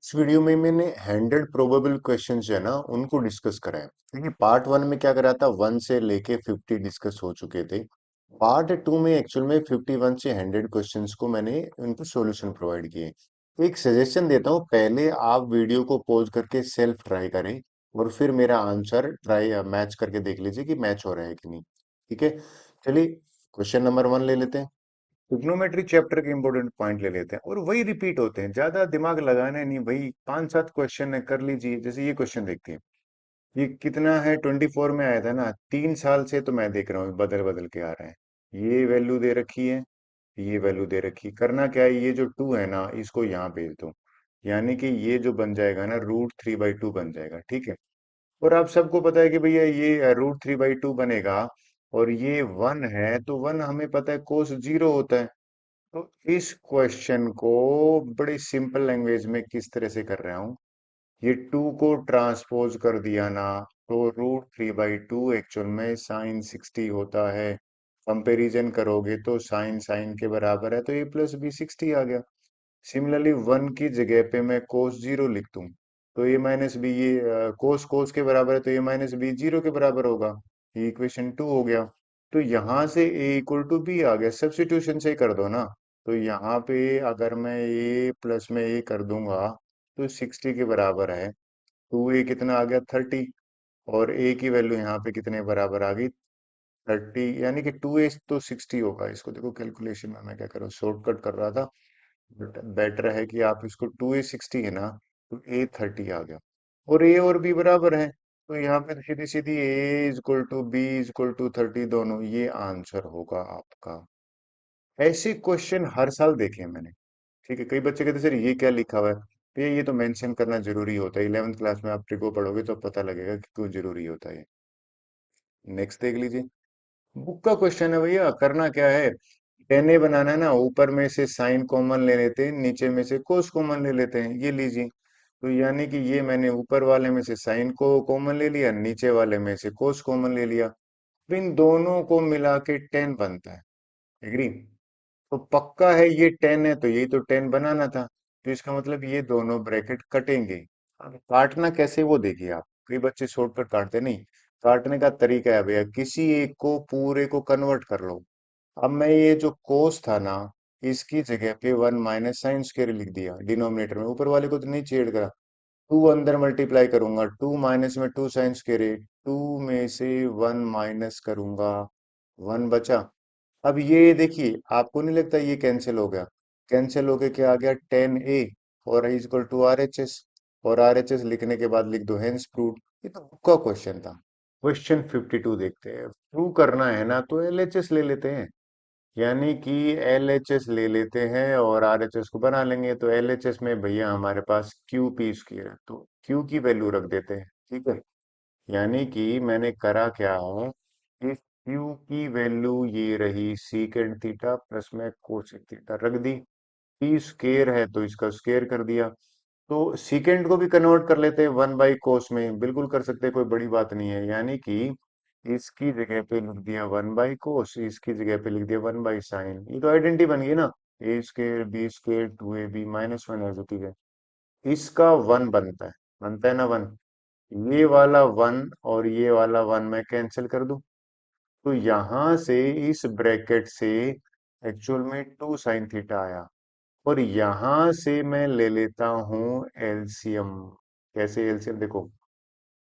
इस वीडियो में मैंने 100 प्रोबेबल क्वेश्चंस जो है ना उनको डिस्कस करा है। देखिए पार्ट वन में क्या करा था, 1 से लेके 50 डिस्कस हो चुके थे। पार्ट टू में एक्चुअल में 51 से 100 क्वेश्चंस को मैंने उनको सॉल्यूशन प्रोवाइड किए। तो एक सजेशन देता हूँ, पहले आप वीडियो को पॉज करके सेल्फ ट्राई करें और फिर मेरा आंसर ट्राई मैच करके देख लीजिए कि मैच हो रहा है कि नहीं। ठीक है, चलिए क्वेश्चन नंबर वन ले लेते हैं। ट्रिग्नोमेट्री चैप्टर के इंपॉर्टेंट पॉइंट ले लेते हैं और वही रिपीट होते हैं, ज्यादा दिमाग लगाना नहीं, वही 5-7 क्वेश्चन है, कर लीजिए। जैसे ये क्वेश्चन देखते हैं, ये कितना है, 24 में आया था ना, 3 साल से तो मैं देख रहा हूँ बदल बदल के आ रहा है। ये वैल्यू दे रखी है, ये वैल्यू दे रखी है। करना क्या है, ये जो 2 है ना इसको यहाँ भेज दो, यानी कि ये जो बन जाएगा ना √3/2 बन जाएगा। ठीक है, और आप सबको पता है कि भैया ये √3/2 बनेगा, और ये 1 है तो 1 हमें पता है कोस 0 होता है। तो इस क्वेश्चन को बड़ी सिंपल लैंग्वेज में किस तरह से कर रहा हूं, ये 2 को ट्रांसपोज कर दिया ना, तो √3/2 एक्चुअल में sin 60 होता है। कंपैरिजन करोगे तो साइन साइन के बराबर है, तो a प्लस बी 60 आ गया। सिमिलरली 1 की जगह पे मैं कोस 0 लिख दूं, तो a माइनस बी, ये कोस कोस के बराबर है तो a माइनस बी 0 के बराबर होगा। ये इक्वेशन 2 हो गया। तो यहाँ से a इक्वल टू बी आ गया, सब्स्टिट्यूशन से ही कर दो ना। तो यहाँ पे अगर मैं a प्लस में a कर दूंगा तो 60 के बराबर है। 2a कितना आ गया, 30, और a की वैल्यू यहाँ पे कितने बराबर आ गई, 30, यानी कि 2a तो 60 होगा। इसको देखो कैलकुलेशन में मैं क्या कर रहा हूँ, शॉर्टकट कर रहा था, बट बेटर है कि आप इसको 2a 60 है ना, तो a 30 आ गया, और a और b बराबर है। तो यहाँ पे सीधी सीधी a equal to B equal to 30 दोनों, ये आंसर होगा आपका। ऐसे क्वेश्चन हर साल देखे हैं मैंने। ठीक है, कई बच्चे कहते सर ये क्या लिखा हुआ है, तो ये तो मेंशन करना जरूरी होता है। 11th क्लास में आप ट्रिको पढ़ोगे तो पता लगेगा कि क्यों जरूरी होता है। नेक्स्ट देख लीजिए, बुक का क्वेश्चन है भैया। करना क्या है, टेन ए बनाना है ना, ऊपर में से साइन कॉमन ले लेते हैं, नीचे में से कोस कॉमन ले लेते हैं, ये लीजिए। तो यानी कि ये मैंने ऊपर वाले में से साइन को कॉमन ले लिया, नीचे वाले में से कोस कॉमन ले लिया, तो इन दोनों को मिला के 10 बनता है। एग्री? तो पक्का है ये 10 है, तो यही तो 10 बनाना था। तो इसका मतलब ये दोनों ब्रैकेट कटेंगे। अब काटना कैसे वो देखिए आप, कई बच्चे शॉर्टकट काटते नहीं। काटने का तरीका है भैया, किसी एक को पूरे को कन्वर्ट कर लो। अब मैं ये जो कोस था ना, इसकी जगह पे 1 माइनस साइन स्क्वायर लिख दिया डिनोमिनेटर में, ऊपर वाले को तो नहीं छेड़ करा। 2 अंदर मल्टीप्लाई करूंगा, 2 माइनस में 2 साइन स्क्वायर, 2 में से 1 माइनस करूंगा, 1 बचा। अब ये देखिए, आपको नहीं लगता ये कैंसिल हो गया? कैंसिल होके क्या आ गया, 10a, और इज इक्वल टू RHS, और RHS लिखने के बाद लिख दो हेंस प्रूव्ड। ये तो बुक का क्वेश्चन था। क्वेश्चन 52 देखते हैं। प्रूव करना है ना तो LHS ले लेते हैं, यानी कि LHS ले लेते हैं और RHS को बना लेंगे। तो LHS में भैया हमारे पास QP² है, तो Q की वैल्यू रख देते हैं। ठीक है, यानी कि मैंने करा क्या है, इस Q की वैल्यू ये रही सीकेंड थीटा प्लस में कोसेक थीटा रख दी। P स्क्वेयर है तो इसका स्क्वेयर कर दिया। तो सीकेंड को भी कन्वर्ट कर लेते हैं 1/कोस में, बिल्कुल कर सकते हैं, कोई बड़ी बात नहीं है। यानी कि इसकी जगह पे लिख दिया 1/कोस, इसकी जगह पे लिख दिया 1/साइन। ये तो आइडेंटिटी बन गई ना, a² b² 2ab -1 as it है। इसका 1 बनता है ना 1। ये वाला 1 और ये वाला 1 मैं कैंसिल कर दूं, तो यहां से इस ब्रैकेट से एक्चुअल में 2 साइन थीटा आया, और यहां से मैं ले लेता हूं एलसीएम। कैसे एलसीएम, देखो,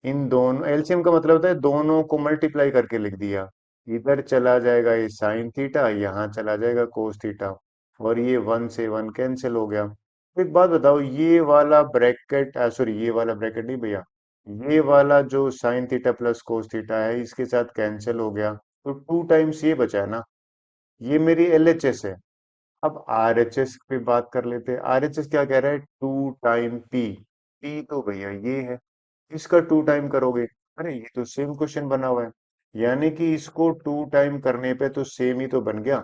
इन दोनों एलसीएम का मतलब होता है दोनों को मल्टीप्लाई करके लिख दिया। इधर चला जाएगा ये साइन थीटा, यहाँ चला जाएगा कोस थीटा, और ये 1 से 1 कैंसिल हो गया। तो एक बात बताओ, ये वाला ब्रैकेट, सॉरी ये वाला ब्रैकेट नहीं भैया, ये वाला जो sine theta plus cos theta है इसके साथ कैंसिल हो गया, तो 2 टाइम्स ये बचा है ना, ये मेरी LHS है। अब RHS पे बात कर लेते हैं। RHS क्या कह रहा है, 2 टाइम P तो भैया ये है, इसका 2 टाइम करोगे, अरे ये तो सेम क्वेश्चन बना हुआ है, यानी कि इसको 2 टाइम करने पे तो सेम ही तो बन गया।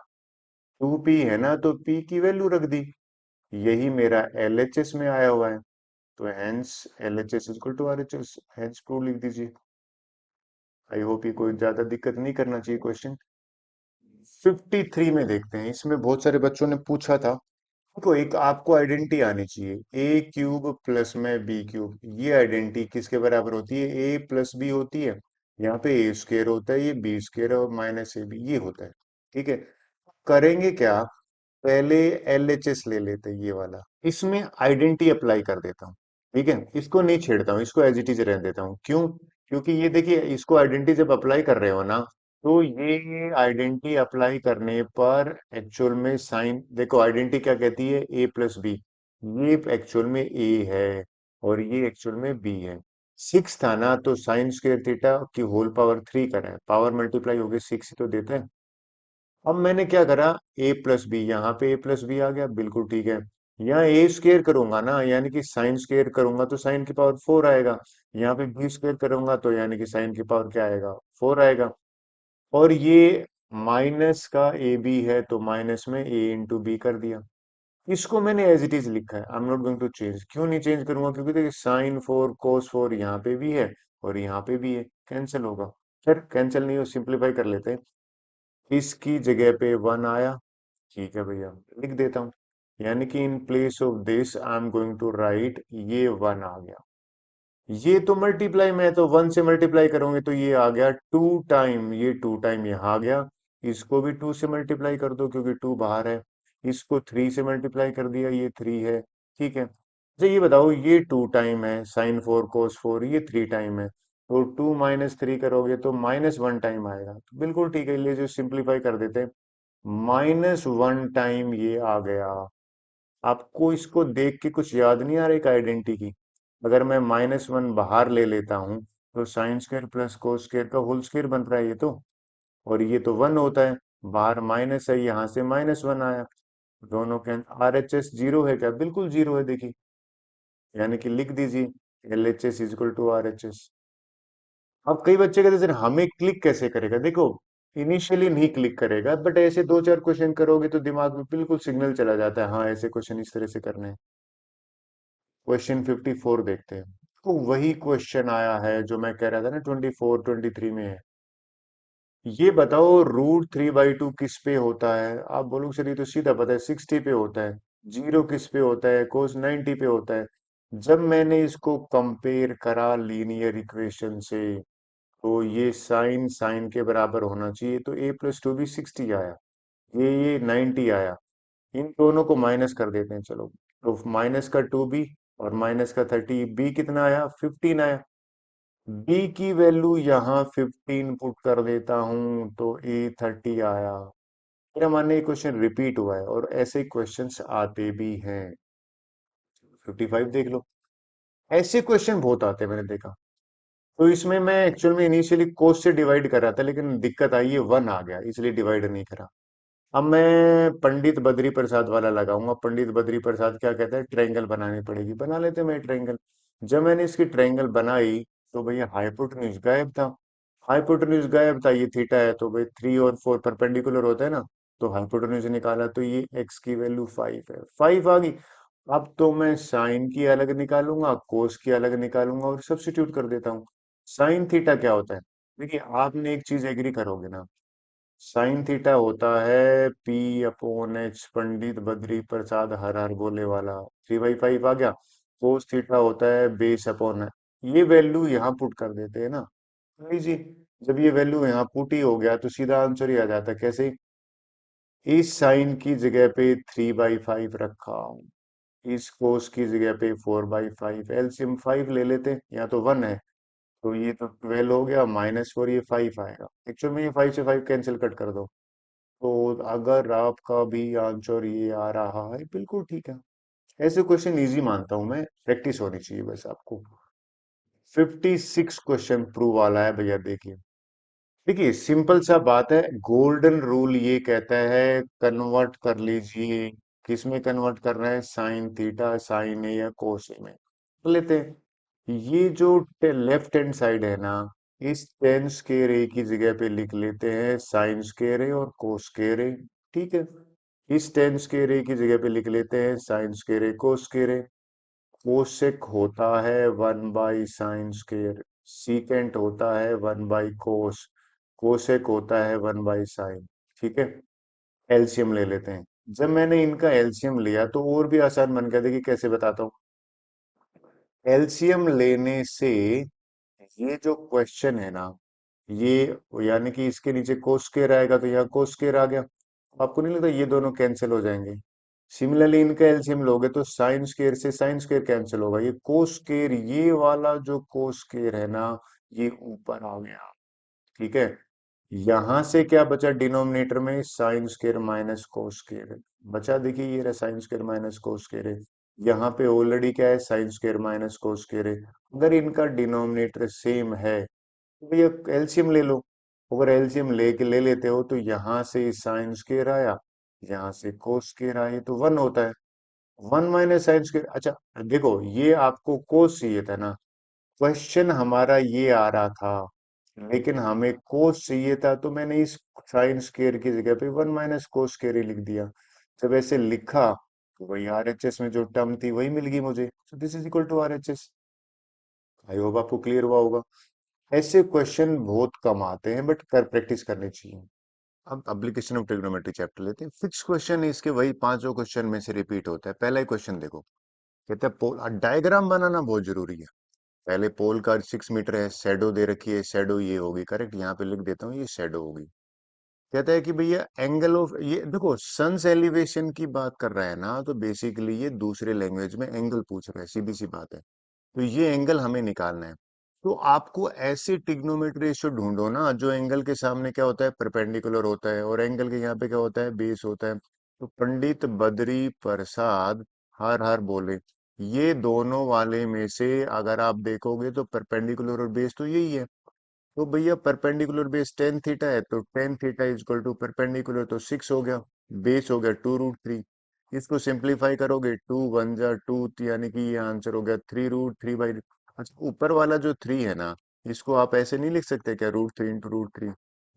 2p है ना, तो p की वैल्यू रख दी, यही मेरा LHS में आया हुआ है। तो hence LHS equal to RHS, hence prove लिख दीजिए। आई होप ये कोई ज्यादा दिक्कत नहीं करना चाहिए। क्वेश्चन 53 में देखते हैं, इसमें बहुत सारे बच्चों ने पूछा था देखो एक आपको आइडेंटिटी आनी चाहिए, ए क्यूब प्लस में बी क्यूब, ये आइडेंटिटी किसके बराबर होती है, ए प्लस बी होती है। यहाँ पे ए स्क्वेयर होता है, ये बी स्क्वेयर और माइनस ए बी ये होता है। ठीक है, करेंगे क्या, पहले एलएचएस ले लेते हैं ये वाला, इसमें आइडेंटिटी अप्लाई कर देता हूँ। ठीक है, इसको नहीं छेड़ता हूँ, इसको एज इट इज रहने देता हूँ। क्यों, क्योंकि ये देखिए इसको आइडेंटिटी जब अप्लाई कर रहे हो ना, तो ये आइडेंटिटी अप्लाई करने पर एक्चुअल में साइन, देखो आइडेंटिटी क्या कहती है, ए प्लस बी, ये एक्चुअल में ए है और ये एक्चुअल में बी है। सिक्स था ना, तो साइन स्क्वायर थीटा की होल पावर थ्री करा है, पावर मल्टीप्लाई हो गई, सिक्स ही तो देता है। अब मैंने क्या करा, ए प्लस बी, यहाँ पे ए प्लस बी आ गया, बिल्कुल ठीक है। यहाँ ए स्क्वेयर करूंगा ना, यानी कि साइन स्क्वेयर करूंगा तो साइन की पावर फोर आएगा। यहाँ पे बी स्क्वेयर करूंगा तो यानी कि साइन की पावर क्या आएगा, फोर आएगा। और ये माइनस का ए बी है तो माइनस में ए इंटू बी कर दिया। इसको मैंने एज इट इज लिखा है, I am not going to change. क्यों नहीं चेंज करूंगा, क्योंकि देखिए साइन फोर कोस फोर यहाँ पे भी है और यहाँ पे भी है, कैंसिल होगा। फिर कैंसिल नहीं हो, सिंप्लीफाई कर लेते हैं। इसकी जगह पे वन आया, ठीक है भैया, लिख देता हूँ। यानी कि in place of this I am going to write, ये वन आ गया। ये तो मल्टीप्लाई में है, तो वन से मल्टीप्लाई करोगे तो ये आ गया टू टाइम, ये टू टाइम यहाँ आ गया। इसको भी टू से मल्टीप्लाई कर दो क्योंकि टू बाहर है। इसको थ्री से मल्टीप्लाई कर दिया, ये थ्री है। ठीक है, अच्छा ये बताओ, ये टू टाइम है साइन फोर कोस फोर, ये थ्री टाइम है, तो टू माइनस थ्री करोगे तो माइनस वन टाइम आएगा, तो बिल्कुल ठीक है, ले जो सिंप्लीफाई कर देते हैं। माइनस वन टाइम ये आ गया। आपको इसको देख के कुछ याद नहीं आ रहा एक आइडेंटिटी की, अगर मैं माइनस वन बाहर ले लेता हूं तो sine square plus cos square का होल स्क्वायर बन रहा है ये तो, और ये तो वन होता है, बाहर माइनस है, यहां से माइनस वन आया। दोनों के आर एच एस जीरो है क्या, बिल्कुल जीरो है, देखिए। यानी कि लिख दीजिए L H S is equal to R H S. अब कई बच्चे कहते हैं सर हमें क्लिक कैसे करेगा, देखो इनिशियली नहीं क्लिक करेगा, बट ऐसे दो चार क्वेश्चन करोगे तो दिमाग में बिल्कुल सिग्नल चला जाता है, हाँ ऐसे क्वेश्चन इस तरह से करने हैं। क्वेश्चन 54 देखते हैं, तो वही क्वेश्चन आया है जो मैं कह रहा था ना 24 23 में है। ये बताओ रूट थ्री बाई टू किस पे होता है, आप बोलोगे सर ये तो सीधा पता है, 60 पे होता है। जीरो किस पे होता है, कोस 90 पे होता है। जब मैंने इसको कंपेयर करा लीनियर इक्वेशन से, तो ये साइन साइन के बराबर होना चाहिए, तो ए प्लस टू भी 60 आया, ये 90 आया। इन दोनों को माइनस कर देते हैं चलो, तो माइनस का टू बी और माइनस का थर्टी, बी कितना आया, 15 आया। बी की वैल्यू यहाँ 15 पुट कर देता हूं तो ए 30 आया। मेरा मानना ये क्वेश्चन रिपीट हुआ है और ऐसे क्वेश्चंस आते भी हैं। 55 देख लो, ऐसे क्वेश्चन बहुत आते हैं, मैंने देखा। तो इसमें मैं एक्चुअल में इनिशियली कोस से डिवाइड कर रहा था, लेकिन दिक्कत आई, ये वन आ गया, इसलिए डिवाइड नहीं करा। अब मैं पंडित बद्री प्रसाद वाला लगाऊंगा। पंडित बद्री प्रसाद क्या कहता है, ट्रायंगल बनानी पड़ेगी, बना लेते हैं मैं ट्रायंगल। जब मैंने इसकी ट्रायंगल बनाई तो भैया हाइपोटेन्यूज गायब था। हाइपोटेन्यूज गायब था, ये थीटा है तो भाई थ्री और फोर परपेंडिकुलर होता है ना, तो हाइपोटेन्यूज निकाला तो ये एक्स की वैल्यू फाइव है, फाइव आ गई। अब तो मैं साइन की अलग निकालूंगा, कोस की अलग निकालूंगा और सब्स्टिट्यूट कर देता हूँ। साइन थीटा क्या होता है, देखिए आपने एक चीज एग्री करोगे ना, साइन थीटा होता है P upon H, Pandit Badri Prasad हर हर बोले वाला, थ्री बाई फाइव आ गया। कोस थीटा होता है बेस अपॉन, ये वैल्यू यहाँ पुट कर देते हैं ना, लीजिए। जब ये वैल्यू यहाँ पुट ही हो गया तो सीधा आंसर ही आ जाता है, कैसे, इस साइन की जगह पे थ्री बाई फाइव रखा, इस कोस की जगह पे four by five, LCM five ले लेते हैं, यहाँ तो वन है, तो ये तो 12 हो गया, माइनस फोर, ये फाइव आएगा। एक्चुअल में ये फाइव से फाइव कैंसिल कट कर दो, तो अगर आपका भी आंसर ये आ रहा है, बिल्कुल ठीक है। ऐसे क्वेश्चन इजी मानता हूं मैं, प्रैक्टिस होनी चाहिए बस आपको। 56 क्वेश्चन प्रूव वाला है भैया, देखिए। देखिए सिंपल सा बात है, गोल्डन रूल ये कहता है कन्वर्ट कर लीजिए। किस में कन्वर्ट करना है, साइन थीटा साइन ए या कोस ए में कर लेते हैं। ये जो लेफ्ट हैंड साइड है ना, इस टेन स्क्वायर ए की जगह पे लिख लेते हैं साइन स्क्वायर ए और कोस स्क्वायर ए। ठीक है, इस टेन स्क्वायर ए की जगह पे लिख लेते हैं साइन स्क्वायर ए कोस स्क्वायर ए। कोसेक होता है one by sine square, secant होता है वन बाई कोस, कोसेक होता है वन बाई साइन। ठीक है, एलसीएम ले लेते हैं। जब मैंने इनका एलसीएम लिया तो और भी आसान बन गया। देखिए कैसे बताता हूँ। एलसीएम लेने से ये जो क्वेश्चन है ना, ये यानी कि इसके नीचे कोस स्क्वायर आएगा तो यहाँ कोस स्क्वायर आ गया। आपको नहीं लगता ये दोनों कैंसिल हो जाएंगे? सिमिलरली इनका एलसीएम लोगे तो साइन स्क्वायर से साइन स्क्वायर कैंसिल होगा, ये कोस स्क्वायर, ये वाला जो कोस स्क्वायर है ना, ये ऊपर आ गया। ठीक है। यहां से क्या बचा डिनोमिनेटर में? Sine square minus cos square बचा। देखिए ये रहा sine square minus cos square है। यहाँ पे ऑलरेडी क्या है? Sine square minus cos square है। अगर इनका डिनोमिनेटर सेम है तो भैया एलसीएम ले लो। अगर एलसीएम ले लेते हो तो यहाँ से साइन स्क्वायर आया, यहाँ से कोस स्क्वायर आया, तो वन होता है। One minus sine square. अच्छा देखो, ये आपको कोस चाहिए था ना, क्वेश्चन हमारा ये आ रहा था, लेकिन हमें कोस चाहिए था, तो मैंने इस साइन स्क्वायर की जगह पे वन माइनस कोस स्क्वायर ही लिख दिया। जब ऐसे लिखा तो वही आरएचएस में जो टर्म थी वही मिल गई मुझे, so this is equal to RHS. I hope आपको क्लियर हुआ होगा। ऐसे क्वेश्चन बहुत कम आते हैं, बट कर प्रैक्टिस करनी चाहिए। अब एप्लीकेशन ऑफ ट्रिग्नोमेट्री चैप्टर लेते हैं। फिक्स क्वेश्चन है इसके, वही पांचों क्वेश्चन में से रिपीट होता है। पहला ही क्वेश्चन देखो, कहते हैं पोल डायग्राम बनाना बहुत जरूरी है। पहले पोल का 6 मीटर है, शेडो दे रखी है, शेडो ये होगी, करेक्ट, यहाँ पे लिख देता हूँ ये शेडो होगी। कहता है कि भैया एंगल ऑफ, ये देखो सन्स एलिवेशन की बात कर रहा है ना, तो बेसिकली ये दूसरे लैंग्वेज में एंगल पूछ रहा है, सीधी सी बात है। तो ये एंगल हमें निकालना है। तो आपको ऐसे ट्रिग्नोमेट्री रेशियो ढूंढो ना जो एंगल के सामने क्या होता है? परपेंडिकुलर होता है, और एंगल के यहाँ पे क्या होता है? बेस होता है। तो पंडित बद्री प्रसाद हर हर बोले, ये दोनों वाले में से अगर आप देखोगे तो परपेंडिकुलर और बेस तो यही है। तो भैया परपेंडिकुलर बेस टेन थीटा है, तो tan theta is equal to perpendicular तो सिक्स हो गया, बेस हो गया टू रूट थ्री। इसको सिंप्लीफाई करोगे, टू वन जा टू, यानी कि ये आंसर हो गया थ्री रूट थ्री बाई। अच्छा ऊपर वाला जो थ्री है ना, इसको आप ऐसे नहीं लिख सकते क्या? Root three into root three.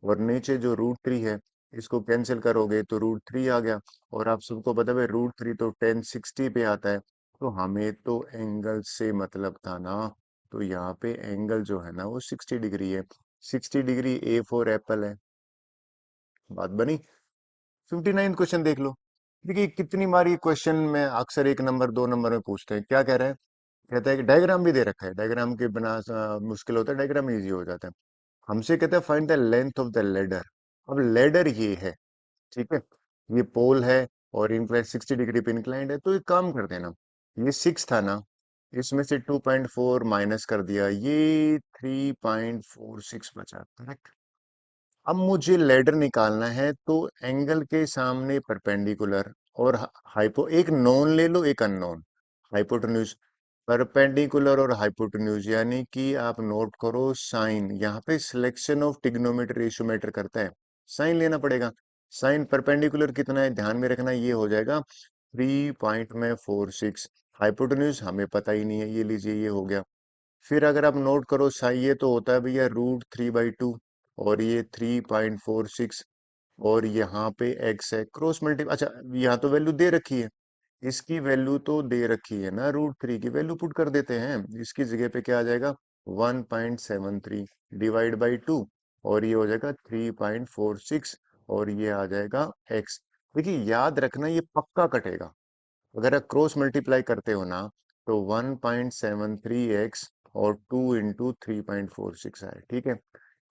और नीचे जो रूट थ्री है, इसको कैंसिल करोगे तो रूट थ्री आ गया। और आप सबको पता है रूट थ्री तो टेन सिक्सटी पे आता है। तो हमें तो एंगल से मतलब था ना, तो यहाँ पे एंगल जो है ना वो 60 डिग्री है। 60 डिग्री ए फॉर एप्पल है। बात बनी। 59 क्वेश्चन देख लो। देखिए कितनी बार ये क्वेश्चन में अक्सर एक नंबर दो नंबर में पूछते हैं। क्या कह रहे हैं? कहता है कि डायग्राम भी दे रखा है, डायग्राम के बिना मुश्किल होता है, डायग्राम इजी हो जाता है। हमसे कहता है find the length of the ladder. अब लेडर ये है, ठीक है, ये पोल है, और इंक्लाइन 60 डिग्री पे इंक्लाइंड है। तो एक काम कर देना, ये सिक्स था ना, इसमें से 2.4 माइनस कर दिया, ये 3.46 बचा, करेक्ट। अब मुझे लेडर निकालना है, तो एंगल के सामने परपेंडिकुलर और हाइपो, एक नोन ले लो एक अननोन, हाइपोटेन्यूज। परपेंडिकुलर और हाइपोटेन्यूज यानी कि आप नोट करो साइन, यहाँ पे selection of trigonometry ratio matter करता है, साइन लेना पड़ेगा। साइन परपेंडिकुलर कितना है ध्यान में रखना, ये हो जाएगा 3.46। हाइपोटेन्यूज हमें पता ही नहीं है, ये लीजिए ये हो गया। फिर अगर आप नोट करो साई, ये तो होता है भैया रूट थ्री बाई टू, और ये 3.46, और यहाँ पे एक्स है, क्रॉस मल्टीप्लाई। अच्छा यहाँ तो वैल्यू दे रखी है, इसकी वैल्यू तो दे रखी है ना, रूट थ्री की वैल्यू पुट कर देते हैं। इसकी जगह पे क्या आ जाएगा? 1.73 डिवाइड बाई टू, और ये हो जाएगा 3.46, और ये आ जाएगा एक्स। देखिए याद रखना ये पक्का कटेगा। अगर आप क्रॉस मल्टीप्लाई करते हो ना, तो 1.73x और 2 इंटू 3.46 है, ठीक है।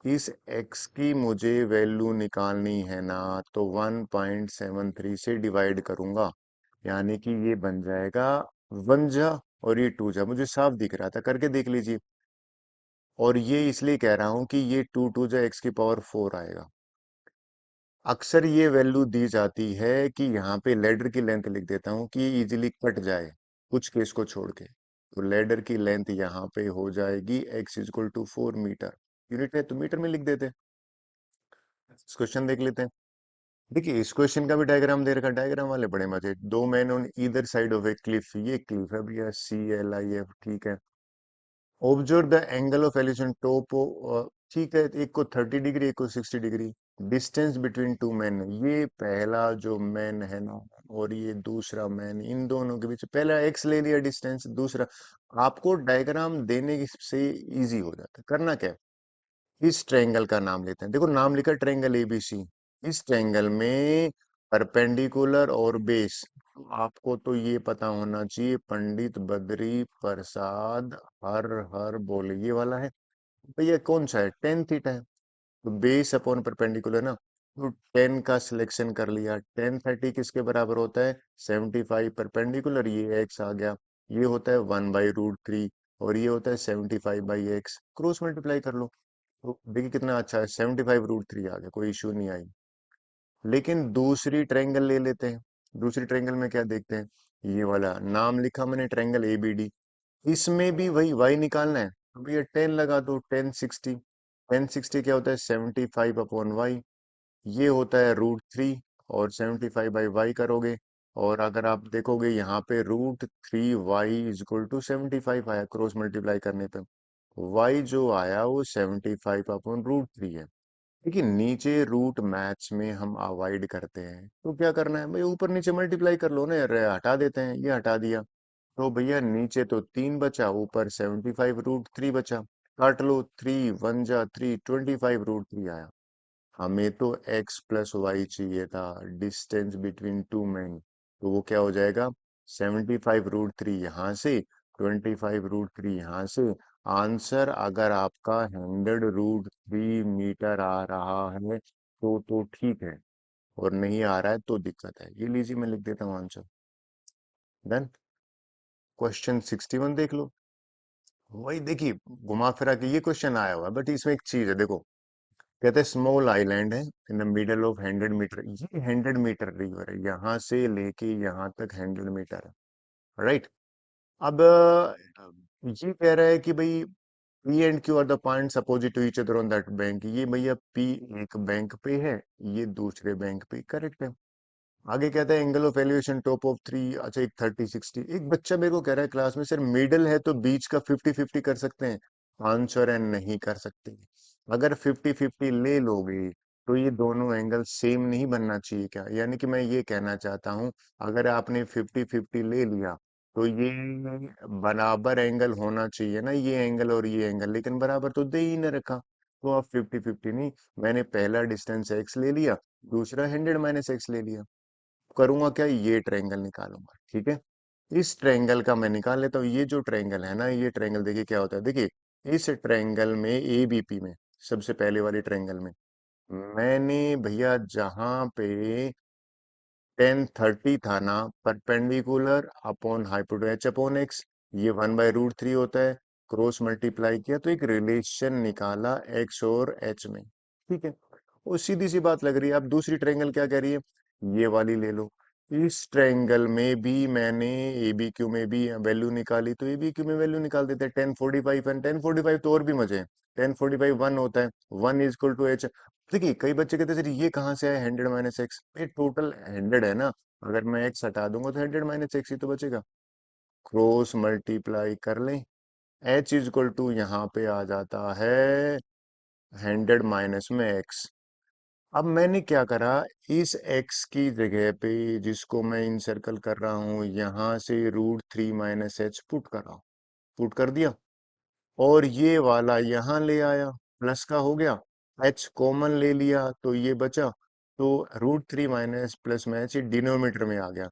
इस x की मुझे वैल्यू निकालनी है ना, तो 1.73 से डिवाइड करूंगा, यानी कि ये बन जाएगा वन जा, और ये टू जा, मुझे साफ दिख रहा था, करके देख लीजिए। और ये इसलिए कह रहा हूं कि ये टू टू जा एक्स की पावर फोर आएगा। अक्सर ये वैल्यू दी जाती है कि यहाँ पे लेडर की लेंथ लिख देता हूँ कि इजीली कट जाए, कुछ केस को छोड़ के। तो लेडर की लेंथ यहाँ पे हो जाएगी x is equal to 4 metre. Unit है तो मीटर में लिख देते हैं। इस क्वेश्चन देख लेते हैं। देखिए इस क्वेश्चन का भी डायग्राम दे रखा है, डायग्राम वाले बड़े मजे। दो man on either side of A Cliff, ये क्लिफ है भैया, CLIF, ठीक है। Observe the angle of elevation top, ठीक है, एक को 30 डिग्री, एक को 60 degree. Distance between two man, ये पहला जो मैन है ना, और ये दूसरा मैन, इन दोनों के बीच पहला एक्स ले लिया डिस्टेंस, दूसरा। आपको डायग्राम देने से इजी हो जाता है। करना क्या है, इस ट्रायंगल का नाम लेते हैं। देखो नाम लिखा ट्रायंगल ABC। इस ट्रायंगल में परपेंडिकुलर और बेस। आपको तो ये पता होना चाहिए, पंडित बद्री प्रसाद हर हर बोले ये वाला है भैया, कौन सा है, टेन थीटा है। तो बेस अपॉन परपेंडिकुलर ना, तो टेन का सिलेक्शन कर लिया, टेन थर्टी किसके बराबर होता है, 75 परपेंडिकुलर, ये एक्स आ गया, ये होता है 1/√3, और ये होता है 75/x, क्रॉस मल्टीप्लाई कर लो। तो देखिए कितना अच्छा है, 75√3 आ गया, कोई इश्यू नहीं आई। लेकिन दूसरी ट्रायंगल ले लेते हैं। दूसरी ट्रायंगल में क्या देखते हैं, ये वाला नाम लिखा मैंने, ट्रायंगल एबीडी। इसमें भी वही वाई निकालना है, तो भैया 10 लगा दो, 1060। 1060 क्या होता है, 75/y, ये होता है √3, और 75/y करोगे, और अगर आप देखोगे यहाँ पे √3y = 75 आया, क्रॉस मल्टीप्लाई करने पे y जो आया वो 75/√3 है। देखिए नीचे रूट मैथ्स में हम अवॉइड करते हैं, तो क्या करना है भाई, ऊपर नीचे मल्टीप्लाई कर लो ना यार, हटा देते हैं, ये हटा दिया, तो भैया नीचे तो 3 बचा, ऊपर 75/√3 बचा, काट लो, 3 × 1 = 3, 25/√3 आया। हमें तो x+y चाहिए था, डिस्टेंस बिटवीन टू मैन, तो वो क्या हो जाएगा, 75/√3 यहाँ से, 25/√3 यहाँ से। आंसर अगर आपका 100√3 मीटर आ रहा है तो ठीक है, और नहीं आ रहा है तो दिक्कत है। ये लीजिए मैं लिख देता हूँ आंसर, डन। क्वेश्चन 61 देख लो। वही देखिए, घुमा फिरा के ये क्वेश्चन आया हुआ है, बट इसमें एक चीज है देखो, कहते हैं स्मॉल आइलैंड है in the middle of 100 metre, ये 100 मीटर रिवर है, यहाँ से लेके यहाँ तक 100 मीटर है, राइट। अब ये कह रहा है कि भाई P and Q are the points opposite to each other on that bank, ये भैया पी एक बैंक पे है, ये दूसरे बैंक पे, करेक्ट है। आगे कहता है angle of elevation top of three, अच्छा एक 30 60। एक बच्चा मेरे को कह रहा है क्लास में, सर मिडल है तो बीच का 50 50 कर सकते हैं, आंसर है नहीं कर सकते। अगर 50 50 ले लोगे तो ये दोनों एंगल सेम नहीं बनना चाहिए क्या, यानी कि मैं ये कहना चाहता हूँ, अगर आपने 50 50 ले लिया तो ये बराबर एंगल होना चाहिए ना, ये एंगल और ये एंगल, लेकिन बराबर तो दे ही नहीं रखा। तो अब 50 50 नहीं, मैंने पहला डिस्टेंस एक्स ले लिया, दूसरा 100 - x ले लिया, करूंगा क्या, ये ट्रायंगल निकालूंगा, ठीक है। इस ट्रायंगल का मैं निकाल लेता हूँ, ये जो ट्रायंगल है ना, ये ट्रायंगल देखिए क्या होता है, देखिए इस ट्रायंगल में एबीपी में, सबसे पहले वाली ट्रायंगल में, मैंने भैया जहां पे 10 30 था ना, perpendicular upon hypotenuse upon x, ये 1/√3 होता है, क्रॉस मल्टीप्लाई किया तो एक रिलेशन निकाला एक्स और एच में, ठीक है। वो सीधी सी बात लग रही है। अब दूसरी ट्रायंगल क्या कह रही है, ये वाली ले लो। इस ट्रायंगल में भी मैंने एबी क्यू में भी वैल्यू निकाली, तो एबी क्यू में वैल्यू निकाल देते हैं, 1045, एंड 1045 तो और भी मजे हैं, 1045 1 होता है, 1 = h। देखिए कई बच्चे कहते हैं सर ये कहाँ से आया 100 - x, ये टोटल 100 है ना, अगर मैं x हटा दूंगा तो 100 - x ही तो बचेगा, क्रॉस मल्टीप्लाई कर लें, h यहाँ पे आ जाता है 100 - x। अब मैंने क्या करा, इस x की जगह पे जिसको मैं इंसर्कल कर रहा हूं, यहां से √3 - h पुट कर रहा हूं, पुट कर दिया, और ये वाला यहाँ ले आया, प्लस का हो गया, h कॉमन ले लिया तो ये बचा, तो √3 माइनस प्लस में h डिनोमिनेटर में आ गया।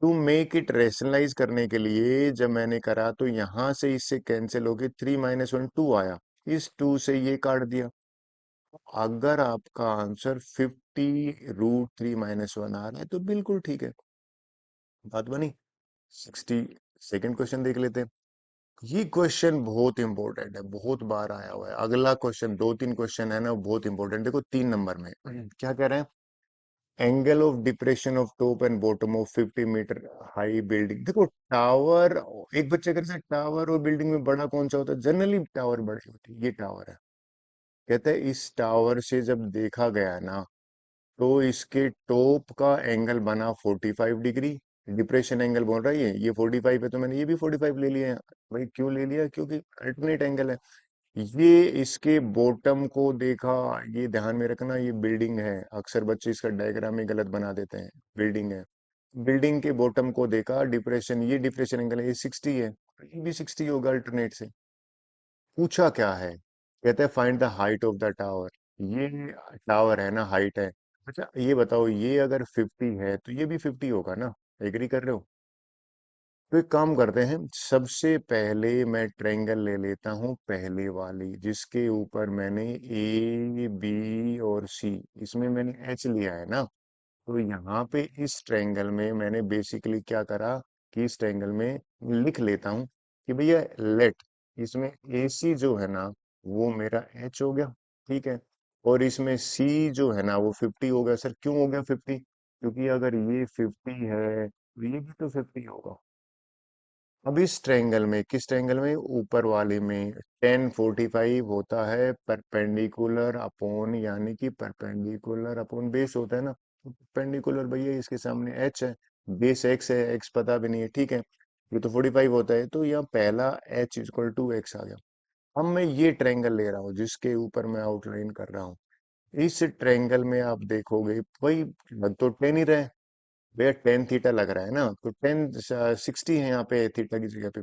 टू मेक इट रेशनलाइज करने के लिए जब मैंने करा तो यहाँ से इससे कैंसिल हो गए, 3 - 1 2 आया, इस 2 से ये काट दिया। अगर आपका आंसर 50√3 - 1 आ रहा है तो बिल्कुल ठीक है, बात बनी। 62nd क्वेश्चन देख लेते हैं। ये क्वेश्चन बहुत इंपॉर्टेंट है, बहुत बार आया हुआ है। अगला क्वेश्चन, 2 3 क्वेश्चन है ना, वो बहुत इंपॉर्टेंट। देखो 3 नंबर में क्या कह रहे हैं, angle of depression of top and bottom of 50 metre high building. देखो टावर, एक बच्चे कर टावर और बिल्डिंग में बड़ा कौन सा होता है, जनरली टावर बड़ी होती है, ये टावर है। कहते हैं इस टावर से जब देखा गया ना, तो इसके टॉप का एंगल बना 45 डिग्री, डिप्रेशन एंगल बोल रहा है ये 45 है, तो मैंने ये भी 45 ले लिया है। भाई क्यों ले लिया, क्योंकि अल्टरनेट एंगल है। ये इसके बॉटम को देखा, ये ध्यान में रखना, ये बिल्डिंग है, अक्सर बच्चे इसका डायग्राम ही गलत बना देते हैं, बिल्डिंग है, बिल्डिंग के बॉटम को देखा, डिप्रेशन, ये डिप्रेशन एंगल है, ये 60 है, ये भी 60 होगा अल्टरनेट से। पूछा क्या है, कहते हैं find the height of the tower, ये टावर है ना, हाइट है, अच्छा ये बताओ, ये अगर 50 है तो ये भी 50 होगा ना? एग्री कर रहे हो? तो एक काम करते हैं, सबसे पहले मैं ट्रायंगल ले लेता हूँ पहले वाली, जिसके ऊपर मैंने ए बी और सी, इसमें मैंने एच लिया है ना। तो यहाँ पे इस ट्रायंगल में मैंने बेसिकली क्या करा कि इस ट्रायंगल में लिख लेता हूँ कि भैया लेट, इसमें ए सी जो है ना वो मेरा एच हो गया, ठीक है। और इसमें सी जो है ना वो 50 हो गया। सर क्यों हो गया 50? क्योंकि अगर ये 50 है तो ये भी तो 50 होगा। अब इस ट्रायंगल में, किस ट्रायंगल में, ऊपर वाले में, टेन 45 होता है परपेंडिकुलर अपॉन, यानी कि परपेंडिकुलर अपॉन बेस होता है ना। परपेंडिकुलर भैया इसके सामने एच है, बेस एक्स है, एक्स पता भी नहीं है, ठीक है। ये तो 45 होता है, तो यहाँ पहला एच इक्वल टू एक्स आ गया। अब मैं ये ट्रायंगल ले रहा हूँ जिसके ऊपर मैं आउटलाइन कर रहा हूँ। इस ट्रायंगल में आप देखोगे भाई लग तो टेन ही रहे हैं। भैया टेन थीटा लग रहा है ना, तो टेन 60 है यहाँ पे थीटा की जगह पे।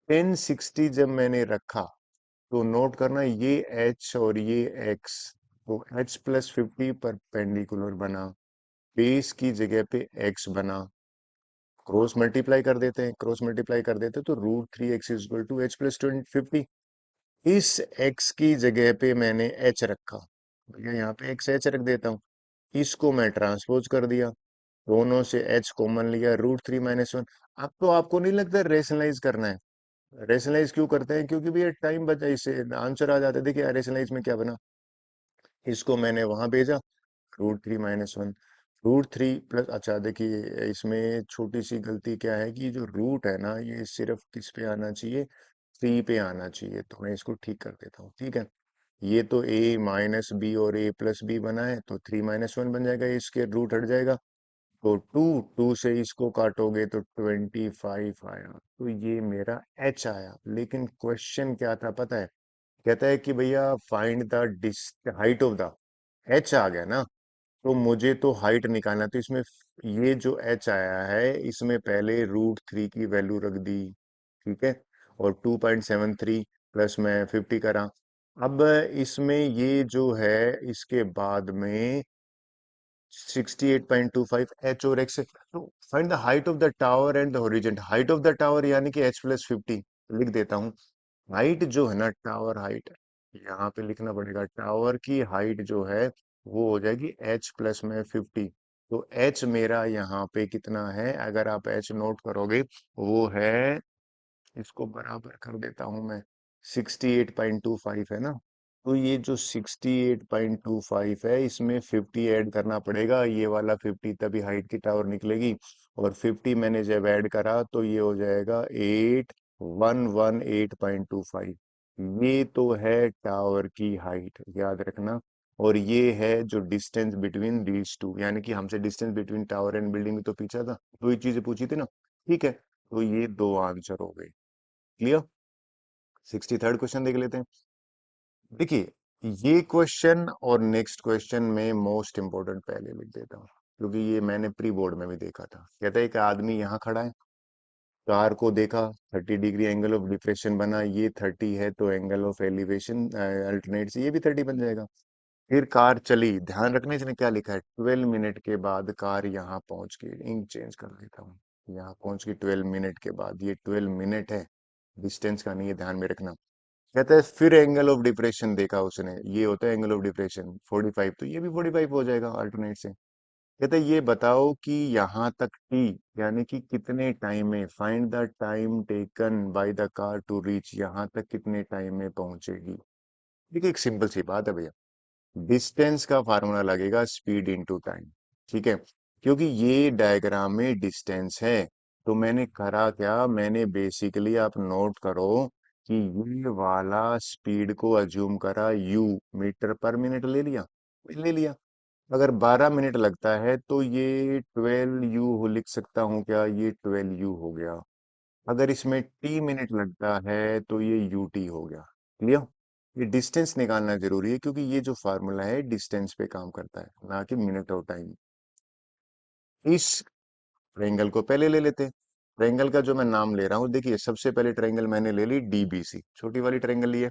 टेन 60 जब मैंने रखा तो नोट करना, ये एच और ये एक्स, तो एच प्लस 50 परपेंडिकुलर बना, बेस की जगह पे एक्स बना, क्रॉस मल्टीप्लाई कर देते हैं, क्रॉस मल्टीप्लाई कर देते हैं तो √3x equal to H plus 50। इस x की जगह पे मैंने h रखा, भैया यहाँ पे x h रख देता हूँ। इसको मैं ट्रांसपोज कर दिया, दोनों से h कॉमन लिया, √3 - 1। अब तो आपको नहीं लगता रेशनलाइज करना है? रेशनलाइज क्यों करते हैं? क्योंकि भैया टाइम बचा, इससे आंसर आ जाता है। देखिए रेशनलाइज में क्या बना, इसको मैंने वहां भेजा, √3 - 1, √3 प्लस, अच्छा देखिए इसमें छोटी सी गलती क्या है कि जो रूट है ना ये सिर्फ किस पे आना चाहिए, 3 पे आना चाहिए, तो मैं इसको ठीक कर देता हूँ, ठीक है। ये तो a - b और a + b बना है, तो 3 - 1 बन जाएगा, इसके रूट हट जाएगा, तो टू, टू से इसको काटोगे तो 25 आया, तो ये मेरा h आया। लेकिन क्वेश्चन क्या था पता है? कहता है कि भैया find the height of the, h आ गया ना, तो मुझे तो हाइट निकालना है। तो इसमें ये जो h आया है इसमें पहले √3 की वैल्यू रख दी, ठीक है, और 2.73 प्लस मैं 50 करा। अब इसमें ये जो है इसके बाद में 68.25 एच और एक्स, तो find the height of the tower and the horizontal. Height of the tower यानी कि एच प्लस 50, लिख देता हूँ। हाइट जो है ना, टावर हाइट, यहाँ पे लिखना पड़ेगा, टावर की हाइट जो है वो हो जाएगी एच प्लस में 50। तो एच मेरा यहाँ पे कितना है, अगर आप एच नोट करोगे वो है, इसको बराबर कर देता हूं मैं, 68.25 है ना। तो ये जो 68.25 है इसमें 50 ऐड करना पड़ेगा, ये वाला 50, तभी हाइट की टावर निकलेगी। और 50 मैंने जब ऐड करा तो ये हो जाएगा 8118.25। ये तो है टावर की हाइट, याद रखना। और ये है जो डिस्टेंस बिटवीन दीज टू, यानी कि हमसे distance between tower and building में तो पूछा था, दो ही चीजें पूछी थी ना, ठीक है। तो ये दो आंसर हो गए, क्लियर। 63rd क्वेश्चन देख लेते हैं। देखिए ये क्वेश्चन और नेक्स्ट क्वेश्चन में मोस्ट इंपोर्टेंट पहले लिख देता हूँ, क्योंकि ये मैंने प्री बोर्ड में भी देखा था। कहता है कि आदमी यहाँ खड़ा है, कार को देखा, 30 डिग्री एंगल ऑफ डिफ्रेक्शन बना, ये 30 है तो एंगल ऑफ एलिवेशन अल्टरनेट से ये भी 30 बन जाएगा। फिर कार चली, ध्यान रखना इसने क्या लिखा है, 12 मिनट के बाद कार यहाँ पहुंच गई। इंक चेंज कर देता हूँ, यहाँ पहुंच गई 12 मिनट के बाद, ये 12 मिनट है, डिस्टेंस का नहीं है, ध्यान में रखना। कहता है फिर एंगल ऑफ डिप्रेशन देखा उसने, ये होता है एंगल ऑफ डिप्रेशन 45, तो ये भी 45 हो जाएगा अल्टरनेट से। कहता है ये बताओ कि यहाँ तक टी, यानी कि कितने टाइम में, find the time taken by the car to reach, यहाँ तक कितने टाइम में पहुंचेगी। देखिए एक सिंपल सी बात है भैया, डिस्टेंस का फार्मूला लगेगा स्पीड इनटू टाइम, ठीक है। क्योंकि ये डायग्राम में डिस्टेंस है, तो मैंने करा क्या, मैंने बेसिकली, आप नोट करो कि ये वाला स्पीड को अज्यूम करा यू, मीटर पर मिनट ले लिया, ले लिया। अगर 12 मिनट लगता है तो ये 12 u लिख सकता हूँ क्या, ये 12 u हो गया। अगर इसमें टी मिनट लगता है तो ये यूटी हो गया, क्लियर। ये डिस्टेंस निकालना जरूरी है, क्योंकि ये जो फार्मूला है डिस्टेंस पे काम करता है, ना कि मिनट और टाइम। इस ट्रायंगल को पहले ले लेते हैं। ट्रायंगल का जो मैं नाम ले रहा हूँ, देखिए सबसे पहले ट्रायंगल मैंने ले ली डीबीसी, छोटी वाली ट्रायंगल ली है।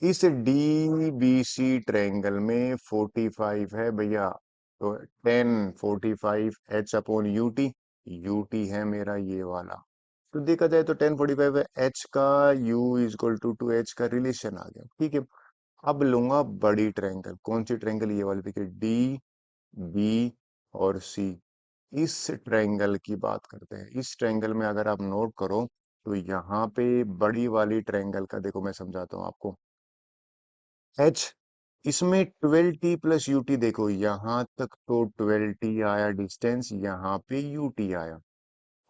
इस डीबीसी ट्रायंगल में 45 है भैया, तो 10 45 H/UT, यूटी है मेरा ये वाला। तो देखा जाए तो 10 45 है, एच का U is equal to H का रिलेशन आ गया, ठीक है। अब लूंगा बड़ी ट्रायंगल, कौन सी ट्रायंगल, ये वाली देखिए, डी बी और सी। इस ट्रायंगल की बात करते हैं। इस ट्रायंगल में अगर आप नोट करो तो यहाँ पे बड़ी वाली ट्रायंगल का देखो, मैं समझाता हूँ आपको। एच, इसमें 12t+ut, देखो यहाँ तक तो 12t आया डिस्टेंस, यहाँ पे ut आया,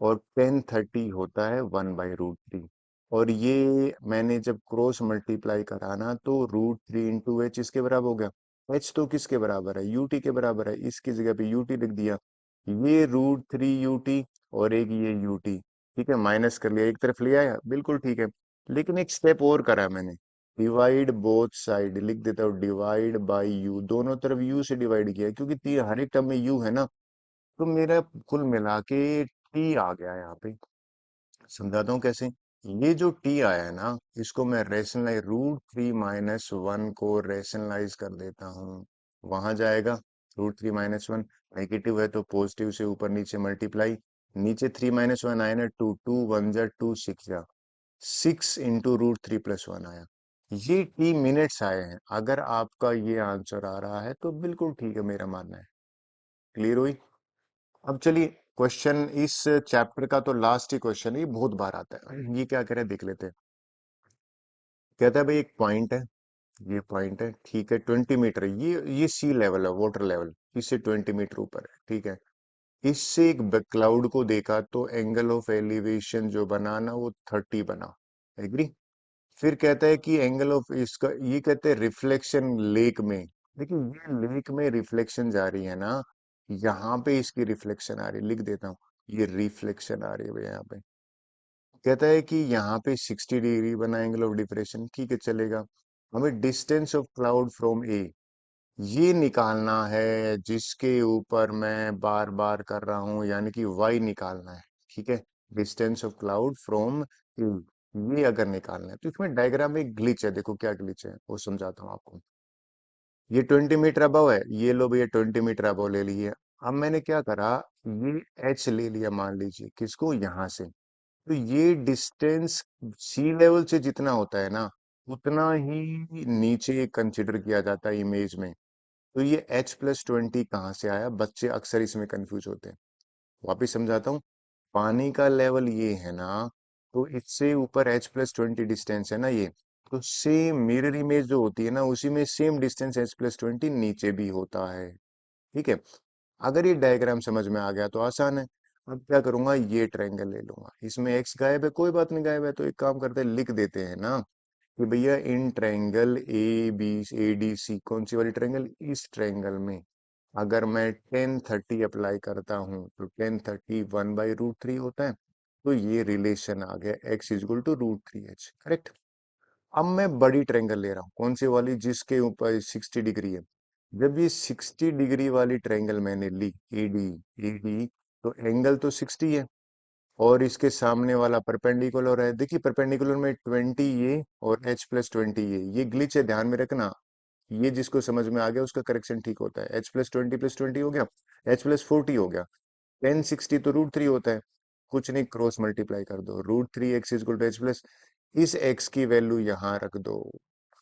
और 1030 होता है 1/√3। और ये मैंने जब क्रॉस मल्टीप्लाई करा ना, तो √3 इंटू एच इसके बराबर हो गया। एच तो किसके बराबर है, यूटी के बराबर है, इसकी जगह पे यूटी लिख दिया। ये √3 ut और एक ये यूटी, ठीक है, माइनस कर लिया, एक तरफ ले आया, बिल्कुल ठीक है। लेकिन एक स्टेप और करा मैंने, डिवाइड बोथ साइड, लिख देता हूँ डिवाइड बाई यू, दोनों तरफ यू से डिवाइड किया, क्योंकि हर एक टर्म में यू है ना। तो मेरा कुल मिला के टी आ गया यहाँ पे। समझाता हूँ कैसे। ये जो टी आया है ना, इसको मैं रेशनलाइज, √3 - 1 को रेशनलाइज कर देता हूँ। वहां जाएगा, √3 - 1, नेगेटिव है तो पॉजिटिव से ऊपर नीचे मल्टीप्लाई, नीचे 3 - 1 आया ना, टू टू वन जा टू, सिक्स जा, 6 × √3 + 1 आया। ये टी मिनट्स आए हैं। अगर आपका ये आंसर आ रहा है तो बिल्कुल ठीक है, मेरा मानना है। क्लियर हुई। अब चलिए, क्वेश्चन इस चैप्टर का तो लास्ट ही क्वेश्चन है, ये बहुत बार आता है। ये क्या कह रहे हैं देख लेते हैं। कहता है भाई एक पॉइंट है, ये पॉइंट है, ठीक है, 20 मीटर, ये सी लेवल है, वाटर लेवल इससे 20 मीटर ऊपर है, ठीक है। इससे एक क्लाउड को देखा तो एंगल ऑफ एलिवेशन जो बना ना, वो 30 बना। एग्री। फिर कहता है कि एंगल ऑफ इसका, ये कहते हैं रिफ्लेक्शन लेक में। देखिए, ये लेक में रिफ्लेक्शन जा रही है ना, यहाँ पे इसकी रिफ्लेक्शन आ रही है, लिख देता हूँ, ये रिफ्लेक्शन आ रही है भैया यहाँ पे। कहता है कि यहाँ पे 60 डिग्री बना एंगल ऑफ डिप्रेशन, ठीक है, चलेगा। हमें distance of cloud from A ये निकालना है, जिसके ऊपर मैं बार बार कर रहा हूं, यानी कि वाई निकालना है, ठीक है। Distance of cloud from A, ये अगर निकालना है तो इसमें डायग्राम में ग्लिच है, देखो क्या ग्लिच है वो समझाता हूँ आपको। ये 20 मीटर अबव है, ये लो भैया 20 मीटर अबव ले लिए। अब मैंने क्या करा, ये एच ले लिया, मान लीजिए किसको, यहाँ से। तो ये डिस्टेंस सी लेवल से जितना होता है ना, उतना ही नीचे कंसिडर किया जाता है इमेज में। तो ये H+20 कहाँ से आया, बच्चे अक्सर इसमें कंफ्यूज होते हैं। वापिस समझाता हूँ। पानी का लेवल ये है ना, तो इससे ऊपर H+20 डिस्टेंस है ना ये, तो सेम मिरर इमेज जो होती है ना, उसी में सेम डिस्टेंस H+20 नीचे भी होता है, ठीक है। अगर ये डायग्राम समझ में आ गया तो आसान है। अब क्या करूंगा, ये ट्रायंगल ले लूंगा, इसमें एक्स गायब है, कोई बात नहीं, गायब है तो एक काम करते हैं, लिख देते हैं ना कि भैया in triangle A D C, कौन सी वाली ट्रायंगल, इस ट्रायंगल में अगर मैं 1030 अप्लाई करता हूं तो 1030 1/√3 होता है। तो ये रिलेशन आ गया, x is equal to √3h, correct. अब मैं बड़ी ट्रायंगल ले रहा हूँ, कौन सी वाली, जिसके ऊपर 60 डिग्री है। जब ये 60 डिग्री वाली ट्रायंगल मैंने ली, एडी, तो एंगल तो 60 है, और इसके सामने वाला परपेंडिकुलर है। देखिए परपेंडिकुलर में 20 ये और H+20 ये ग्लिच है, ध्यान में रखना। ये जिसको समझ में आ गया उसका करेक्शन ठीक होता है। H+20 + 20 हो गया, H+40 हो गया, 1060 तो √3 होता है। कुछ नहीं, क्रॉस मल्टीप्लाई कर दो, √3x is equal to H plus, इस x की वैल्यू यहाँ रख दो,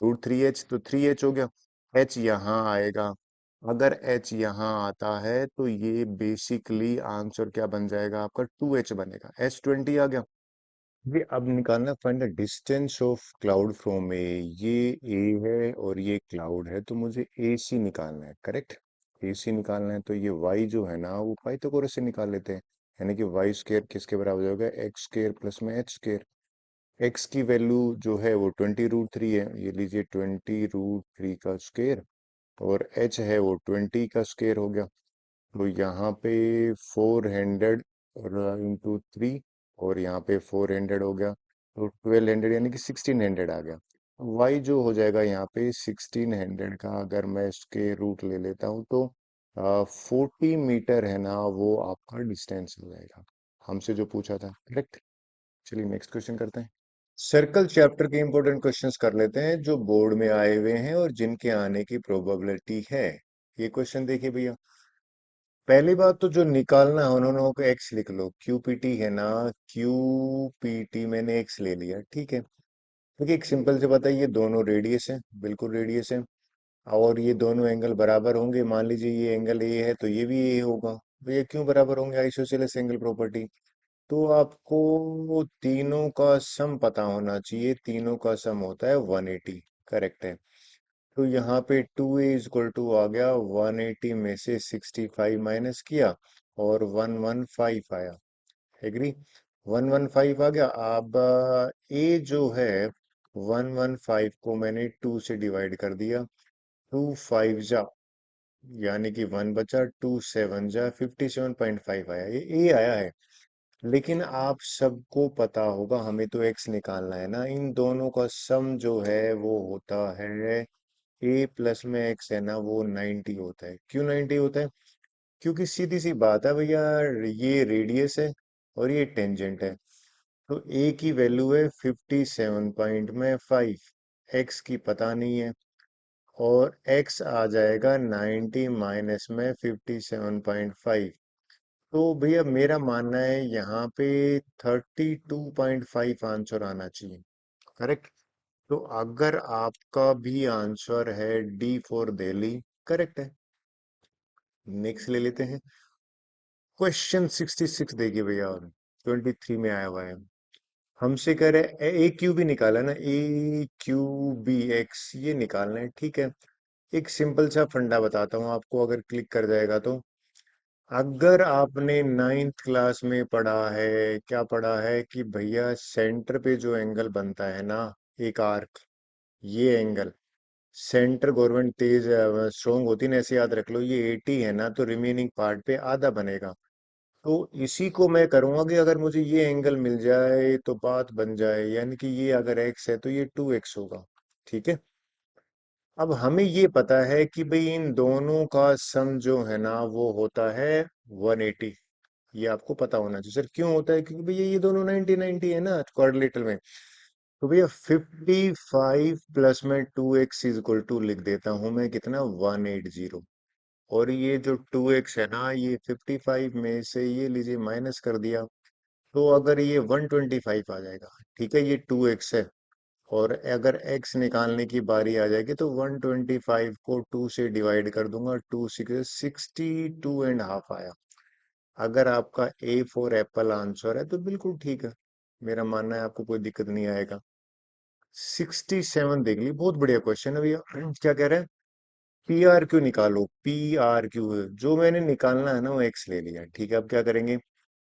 √3h तो 3h हो गया, h यहाँ आएगा। अगर h यहाँ आता है तो ये बेसिकली आंसर क्या बन जाएगा आपका, 2h बनेगा, H20 आ गया। ये अब निकालना, find the distance of cloud from A. ये ए है और ये क्लाउड है, तो मुझे ए सी निकालना है, करेक्ट। ए सी निकालना है तो ये वाई जो है ना, वो पाइथागोरस से निकाल लेते हैं। यानी कि वाई स्क्र किसके बराबर हो जाएगा, x² प्लस में h²। एक्स की वैल्यू जो है वो 20√3 है, ये लीजिए 20√3 का स्क्र, और h है वो 20 का स्क्र हो गया। तो यहाँ पे 400 × 3, और यहाँ पे 400 हो गया, तो 1200 यानी कि 1600 आ गया। y जो हो जाएगा यहाँ पे 1600 का, अगर मैं इसके रूट ले लेता हूँ तो 40 मीटर है ना, वो आपका डिस्टेंस हो जाएगा, हमसे जो पूछा था, करेक्ट। चलिए नेक्स्ट क्वेश्चन करते हैं। सर्कल चैप्टर के इंपॉर्टेंट क्वेश्चंस कर लेते हैं जो बोर्ड में आए हुए हैं और जिनके आने की प्रोबेबिलिटी है। ये क्वेश्चन देखिए भैया, पहली बात तो जो निकालना है उन्होंने को एक्स लिख लो, क्यूपीटी है ना, क्यूपीटी मैंने एक्स ले लिया, ठीक है। क्योंकि एक सिंपल से बताइए, ये दोनों रेडियस है, बिल्कुल रेडियस है, और ये दोनों एंगल बराबर होंगे। मान लीजिए ये एंगल ए है तो ये भी ए होगा। भैया क्यों बराबर होंगे, आइसोसेलेस एंगल प्रॉपर्टी। तो आपको तीनों का सम पता होना चाहिए, तीनों का सम होता है 180, करेक्ट है। तो यहाँ पे 2a इक्वल टू आ गया 180 में से 65 माइनस किया और 115 आया। एग्री, 115 आ गया। अब ए जो है 115 को मैंने 2 से डिवाइड कर दिया, 2 5 जा यानी कि 1 बचा, 2 7 जा 57.5 आया, ये ए आया है। लेकिन आप सबको पता होगा, हमें तो एक्स निकालना है ना, इन दोनों का सम जो है वो होता है, ए प्लस में एक्स है ना वो 90 होता है। क्यों 90 होता है? क्योंकि सीधी सी बात है भैया, ये रेडियस है और ये टेंजेंट है। तो ए की वैल्यू है 57.5, एक्स की पता नहीं है, और एक्स आ जाएगा 90 माइनस में 57.5। तो भैया मेरा मानना है यहाँ पे 32.5 आंसर आना चाहिए, करेक्ट। तो अगर आपका भी आंसर है डी फॉर दिल्ली, करेक्ट है। नेक्स्ट ले लेते हैं। क्वेश्चन 66 देखिए भैया, और 23 में आया हुआ है। हमसे कह रहे ए क्यू भी निकाला ना, ए क्यू बी एक्स ये निकालना है, ठीक है। एक सिंपल सा फंडा बताता हूँ आपको, अगर क्लिक कर जाएगा तो। अगर आपने नाइन्थ क्लास में पढ़ा है, क्या पढ़ा है कि भैया सेंटर पे जो एंगल बनता है ना, एक आर्क, ये एंगल सेंटर गवर्नमेंट तेज स्ट्रोंग होती है ना, ऐसे याद रख लो, ये 80 है ना, तो रिमेनिंग पार्ट पे आधा बनेगा। तो इसी को मैं करूंगा कि अगर मुझे ये एंगल मिल जाए तो बात बन जाए, यानी कि ये अगर एक्स है तो ये 2x होगा, ठीक है। अब हमें ये पता है कि भाई इन दोनों का सम जो है ना वो होता है 180। ये आपको पता होना चाहिए। सर क्यों होता है? क्योंकि भैया ये दोनों 90 90 है ना क्वाड्रिलेटरल में। तो भैया 55 प्लस में 2x इज इक्वल टू लिख देता हूं मैं कितना, 180। और ये जो 2x है ना, ये 55 में से ये लीजिए माइनस कर दिया, तो अगर ये 125 आ जाएगा, ठीक है, ये 2x है। और अगर x निकालने की बारी आ जाएगी तो 125 को 2 से डिवाइड कर दूंगा, 62.5 आया। अगर आपका ए फॉर एप्पल आंसर है तो बिल्कुल ठीक है, मेरा मानना है आपको कोई दिक्कत नहीं आएगा। 67 देख ली, बहुत बढ़िया क्वेश्चन है भैया। क्या कह रहे हैं? पी आर क्यू निकालो, पी आर क्यू है जो मैंने निकालना है ना, वो एक्स ले लिया, ठीक है। अब क्या करेंगे,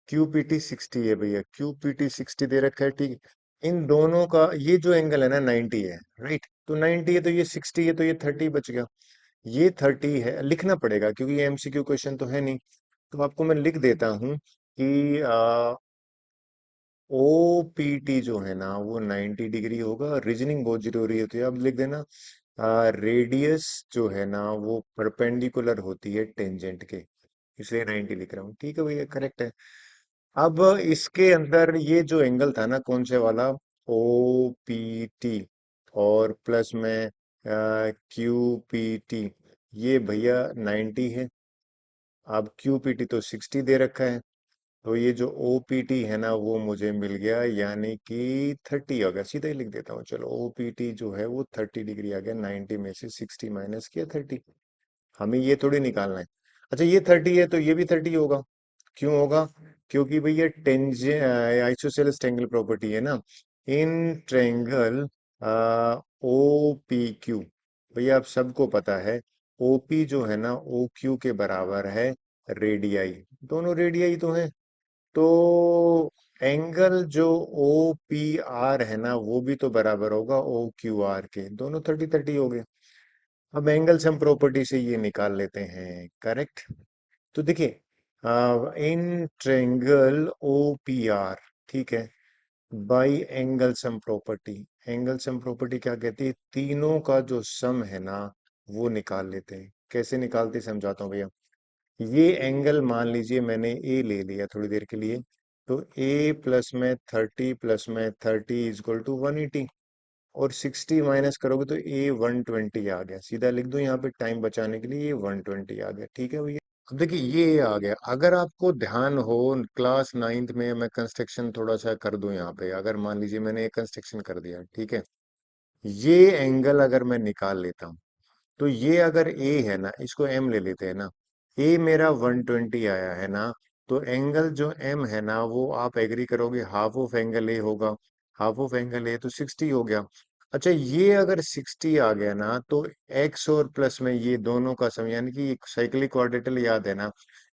क्यूपीटी 60 है भैया, क्यूपीटी 60 दे रखा है, ठीक है। इन दोनों का ये जो एंगल है ना 90 है, राइट। तो 90 है तो ये 60 है, तो ये 30 बच गया। ये 30 है, लिखना पड़ेगा क्योंकि ये एमसीक्यू क्वेश्चन तो है नहीं। तो आपको मैं लिख देता हूँ कि ओ पी टी जो है ना वो 90 डिग्री होगा। रीजनिंग बहुत जरूरी होती है, अब लिख देना। रेडियस जो है ना वो परपेंडिकुलर होती है टेंजेंट के, इसलिए 90 लिख रहा हूँ, ठीक है भैया, करेक्ट है। अब इसके अंदर ये जो एंगल था ना, कौन से वाला, ओ पी टी और प्लस में क्यू पी टी, ये भैया 90 है। अब क्यू पी टी तो 60 दे रखा है, तो ये जो ओ पी टी है ना वो मुझे मिल गया, यानी कि 30 हो गया। सीधा ही लिख देता हूँ, चलो ओ पी टी जो है वो 30 डिग्री आ गया, 90 में से 60 माइनस किया 30। हमें ये थोड़ी निकालना है। अच्छा ये 30 है तो ये भी 30 होगा। क्यों होगा? क्योंकि भैया टेंजेंट आइसोसेलेस ट्रायंगल प्रॉपर्टी है ना, in triangle O P Q, भैया आप सबको पता है ओ पी जो है ना ओ क्यू के बराबर है रेडियाई, दोनों रेडियाई तो है। तो एंगल जो ओ पी आर है ना वो भी तो बराबर होगा ओ क्यू आर के, दोनों 30 30 हो गए। अब एंगल सम प्रॉपर्टी से ये निकाल लेते हैं, करेक्ट। तो देखिए in triangle O P R, ठीक है, by angle sum property. Angle sum property क्या कहती है, तीनों का जो सम है ना वो निकाल लेते हैं। कैसे निकालते हैं समझाता हूँ भैया। ये एंगल मान लीजिए मैंने ए ले लिया थोड़ी देर के लिए, तो ए प्लस में 30 प्लस में 30 इज इक्वल टू 180, और 60 माइनस करोगे तो ए 120 आ गया। सीधा लिख दो यहाँ पे टाइम बचाने के लिए, ये 120 आ गया, ठीक है भैया। अब देखिए ये आ गया, अगर आपको ध्यान हो क्लास नाइन्थ में, मैं कंस्ट्रक्शन थोड़ा सा कर दूं यहाँ पे, अगर मान लीजिए मैंने एक कंस्ट्रक्शन कर दिया, ठीक है, ये एंगल अगर मैं निकाल लेता हूँ, तो ये अगर ए है ना, इसको एम ले लेते हैं ना, ए मेरा 120 आया है ना, तो एंगल जो एम है ना, वो आप एग्री करोगे हाफ ऑफ एंगल ए होगा, हाफ ऑफ एंगल ए तो 60 हो गया। अच्छा ये अगर 60 आ गया ना, तो एक्स और प्लस में ये दोनों का सम, यानी कि साइक्लिक क्वाड्रेटल याद है ना,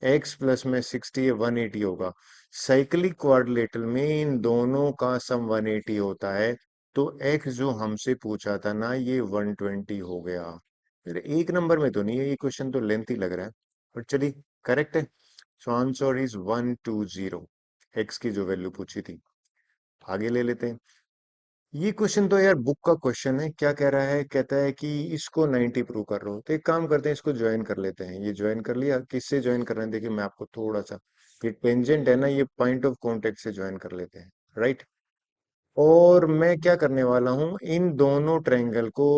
एक्स प्लस में 60 है 180 होगा। साइक्लिक क्वाड्रिलेटरल में इन दोनों का सम 180 होता है, तो एक्स जो हमसे पूछा था ना, ये 120 हो गया। मेरे एक नंबर में तो नहीं है, ये क्वेश्चन तो लेंथी लग रहा है, पर चलिए करेक्ट है। सो आंसर इज 120, एक्स की जो वैल्यू पूछी थी। आगे ले लेते हैं। ये क्वेश्चन तो यार बुक का क्वेश्चन है, क्या कह रहा है, कहता है कि इसको 90 प्रूव कर रहा हो, तो एक काम करते हैं, इसको ज्वाइन कर लेते हैं। ये ज्वाइन कर लिया, किससे ज्वाइन कर रहे हैं, देखिए मैं आपको थोड़ा सा, ये टेंजेंट है ना, ये पॉइंट ऑफ कांटेक्ट से ज्वाइन कर लेते हैं, राइट। और मैं क्या करने वाला हूं, इन दोनों ट्रायंगल को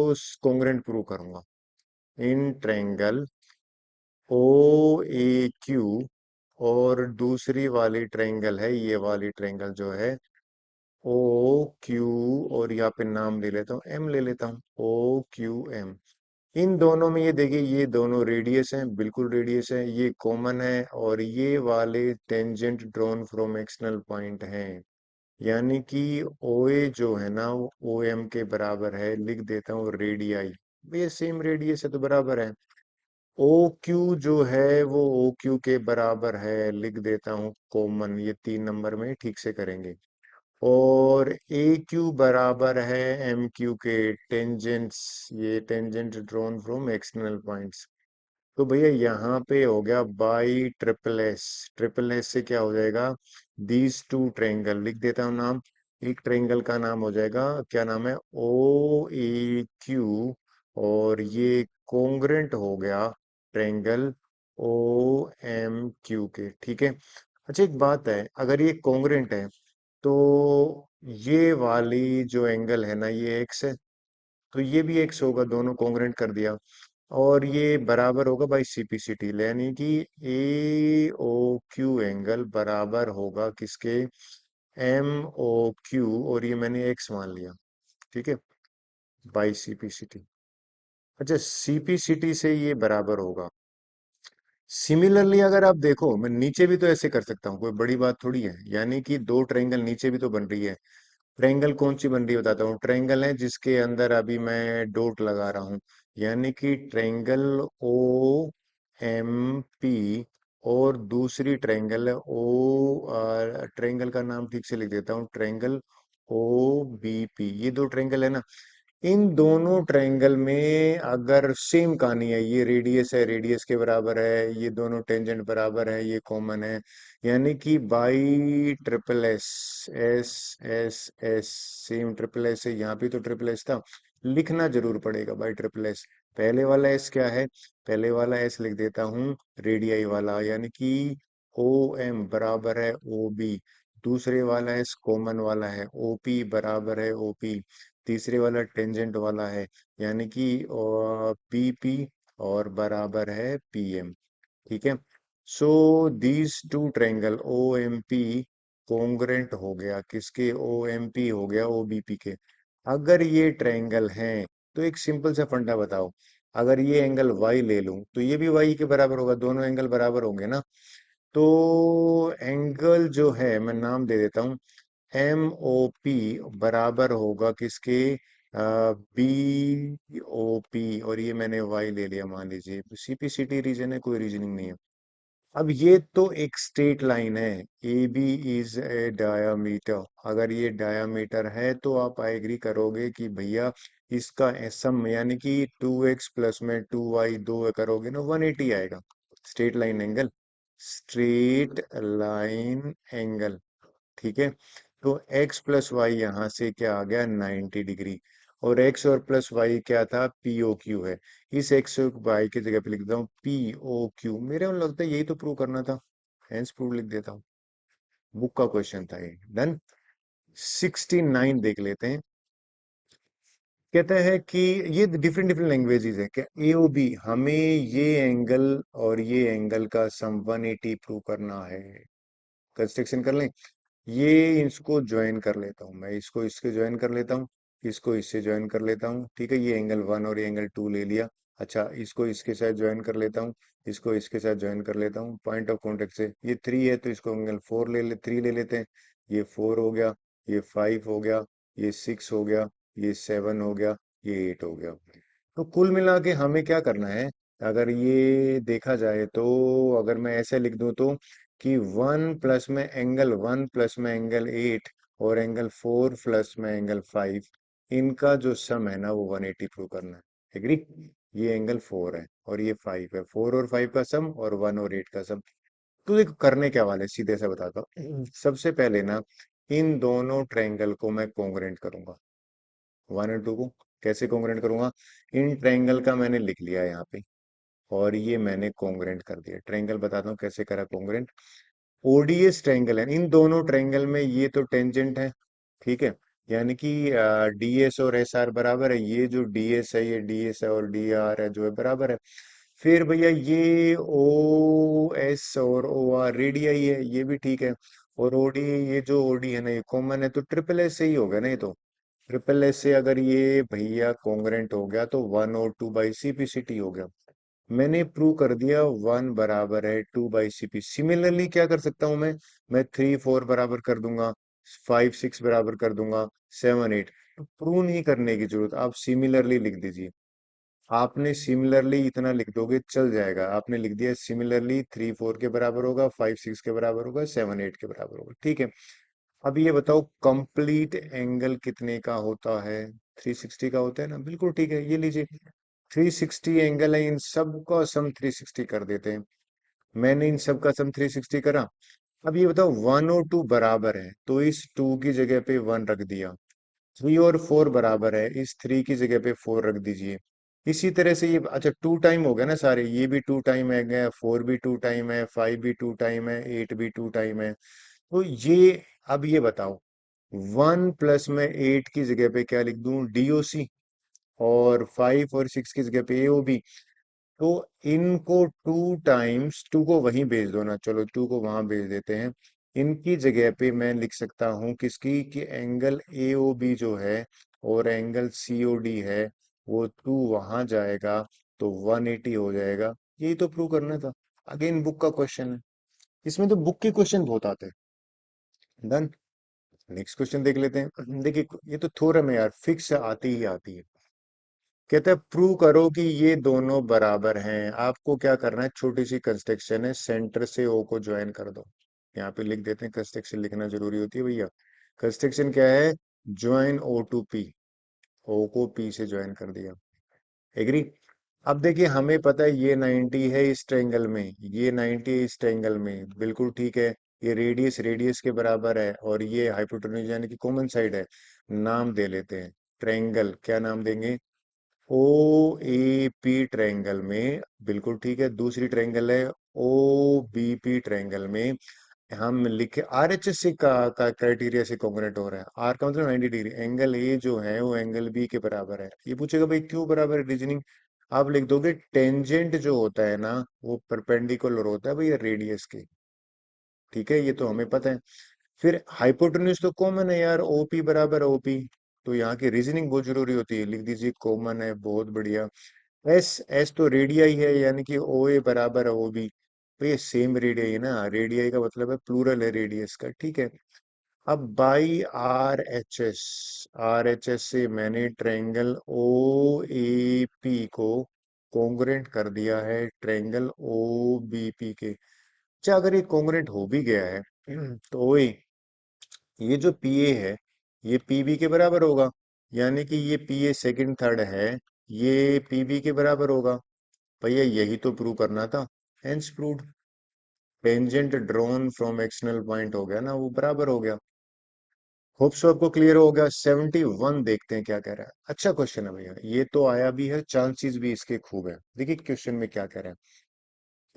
कॉन्ग्रुएंट प्रूव करूंगा। इन ट्रायंगल ओ ए क्यू, और दूसरी वाली ट्रायंगल है, ये वाली ट्रायंगल जो है ओ क्यू, और यहाँ पे नाम ले लेता हूँ, एम ले लेता हूँ, ओ क्यू एम। इन दोनों में ये देखिए, ये दोनों रेडियस हैं, बिल्कुल रेडियस है, ये कॉमन है, और ये वाले tangent drawn from external point हैं, यानी कि ओ ए जो है ना, वो ओ एम के बराबर है, लिख देता हूँ रेडियाई, ये सेम रेडियस है तो बराबर है। ओ क्यू जो है वो ओ क्यू के बराबर है, लिख देता हूँ कॉमन, ये 3 नंबर में ठीक से करेंगे। और ए क्यू बराबर है एम क्यू के, टेंजेंट्स, ये tangent drawn from external points. तो भैया यहाँ पे हो गया by triple S, triple S से क्या हो जाएगा, दीज टू ट्रायंगल, लिख देता हूँ नाम। एक ट्रायंगल का नाम हो जाएगा, क्या नाम है, ओ ए क्यू, और ये कोंग्रेंट हो गया ट्रायंगल ओ एम क्यू के, ठीक है। अच्छा एक बात है, अगर ये कोंग्रेंट है, तो ये वाली जो एंगल है ना, ये एक्स है, तो ये भी एक्स होगा, दोनों कॉन्ग्रुएंट कर दिया। और ये बराबर होगा बाई सीपीसीटी, यानी कि ए ओ क्यू एंगल बराबर होगा किसके, एम ओ क्यू, और ये मैंने एक्स मान लिया, ठीक है, बाई सीपीसीटी। अच्छा सीपीसीटी से ये बराबर होगा। सिमिलरली अगर आप देखो, मैं नीचे भी तो ऐसे कर सकता हूँ, कोई बड़ी बात थोड़ी है, यानी कि दो ट्रायंगल नीचे भी तो बन रही है। ट्रायंगल कौन सी बन रही है बताता हूँ, ट्रायंगल है जिसके अंदर अभी मैं डॉट लगा रहा हूँ, यानी कि ट्रायंगल ओ एम पी, और दूसरी ट्रायंगल है ओ, ट्रायंगल का नाम ठीक से लिख देता हूँ, ट्रायंगल ओ बी पी, ये दो ट्रायंगल है ना। इन दोनों ट्रायंगल में अगर सेम कहानी है, ये रेडियस है, रेडियस के बराबर है, ये दोनों टेंजेंट बराबर है, ये कॉमन है, यानी कि by triple S, S S S, same triple S है, यहाँ भी तो ट्रिपल एस था, लिखना जरूर पड़ेगा बाई ट्रिपल एस। पहले वाला एस क्या है, पहले वाला एस लिख देता हूँ रेडियाई वाला, यानी कि ओ एम बराबर है ओ बी, दूसरे वाला एस कॉमन वाला है, ओ पी बराबर है ओ पी, तीसरे वाला टेंजेंट वाला है, यानी कि पी पी, और बराबर है पी एम, ठीक है। So these two triangle O M P congruent हो गया किसके, ओ एम पी हो गया ओ बी पी के। अगर ये ट्रायंगल हैं, तो एक सिंपल सा फंडा बताओ, अगर ये एंगल वाई ले लूं, तो ये भी वाई के बराबर होगा, दोनों एंगल बराबर होंगे ना। तो एंगल जो है, मैं नाम दे देता हूँ, एम ओ पी बराबर होगा किसके, बी ओ पी, और ये मैंने वाई ले लिया, मान लीजिए सीपीसीटी रीजन है, कोई रीजनिंग नहीं है। अब ये तो एक स्ट्रेट लाइन है, A B is a diameter, अगर ये डायामीटर है तो आप एग्री करोगे कि भैया इसका सम, यानी कि 2x प्लस में 2y दो करोगे ना, 180 आएगा। Straight line angle, straight line angle, ठीक है। तो x प्लस वाई यहाँ से क्या आ गया, 90 डिग्री, और x और प्लस वाई क्या था, पी ओ क्यू है। इस x और y की जगह पे लिख देता हूँ पी ओ क्यू, मेरे को लगता है यही तो प्रूव करना था, हेंस प्रूव लिख देता हूँ। बुक का क्वेश्चन था ये, डन। 69 देख लेते हैं। कहता है कि ये डिफरेंट डिफरेंट लैंग्वेजेस है क्या, एओबी हमें ये एंगल और ये एंगल का सम 180 प्रूव करना है। कंस्ट्रक्शन कर लें, ये इसको ज्वाइन कर लेता हूँ मैं, इसको इसके ज्वाइन कर लेता हूँ, इसको इससे ज्वाइन कर लेता हूँ, ठीक है, ये एंगल 1 और ये एंगल 2 ले लिया। अच्छा, इसको इसके साथ ज्वाइन कर लेता हूँ, इसको इसके साथ ज्वाइन कर लेता हूँ, पॉइंट ऑफ कॉन्टेक्ट से ये 3 है तो इसको एंगल 4 3 ले लेते हैं। ये 4 हो गया, ये 5 हो गया, ये 6 हो गया, ये 7 हो गया, ये 8 हो गया। तो कुल मिला के हमें क्या करना है, अगर ये देखा जाए तो, अगर मैं ऐसे लिख दूं तो, कि 1 प्लस में एंगल 8 और एंगल 4 प्लस में एंगल 5, इनका जो सम है ना वो 180 प्रूव करना है। एग्री? ये एंगल 4 है और ये 5 है, 4 और 5 का सम और 1 और 8 का सम। तो देखो करने क्या वाले, सीधे से बताता हूँ। सबसे पहले ना इन दोनों ट्रायंगल को मैं कॉन्ग्रुएंट करूंगा, 1 और 2 को। कैसे कॉन्ग्रुएंट करूंगा, इन ट्रायंगल का मैंने लिख लिया यहाँ पे, और ये मैंने कॉन्ग्रुएंट कर दिया। ट्रायंगल बताता हूँ कैसे करा कॉन्ग्रुएंट। ओडीएस ट्रायंगल है, इन दोनों ट्रायंगल में ये तो टेंजेंट है, ठीक है, यानी कि डीएस और एस आर बराबर है। ये जो डीएस है, ये डीएस है, और डी आर है जो है बराबर है। फिर भैया ये ओ एस और ओ आर रेडियाई है, ये भी ठीक है। और ओडी, ये जो ओडी है ना ये कॉमन है, तो ट्रिपल एस से ही होगा ना ये तो। ट्रिपल एस से अगर ये भैया कॉन्ग्रुएंट हो गया तो 1 और 2 बाई सीपीसीटी हो गया। मैंने प्रूव कर दिया 1 बराबर है 2 बाई सीपी। सिमिलरली क्या कर सकता हूं मैं 3 4 बराबर कर दूंगा, 5 6 बराबर कर दूंगा, 7 8। तो प्रूव नहीं करने की जरूरत, आप सिमिलरली लिख दीजिए। आपने सिमिलरली इतना लिख दोगे चल जाएगा। आपने लिख दिया सिमिलरली 3 4 के बराबर होगा, 5 6 के बराबर होगा, 7 8 के बराबर होगा, ठीक है। अब ये बताओ कंप्लीट एंगल कितने का होता है, 360 का होता है ना, बिल्कुल ठीक है, ये लीजिए 360 एंगल है, इन सब का सम 360 कर देते हैं। मैंने इन सब का सम 360 करा। अब ये बताओ 1 और 2 बराबर है तो इस 2 की जगह पे 1 रख दिया। 3 और 4 बराबर है, इस 3 की जगह पे 4 रख दीजिए। इसी तरह से ये, अच्छा 2 टाइम हो गया ना सारे, ये भी 2 टाइम है गया, 4 भी 2 टाइम है, 5 भी 2 टाइम है, 8 भी 2 टाइम है। तो ये, अब ये बताओ 1 प्लस में 8 की जगह पे क्या लिख दूं, डीओसी, और 5 और 6 की जगह पे एओबी। तो इनको 2 टाइम्स, 2 को वहीं भेज दो ना, चलो 2 को वहां भेज देते हैं। इनकी जगह पे मैं लिख सकता हूँ किसकी, कि एंगल एओबी जो है और एंगल सीओडी है, वो 2 वहां जाएगा तो 180 हो जाएगा। यही तो प्रूव करना था। अगेन बुक का क्वेश्चन है, इसमें तो बुक के क्वेश्चन बहुत आते हैं। डन। नेक्स्ट क्वेश्चन देख लेते हैं। देखिए ये तो थ्योरम है यार, फिक्स आती ही आती है। कहता है प्रूव करो कि ये दोनों बराबर हैं। आपको क्या करना है, छोटी सी कंस्ट्रक्शन है, सेंटर से ओ को ज्वाइन कर दो। यहाँ पे लिख देते हैं, कंस्ट्रक्शन लिखना जरूरी होती है भैया। कंस्ट्रक्शन क्या है, ज्वाइन ओ टू पी, ओ को पी से ज्वाइन कर दिया। एग्री? अब देखिए हमें पता है ये 90 है इस ट्रायंगल में, ये 90 है इस ट्रायंगल में, बिल्कुल ठीक है। ये रेडियस रेडियस के बराबर है और ये हाइपोटेन्यूज यानी कि कॉमन साइड है। नाम दे लेते हैं, ट्रायंगल क्या नाम देंगे, ओ ए पी ट्रायंगल में, बिल्कुल ठीक है। दूसरी ट्रायंगल है ओ बी पी ट्रायंगल में, हम लिखे आरएचएस से का क्राइटेरिया से कॉन्ग्रुएंट हो रहा है। आर का मतलब 90 डिग्री, एंगल ए जो है वो एंगल बी के बराबर है। ये पूछेगा भाई क्यों बराबर है, रीजनिंग आप लिख दोगे, टेंजेंट जो होता है ना वो परपेंडिकुलर होता है भैया रेडियस के, ठीक है, ये तो हमें पता है। फिर हाइपोटेन्यूज तो कॉमन है यार, ओपी बराबर ओपी, तो यहाँ की रीजनिंग बहुत जरूरी होती है, लिख दीजिए कॉमन है, बहुत बढ़िया। एस एस तो रेडियाई है, यानी कि ओ ए बराबर है ओ बी, तो ये सेम रेडियाई है ना, रेडियाई का मतलब है प्लूरल है रेडियस का, ठीक है। अब बाई आर एच एस से मैंने ट्रायंगल ओ ए पी को कॉन्ग्रुएंट कर दिया है ट्रायंगल ओ बी पी के। अच्छा अगर ये कॉन्ग्रुएंट हो भी गया है तो ओए, ये जो पी ए है ये पी बी के बराबर होगा, यानी कि ये पी ए सेकेंड थर्ड है, ये पी बी के बराबर होगा। भैया यही तो प्रूव करना था, hence proved. Tangent drawn from external point हो गया ना, वो बराबर हो गया। होप सो आपको क्लियर हो गया। 71 देखते हैं क्या कह रहा है। अच्छा क्वेश्चन है भैया, ये तो आया भी है, चांसेस भी इसके खूब है। देखिए क्वेश्चन में क्या कह रहा है,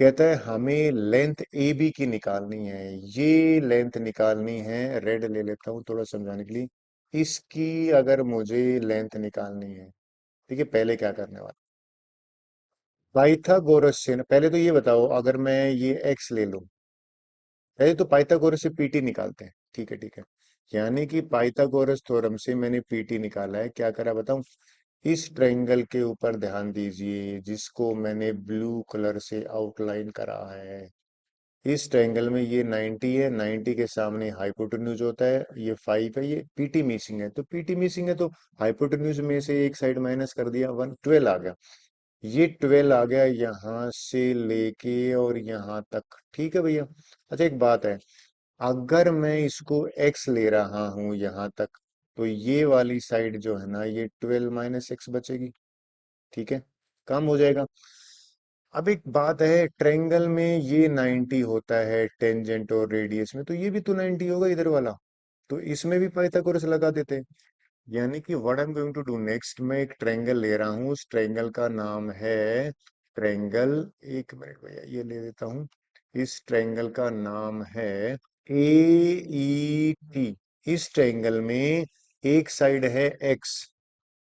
कहता है हमें लेंथ ए बी की निकालनी है। ये लेंथ निकालनी है, रेड ले लेता हूँ थोड़ा समझाने के लिए। इसकी अगर मुझे लेंथ निकालनी है, ठीक है, पहले क्या करने वाला, पाइथागोरस से ना, पहले तो ये बताओ, अगर मैं ये एक्स ले लूं, पहले तो पाइथागोरस से पीटी निकालते हैं, ठीक है ठीक है। यानी कि पाइथागोरस थ्योरम से मैंने पीटी निकाला है, क्या करा बताऊं, इस ट्रायंगल के ऊपर ध्यान दीजिए जिसको मैंने ब्लू कलर से आउटलाइन करा है। इस ट्रायंगल में ये 90 है, 90 के सामने हाइपोटेन्यूज होता है, ये 5 है, ये पीटी मिसिंग है, तो पीटी मिसिंग है तो हाइपोटेन्यूज में से एक साइड माइनस कर दिया, 112 आ गया। ये 12 आ गया यहां से लेके और यहां तक, ठीक है भैया। अच्छा एक बात है, अगर मैं इसको x ले रहा हूं यहां तक, तो ये वाली साइड जो है ना, ये 12 माइनस एक्स बचेगी, ठीक है, कम हो जाएगा। अब एक बात है, ट्रायंगल में ये 90 होता है टेंजेंट और रेडियस में, तो ये भी तो 90 होगा इधर वाला, तो इसमें भी पाइथागोरस लगा देते हैं। यानी कि what I am going to do next, मैं एक ट्रायंगल ले रहा हूँ, उस ट्रायंगल का नाम है ट्रायंगल, एक मिनट भैया ये ले लेता हूँ, इस ट्रायंगल का नाम है AET। इस ट्रायंगल में एक साइड है x,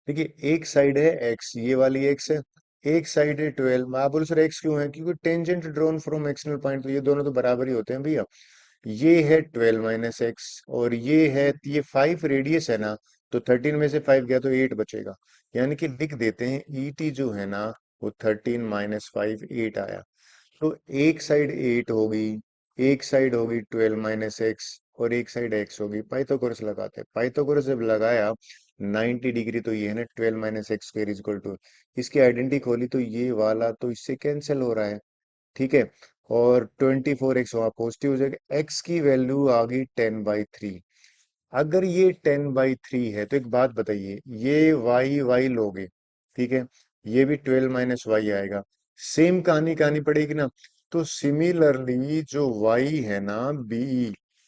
देखिए एक साइड है x, ये वाली x है, एक साइड है 12, मैं आप बोलो सर x क्यों है, क्योंकि tangent drawn from external point, तो ये दोनों तो बराबर ही होते हैं भैया। ये है 12 माइनस एक्स, और ये 5 रेडियस है ना, तो 13 में से 5 गया तो 8 बचेगा। यानी कि लिख देते हैं ईटी जो है ना, वो 13 - 5 8 आया। तो एक साइड 8 होगी, एक साइड होगी 12 माइनस एक्स, और एक साइड एक्स होगी। पाइथागोरस लगाते हैं, पाइथागोरस जब लगाया 90 डिग्री, तो ये है ना 12 minus X square is equal to, इसकी आइडेंटिटी खोली तो ये वाला तो इससे कैंसिल हो रहा है, ठीक है। और 24x वहां पॉजिटिव हो जाएगा, x की वैल्यू आ गई 10/3। अगर ये 10/3 है तो एक बात बताइए, ये y लोगे, ठीक है, ये भी 12 माइनस वाई आएगा, सेम कहानी कहानी पड़ेगी ना। तो सिमिलरली जो y है ना,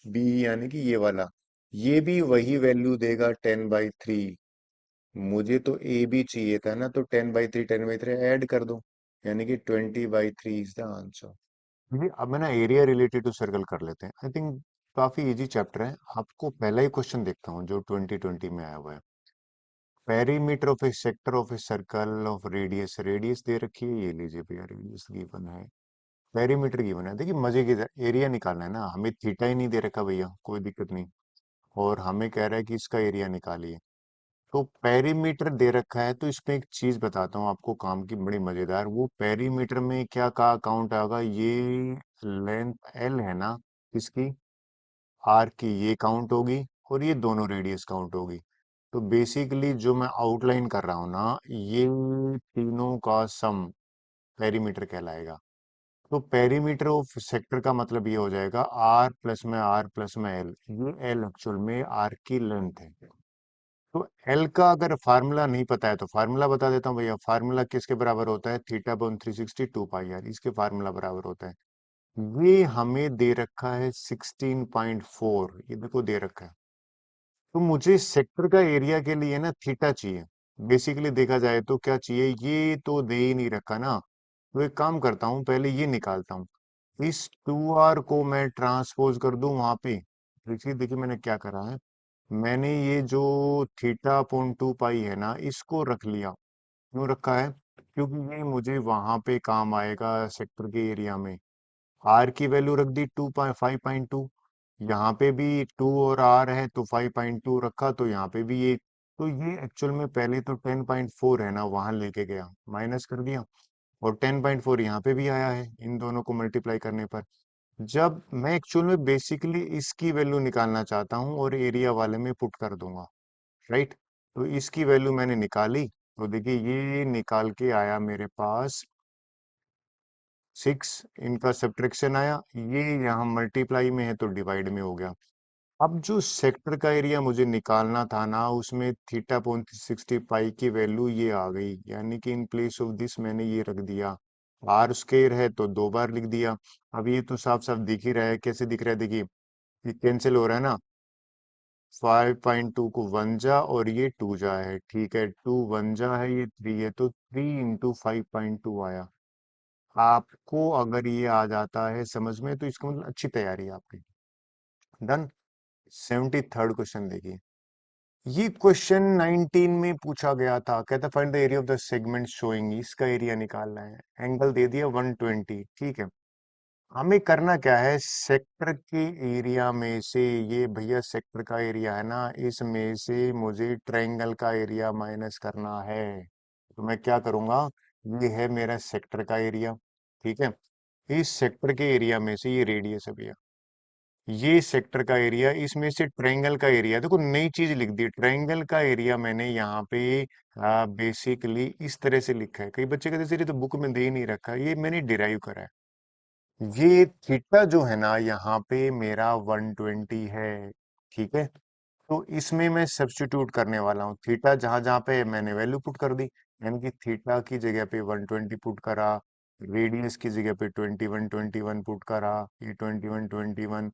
बी यानी कि ये वाला, ये भी वही वैल्यू देगा 10/3। मुझे तो ए भी चाहिए था ना, तो 10/3 ऐड कर दो, यानी कि 20/3 इज द आंसर। ये अब मैं ना एरिया रिलेटेड टू सर्कल कर लेते हैं, आई थिंक काफी इजी चैप्टर है। आपको पहला ही क्वेश्चन देखता हूँ जो 2020 में आया हुआ है। Perimeter of a sector of a circle of radius, radius दे रखी है, ये लीजिए भैया, रेडियस गिवन है, पेरीमीटर गिवन है। देखिए मजे की एरिया निकालना है ना, हमें थीटा ही नहीं दे रखा भैया, कोई दिक्कत नहीं, और हमें कह रहा है कि इसका एरिया निकालिए। तो पेरीमीटर दे रखा है, तो इसमें एक चीज बताता हूँ आपको काम की, बड़ी मजेदार। वो पेरीमीटर में क्या का काउंट आएगा, ये लेंथ एल है ना इसकी, आर की ये काउंट होगी, और ये दोनों रेडियस काउंट होगी। तो बेसिकली जो मैं आउटलाइन कर रहा हूँ ना, ये तीनों का सम पेरीमीटर कहलाएगा। तो पेरीमीटर ऑफ सेक्टर का मतलब ये हो जाएगा, आर प्लस में एल, ये एल एक्चुअल में आर की लेंथ है। तो एल का अगर फार्मूला नहीं पता है तो फार्मूला बता देता हूँ भैया। फार्मूला किसके बराबर होता है, थीटा अपॉन 360 2 पाई आर, इसके फार्मूला बराबर होता है। ये हमें दे रखा है 16.4, ये देखो दे रखा है। तो मुझे सेक्टर का एरिया के लिए ना थीटा चाहिए। बेसिकली देखा जाए तो क्या चाहिए, ये तो दे ही नहीं रखा ना, तो एक काम करता हूँ, पहले ये निकालता हूँ। इस 2r को मैं ट्रांसपोज कर दूं वहां पे। देखिए देखिए मैंने क्या करा है, मैंने ये जो थीटा अपॉन 2 पाई है ना, इसको रख लिया। क्यों रखा है, क्योंकि ये मुझे वहां पे काम आएगा सेक्टर के एरिया में। आर की वैल्यू रख दी 5.2, यहाँ पे भी 2 और आर है तो 5.2 रखा, तो यहाँ पे भी ये, तो ये एक्चुअल में पहले तो 10.4 है ना, वहां लेके गया माइनस कर दिया, और 10.4 यहाँ पे भी आया है, इन दोनों को मल्टीप्लाई करने पर। जब मैं एक्चुअल में बेसिकली इसकी वैल्यू निकालना चाहता हूँ और एरिया वाले में पुट कर दूंगा, राइट। तो इसकी वैल्यू मैंने निकाली, तो देखिए ये निकाल के आया मेरे पास 6, इनका सब्ट्रैक्शन आया, ये यहाँ मल्टीप्लाई में है तो डिवाइड में हो गया। अब जो सेक्टर का एरिया मुझे निकालना था ना, उसमें थीटा पॉइंट 60 पाई की वैल्यू ये आ गई, यानी कि इन प्लेस ऑफ दिस मैंने ये रख दिया। आर स्क्वायर है तो 2 बार लिख दिया। अब ये तो साफ साफ दिख ही रहा है, कैसे दिख रहा है, देखिए ये कैंसिल हो रहा है ना, 5.2 को 1 जा और ये 2 जा है, ठीक है, 2 1 जा है, ये 3 है, तो 3 × 5.2 आया। आपको अगर ये आ जाता है समझ में, तो इसका मतलब अच्छी तैयारी है आपकी। डन। 73rd क्वेश्चन देखिए, ये क्वेश्चन 19 में पूछा गया था, कहता find the area of the segment showing, इसका एरिया निकालना है। एंगल दे दिया 120, ठीक है। हमें करना क्या है, सेक्टर के एरिया में से, ये भैया सेक्टर का एरिया है ना, इसमें से मुझे ट्रायंगल का एरिया माइनस करना है। तो मैं क्या करूंगा, ये है मेरा सेक्टर का एरिया, ठीक है। इस सेक्टर के एरिया में से ये रेडियस है भैया, ये सेक्टर का एरिया, इसमें से ट्रायंगल का एरिया, देखो नई चीज लिख दी, ट्रायंगल का एरिया मैंने यहाँ पे बेसिकली इस तरह से लिखा है। कई बच्चे कहते सर ये तो बुक में दे ही नहीं रखा, ये मैंने डिराइव करा है। ये थीटा जो है ना यहाँ पे मेरा 120 है, ठीक है। तो इसमें मैं सब्स्टिट्यूट करने वाला हूँ, थीटा जहां जहां पे मैंने वैल्यू पुट कर दी, यानी कि थीटा की जगह पे 120 पुट करा, रेडियस की जगह पे 21 पुट करा, ये 21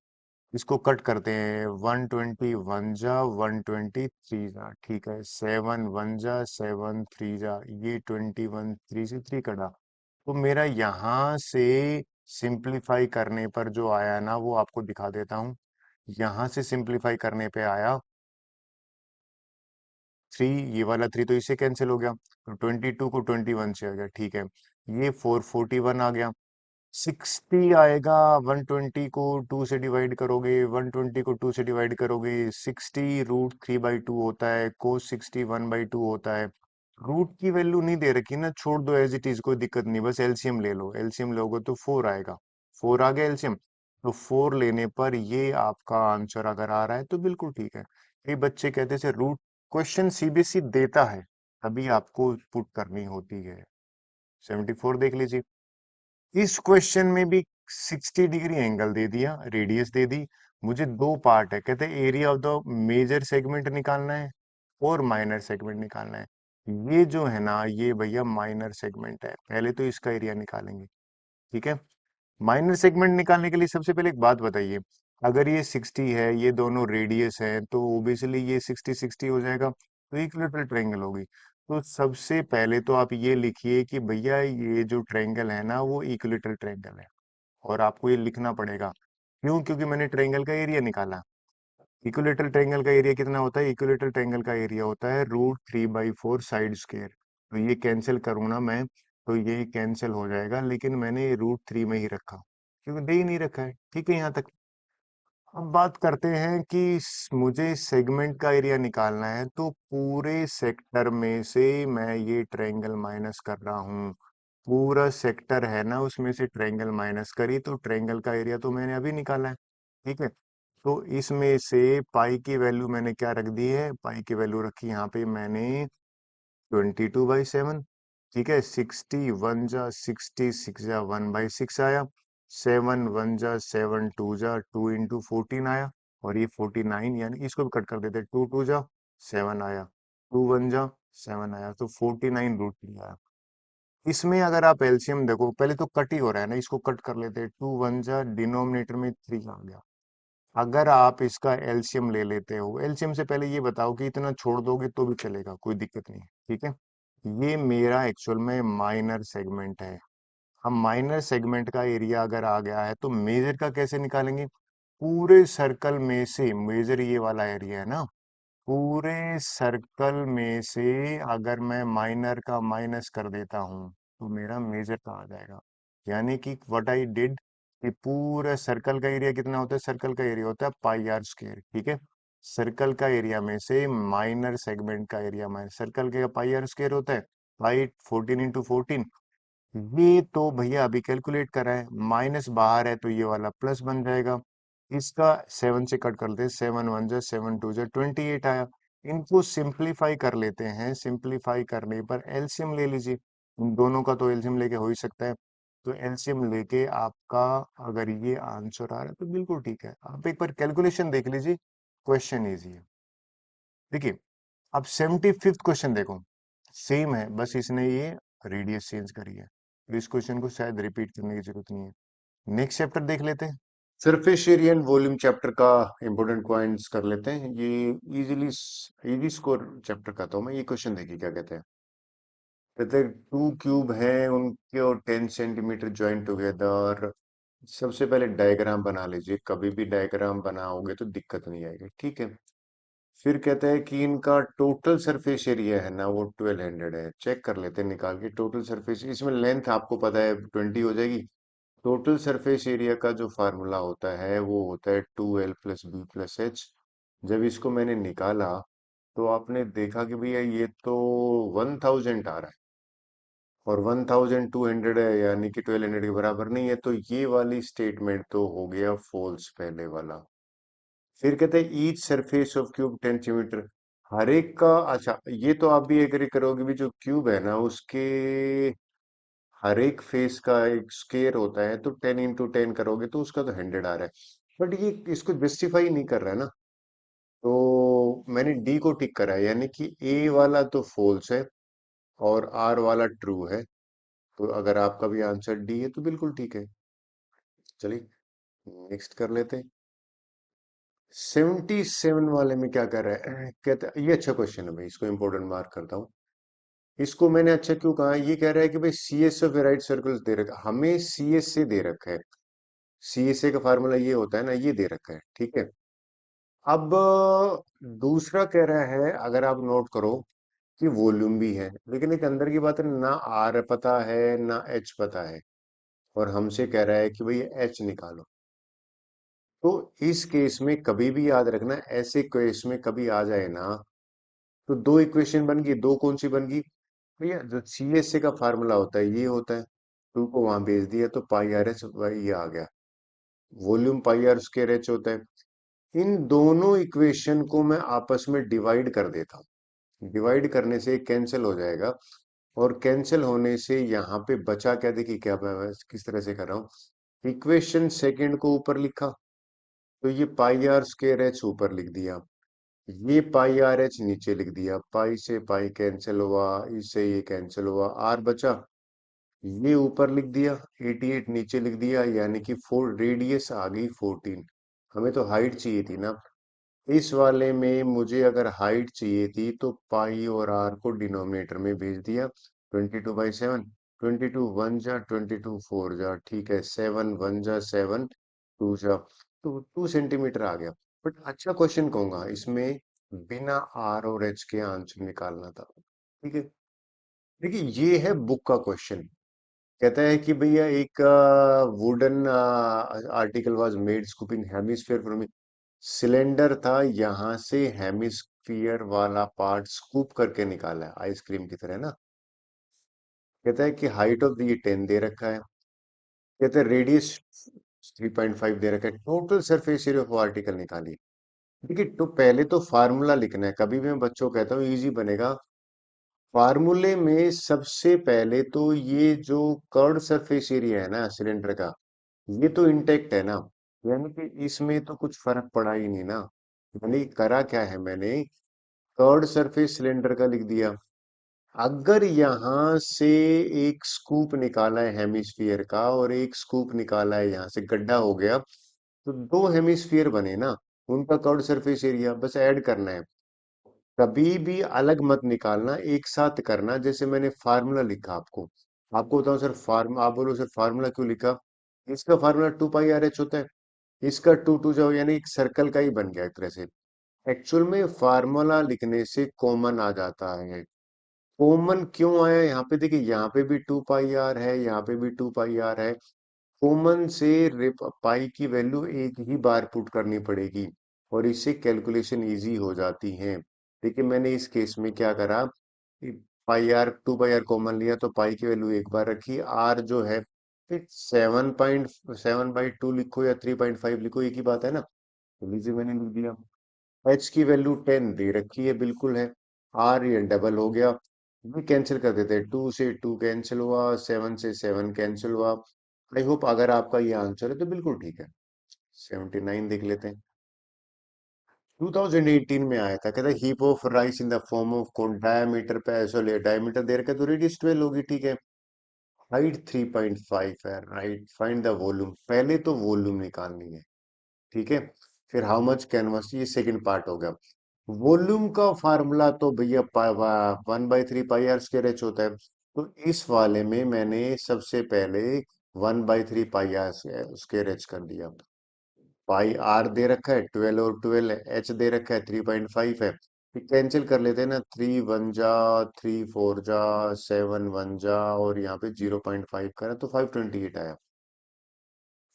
इसको कट करते हैं, 121 जा 123 जा, ठीक है, 7 1 जा 7 3 जा, ये 21 3 से 3 कटा। तो मेरा यहाँ से सिंप्लीफाई करने पर जो आया ना वो आपको दिखा देता हूँ। यहाँ से सिंप्लीफाई करने पे आया 3, ये वाला 3 तो इससे कैंसिल हो गया, तो 22 को 21 से आ गया, ठीक है। ये 441 आ गया, 60 आएगा, 120 को 2 से डिवाइड करोगे, 120 को 2 से डिवाइड करोगे, 60 √3/2 होता है, cos 60 1/2 होता है। रूट की वैल्यू नहीं दे रखी ना, छोड़ दो एज इट इज, कोई दिक्कत नहीं, बस एलसीएम ले लो, एलसीएम लोगे तो 4 आएगा, 4 आ गया एलसीएम। तो 4 लेने पर ये आपका आंसर अगर आ रहा है तो बिल्कुल ठीक है। ये बच्चे कहते थे रूट, क्वेश्चन सीबीएसई देता है तभी आपको पुट करनी होती है। 74 देख लीजिए, इस क्वेश्चन में भी 60 डिग्री एंगल दे दिया, रेडियस दे दी, मुझे दो पार्ट है, कहते हैं area of the major segment निकालना है और माइनर सेगमेंट निकालना है। ये जो है ना ये भैया माइनर सेगमेंट है, पहले तो इसका एरिया निकालेंगे, ठीक है। माइनर सेगमेंट निकालने के लिए सबसे पहले एक बात बताइए, अगर ये 60 है, ये दोनों रेडियस है, तो ओबियसली ये 60 60 हो जाएगा, तो इक्विलेटरल ट्रायंगल होगी। तो सबसे पहले तो आप ये लिखिए कि भैया ये जो ट्रायंगल है ना वो इक्विलेटरल ट्रायंगल है, और आपको ये लिखना पड़ेगा, क्यों, क्योंकि मैंने ट्रायंगल का एरिया निकाला। इक्विलेटरल ट्रायंगल का एरिया कितना होता है, इक्विलेटरल ट्रायंगल का एरिया होता है √3/4 साइड स्क्वायर। तो ये कैंसिल करूँ ना मैं, तो ये कैंसिल हो जाएगा, लेकिन मैंने √3 में ही रखा, क्योंकि दे ही नहीं रखा है, ठीक है यहाँ तक। अब बात करते हैं कि मुझे सेगमेंट का एरिया निकालना है, तो पूरे सेक्टर में से मैं ये ट्रायंगल माइनस कर रहा हूँ। पूरा सेक्टर है ना उसमें से ट्रायंगल माइनस करी, तो ट्रायंगल का एरिया तो मैंने अभी निकाला है, ठीक है। तो इसमें से पाई की वैल्यू मैंने क्या रख दी है, पाई की वैल्यू रखी यहाँ पे मैंने 22/7, ठीक है। 60 1 जा 60, 6 जा 1/6 आया, 7 1 जा 7 2 जा 2 इंटू 14 आया, और ये 49, यानी इसको भी कट कर देते, 2 2 जा 7 आया, 2 1 जा 7 आया, तो 49 √3 आया। इसमें अगर आप एलसीएम देखो, पहले तो कट ही हो रहा है ना, इसको कट कर लेते हैं, 2 1 जा डिनोमिनेटर में 3 आ गया। अगर आप इसका एलसीएम ले लेते हो, एलसीएम से पहले ये बताओ कि इतना छोड़ दोगे तो भी चलेगा, कोई दिक्कत नहीं, ठीक है। ये मेरा एक्चुअल में माइनर सेगमेंट है। अब माइनर सेगमेंट का एरिया अगर आ गया है तो मेजर का कैसे निकालेंगे, पूरे सर्कल में से, मेजर ये वाला एरिया है ना, पूरे सर्कल में से अगर मैं माइनर का माइनस कर देता हूं तो मेरा मेजर का आ जाएगा। यानी कि व्हाट आई डिड, कि पूरा सर्कल का एरिया कितना होता है, सर्कल का एरिया होता है πr², ठीक है। सर्कल का एरिया में से माइनर सेगमेंट का एरिया, माइनर सर्कल का πr² होता है, पाई 14 × 14। ये तो भैया अभी कैलकुलेट करा है, माइनस बाहर है तो ये वाला प्लस बन जाएगा। इसका 7 से कट कर लेते, 7 1 जा 7 2 जा 28 आया। इनको सिंप्लीफाई कर लेते हैं, सिंप्लीफाई करने पर एलसीएम ले लीजिए, इन दोनों का तो एलसीएम लेके हो ही सकता है। तो एलसीएम लेके आपका अगर ये आंसर आ रहा है तो बिल्कुल ठीक है, आप एक बार कैलकुलेशन देख लीजिए, क्वेश्चन इजी है। देखिए, अब 75th क्वेश्चन देखो, सेम है, बस इसने ये रेडियस चेंज करी है, तो इस क्वेश्चन को शायद रिपीट करने की जरूरत नहीं है। नेक्स्ट चैप्टर देख लेते हैं, surface area and volume chapter का इंपॉर्टेंट पॉइंट्स कर लेते हैं। ये इजीली इजी स्कोर चैप्टर का, तो मैं ये क्वेश्चन देखिए क्या कहते हैं। कहते हैं टू क्यूब है, उनके और 10 सेंटीमीटर ज्वाइन टुगेदर। सबसे पहले डायग्राम बना लीजिए, कभी भी डायग्राम बनाओगे तो दिक्कत नहीं आएगी, ठीक है। फिर कहता है कि इनका टोटल सरफेस एरिया है ना वो 1200 है। चेक कर लेते हैं निकाल के टोटल सरफेस, इसमें लेंथ आपको पता है 20 हो जाएगी। टोटल सरफेस एरिया का जो फार्मूला होता है वो होता है 2L+B+H। जब इसको मैंने निकाला तो आपने देखा कि भैया ये तो 1000 आ रहा है, और 1200 है, यानी कि 1200 के बराबर नहीं है, तो ये वाली स्टेटमेंट तो हो गया फॉल्स पहले वाला। फिर कहते हैं each surface of cube 10 centimetre. हर एक का, अच्छा ये तो आप भी एग्री करोगे भी, जो क्यूब है ना उसके हर एक फेस का एक स्क्वायर होता है, तो 10 × 10 करोगे तो उसका तो 100 आ रहा है। बट ये इसको जस्टिफाई नहीं कर रहा है ना, तो मैंने डी को टिक करा है, यानी कि ए वाला तो फॉल्स है और आर वाला ट्रू है। तो अगर आपका भी आंसर डी है तो बिल्कुल ठीक है। चलिए नेक्स्ट कर लेते हैं। 77 वाले में क्या कर रहा है, कहता है ये अच्छा क्वेश्चन है भाई, इसको इंपॉर्टेंट मार्क करता हूँ। इसको मैंने अच्छा क्यों कहा, ये कह रहा है कि भाई C S of right circles दे रखा, हमें सी एस से दे रखा है। सी एस ए का फार्मूला ये होता है ना, ये दे रखा है, ठीक है। अब दूसरा कह रहा है, अगर आप नोट करो कि वॉल्यूम भी है, लेकिन एक अंदर की बात है ना, आर पता है ना एच पता है, और हमसे कह रहा है कि भाई एच निकालो। तो इस केस में कभी भी याद रखना, ऐसे केस में कभी आ जाए ना, तो दो इक्वेशन बन गई, दो कौन सी बन गई भैया, जो सी एस ए का फार्मूला होता है ये होता है, टू को वहां भेज दिया तो पाई आर एच ये आ गया, volume pi R square H होता है। इन दोनों इक्वेशन को मैं आपस में डिवाइड कर देता हूँ, डिवाइड करने से कैंसिल हो जाएगा, और कैंसिल होने से यहाँ पे बचा क्या, देखिए क्या मैं किस तरह से कर रहा हूँ, इक्वेशन सेकंड को ऊपर लिखा, तो ये पाई आर स्क्वायर एच ऊपर लिख दिया, ये पाई आर एच नीचे लिख दिया, पाई से पाई कैंसिल हुआ, इससे ये कैंसिल हुआ, आर बचा, ये ऊपर लिख दिया, 88 नीचे लिख दिया, यानी कि 4 रेडियस आ गई 14। हमें तो हाइट चाहिए थी ना, इस वाले में मुझे अगर हाइट चाहिए थी तो पाई और आर को डिनोमिनेटर में भेज दिया, 22/7, 22 1 जा 22 4 जा, ठीक है, 7 1 जा 7, 2 जा, तो 2 सेंटीमीटर आ गया। बट अच्छा क्वेश्चन कहूंगा इसमें, बिना आर और एच के आंसर निकालना था, ठीक है। देखिए ये है बुक का क्वेश्चन, कहता है कि भैया एक wooden article was made scooping hemisphere from, cylinder था, यहां से हेमिस्फीयर वाला पार्ट स्कूप करके निकाला है आइसक्रीम की तरह ना। कहता है कि हाइट ऑफ ये 10 दे रखा है, कहता है रेडियस 3.5 दे रखा है, total surface area of article निकालिए। देखिए तो पहले तो फार्मूला लिखना है, कभी भी मैं बच्चों को कहता हूँ इजी बनेगा। फार्मूले में सबसे पहले तो ये जो कर्व सरफेस एरिया है ना सिलेंडर का, ये तो इंटेक्ट है ना, यानी कि इसमें तो कुछ फर्क पड़ा ही नहीं ना। यानी करा क्या है मैंने, कर्ड सरफेस सिलेंडर का लिख दिया। अगर यहां से एक स्कूप निकाला है हेमिस्फीयर का, और एक स्कूप निकाला है यहां से, गड्ढा हो गया, तो दो हेमिस्फीयर बने ना, उनका कर्ड सरफेस एरिया बस ऐड करना है। कभी भी अलग मत निकालना, एक साथ करना, जैसे मैंने फार्मूला लिखा आपको, आपको बताऊं सर फार्म, आप बोलो सर फार्मूला क्यों लिखा, इसका फार्मूला 2πRH होता है, इसका टू टू जाओ, यानी एक सर्कल का ही बन गया एक तरह से। एक्चुअल में फार्मूला लिखने से कॉमन आ जाता है। कॉमन क्यों आया यहाँ पे, देखिए यहाँ पे भी 2πR है, यहाँ पे भी 2πR है। कॉमन से पाई की वैल्यू एक ही बार पुट करनी पड़ेगी, और इससे कैलकुलेशन इजी हो जाती है। देखिए मैंने इस केस में क्या करा, पाई आर 2πR कॉमन लिया, तो पाई की वैल्यू एक बार रखी, आर जो है 7.7/2 लिखो या 3.5 लिखो, एक ही बात है ना, तो लीजिए मैंने लिख दिया। एच की वैल्यू 10 दे रखी है, बिल्कुल है। आर ये डबल हो गया, भी कैंसिल कर देते हैं, 2 से 2 कैंसिल हुआ, 7 से 7 कैंसिल हुआ। आई होप अगर आपका ये आंसर है तो बिल्कुल ठीक है। 79 देख लेते हैं। 2018 में आया था, कहता heap of rice in the form of cone, diameter पे ऐसा ले, डायमीटर दे रखा है तो रेडियस 12 होगी, ठीक है। हाइट 3.5 है, राइट, फाइंड द वॉल्यूम, पहले तो वॉल्यूम निकालनी है, ठीक है। फिर हाउ मच कैनवास, ये सेकंड पार्ट हो गया। वॉल्यूम का फार्मूला तो भैया 1/3 πr स्क्वायर एच होता है, तो इस वाले में मैंने सबसे पहले 1/3 πr स्क्वायर एच कर दिया। पाई आर दे रखा है 12 और 12 एच दे रखा है 3.5 है। कैंसिल कर लेते हैं ना, 3 1 जा, 3 4 जा, 7 1 जा, और यहाँ पे 0.5 करा तो 528 आया।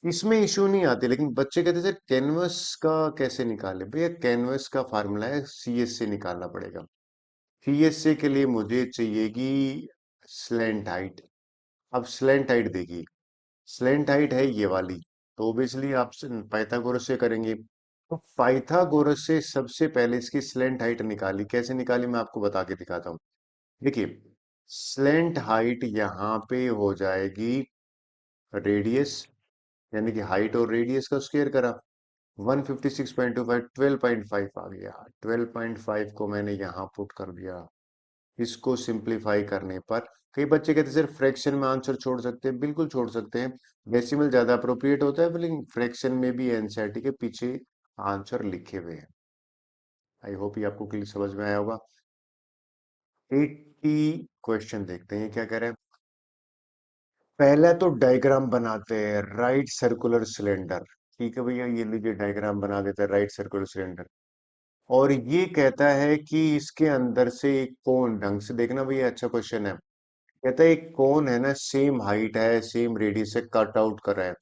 इसमें इशू नहीं आती, लेकिन बच्चे कहते सर कैनवस का कैसे निकाले? भैया कैनवस का फार्मूला है सीएस से निकालना पड़ेगा। सीएस के लिए मुझे चाहिएगी स्लेंट हाइट। अब स्लेंट हाइट देखिए, स्लेंट हाइट है ये वाली, तो ओबियसली आप पाइथागोरस से करेंगे। तो पाइथागोरस से सबसे पहले इसकी स्लेंट हाइट निकाली, कैसे निकाली मैं आपको बता के दिखाता हूँ। देखिए, स्लेंट हाइट यहाँ पे हो जाएगी रेडियस, यानी कि हाइट और रेडियस का स्क्वायर करा। 156.25 12.5 आ गया। 12.5 को मैंने यहाँ पुट कर दिया। इसको सिंप्लीफाई करने पर, कई बच्चे कहते हैं सर फ्रैक्शन में आंसर छोड़ सकते हैं, बिल्कुल छोड़ सकते हैं। डेसिमल ज्यादा अप्रोप्रिएट होता है, लेकिन फ्रैक्शन में भी एनसीईआरटी के पीछे आंसर लिखे हुए हैं। आई होप ये आपको क्लियर समझ में आया होगा। 80 क्वेश्चन देखते हैं क्या कह रहे हैं। पहले तो डायग्राम बनाते हैं, राइट सर्कुलर सिलेंडर। ठीक है भैया, ये लीजिए डायग्राम बना देते हैं राइट सर्कुलर सिलेंडर। और ये कहता है कि इसके अंदर से एक कोन, ढंग से देखना भैया, अच्छा क्वेश्चन है। कहता है एक कोन है ना, सेम हाइट है सेम रेडियस है, कट आउट कर रहा है।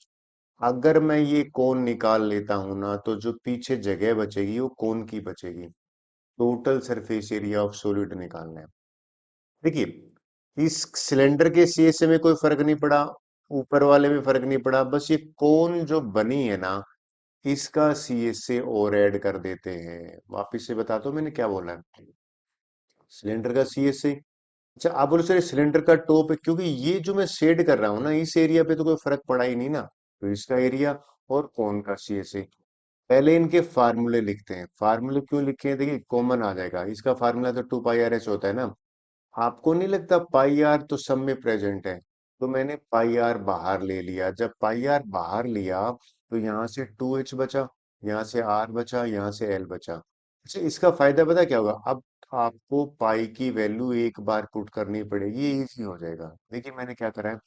अगर मैं ये कोन निकाल लेता हूं ना, तो जो पीछे जगह बचेगी वो कोन की बचेगी। Total surface area of solid निकालना है। देखिए, इस सिलेंडर के सीएसए में कोई फर्क नहीं पड़ा, ऊपर वाले में फर्क नहीं पड़ा, बस ये कोन जो बनी है ना, इसका सीएसए और ऐड कर देते हैं। वापिस से बता दो मैंने क्या बोला है। सिलेंडर का सीएसए, अच्छा आप बोलो सर सिलेंडर का टॉप है, क्योंकि ये जो मैं शेड कर रहा हूँ ना, इस एरिया पे तो कोई फर्क पड़ा ही नहीं ना, तो इसका एरिया और कौन का सीएसए। पहले इनके फार्मूले लिखते हैं। फार्मूले क्यों लिखे हैं, देखिए कॉमन आ जाएगा। इसका फार्मूला तो 2 π r h होता है ना। आपको नहीं लगता पाई आर तो सब में प्रेजेंट है? तो मैंने पाई आर बाहर ले लिया। जब पाई आर बाहर लिया तो यहाँ से 2h बचा, यहाँ से आर बचा, यहाँ से एल बचा। अच्छा, इसका फायदा पता क्या होगा? अब आपको पाई की वैल्यू एक बार पुट करनी पड़ेगी, ये इजी हो जाएगा। देखिए मैंने क्या करा है,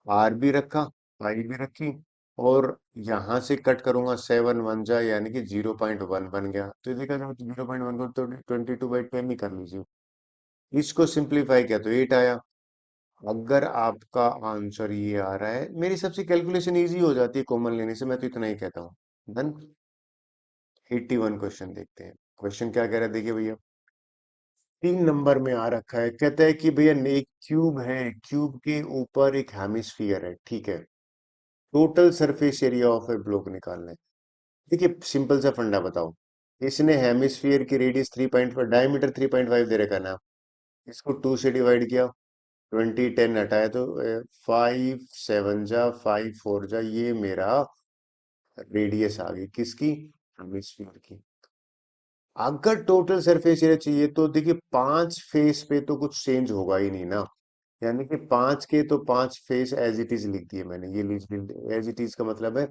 आर भी रखा, पाई भी रखी, और यहाँ से कट करूंगा 7 1 जा, यानी कि 0.1 बन गया। तो देखा जाए तो 0.1 को तो 22/10 ही कर लीजिए। इसको सिंप्लीफाई किया तो 8 आया। अगर आपका आंसर ये आ रहा है, मेरी सबसे कैलकुलेशन इजी हो जाती है कॉमन लेने से, मैं तो इतना ही कहता हूँ। डन। 81 क्वेश्चन देखते हैं। क्वेश्चन क्या कह रहा है देखिए भैया, 3 नंबर में आ रखा है। कहता है कि भैया एक क्यूब है, क्यूब के ऊपर एक हेमिस्फीयर है, ठीक है। Total surface area of A block निकालना है। देखिए सिंपल सा फंडा बताओ। इसने हेमिस्फीयर की रेडियस 3.5, डायमीटर 3.5 दे रखा है ना, इसको 2 से डिवाइड किया, 20 10 हटाया तो 5 7 जा, 5 4 जा, ये मेरा रेडियस आ गई किसकी, हेमिस्फीयर की। अगर टोटल सरफेस एरिया चाहिए तो देखिए 5 फेस पे तो कुछ चेंज होगा ही नहीं ना, यानी कि 5 के तो 5 फेस एज इट इज लिख दिए मैंने। ये लिख, एज इट इज का मतलब है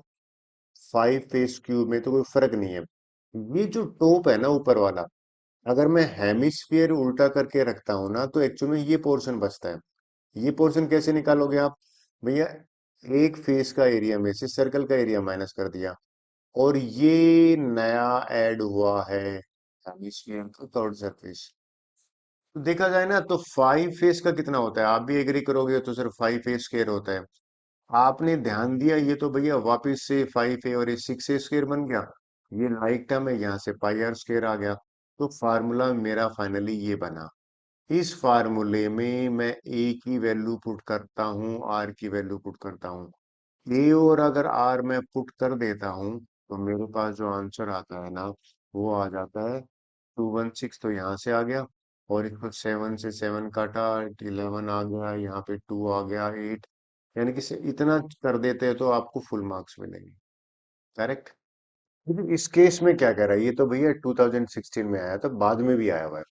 5 फेस क्यूब में तो कोई फर्क नहीं है। ये जो टॉप है ना ऊपर वाला, अगर मैं हेमिस्फीयर उल्टा करके रखता हूं ना, तो एक्चुअली में ये पोर्शन बचता है। ये पोर्शन कैसे निकालोगे आप? भैया एक फेस का एरिया में से सर्कल का एरिया माइनस कर दिया, और ये नया ऐड हुआ है हेमिस्फीयर का थर्ड सरफेस। तो देखा जाए ना तो 5 फेस का कितना होता है, आप भी एग्री करोगे, तो सिर्फ 5 फेस स्क्वायर होता है। आपने ध्यान दिया, ये तो भैया वापस से 5 है और ये 6 a स्क्वायर बन गया। ये लाइक टर्म है, यहाँ से पाई आर स्क्वायर आ गया। तो फार्मूला मेरा फाइनली ये बना। इस फार्मूले में मैं ए की वैल्यू पुट करता हूँ, आर की वैल्यू पुट करता हूँ। ए और अगर आर मैं पुट कर देता हूँ, तो मेरे पास जो आंसर आता है ना, वो आ जाता है 216। तो यहाँ से आ गया, और इसको 7 से 7 काटा, 11 आ गया, यहाँ पे 2 आ गया, 8। यानी कि इतना कर देते हैं तो आपको फुल मार्क्स मिलेंगे। करेक्ट। लेकिन इस केस में क्या कह रहा है, ये तो भैया 2016 में आया था, बाद में भी आया हुआ है।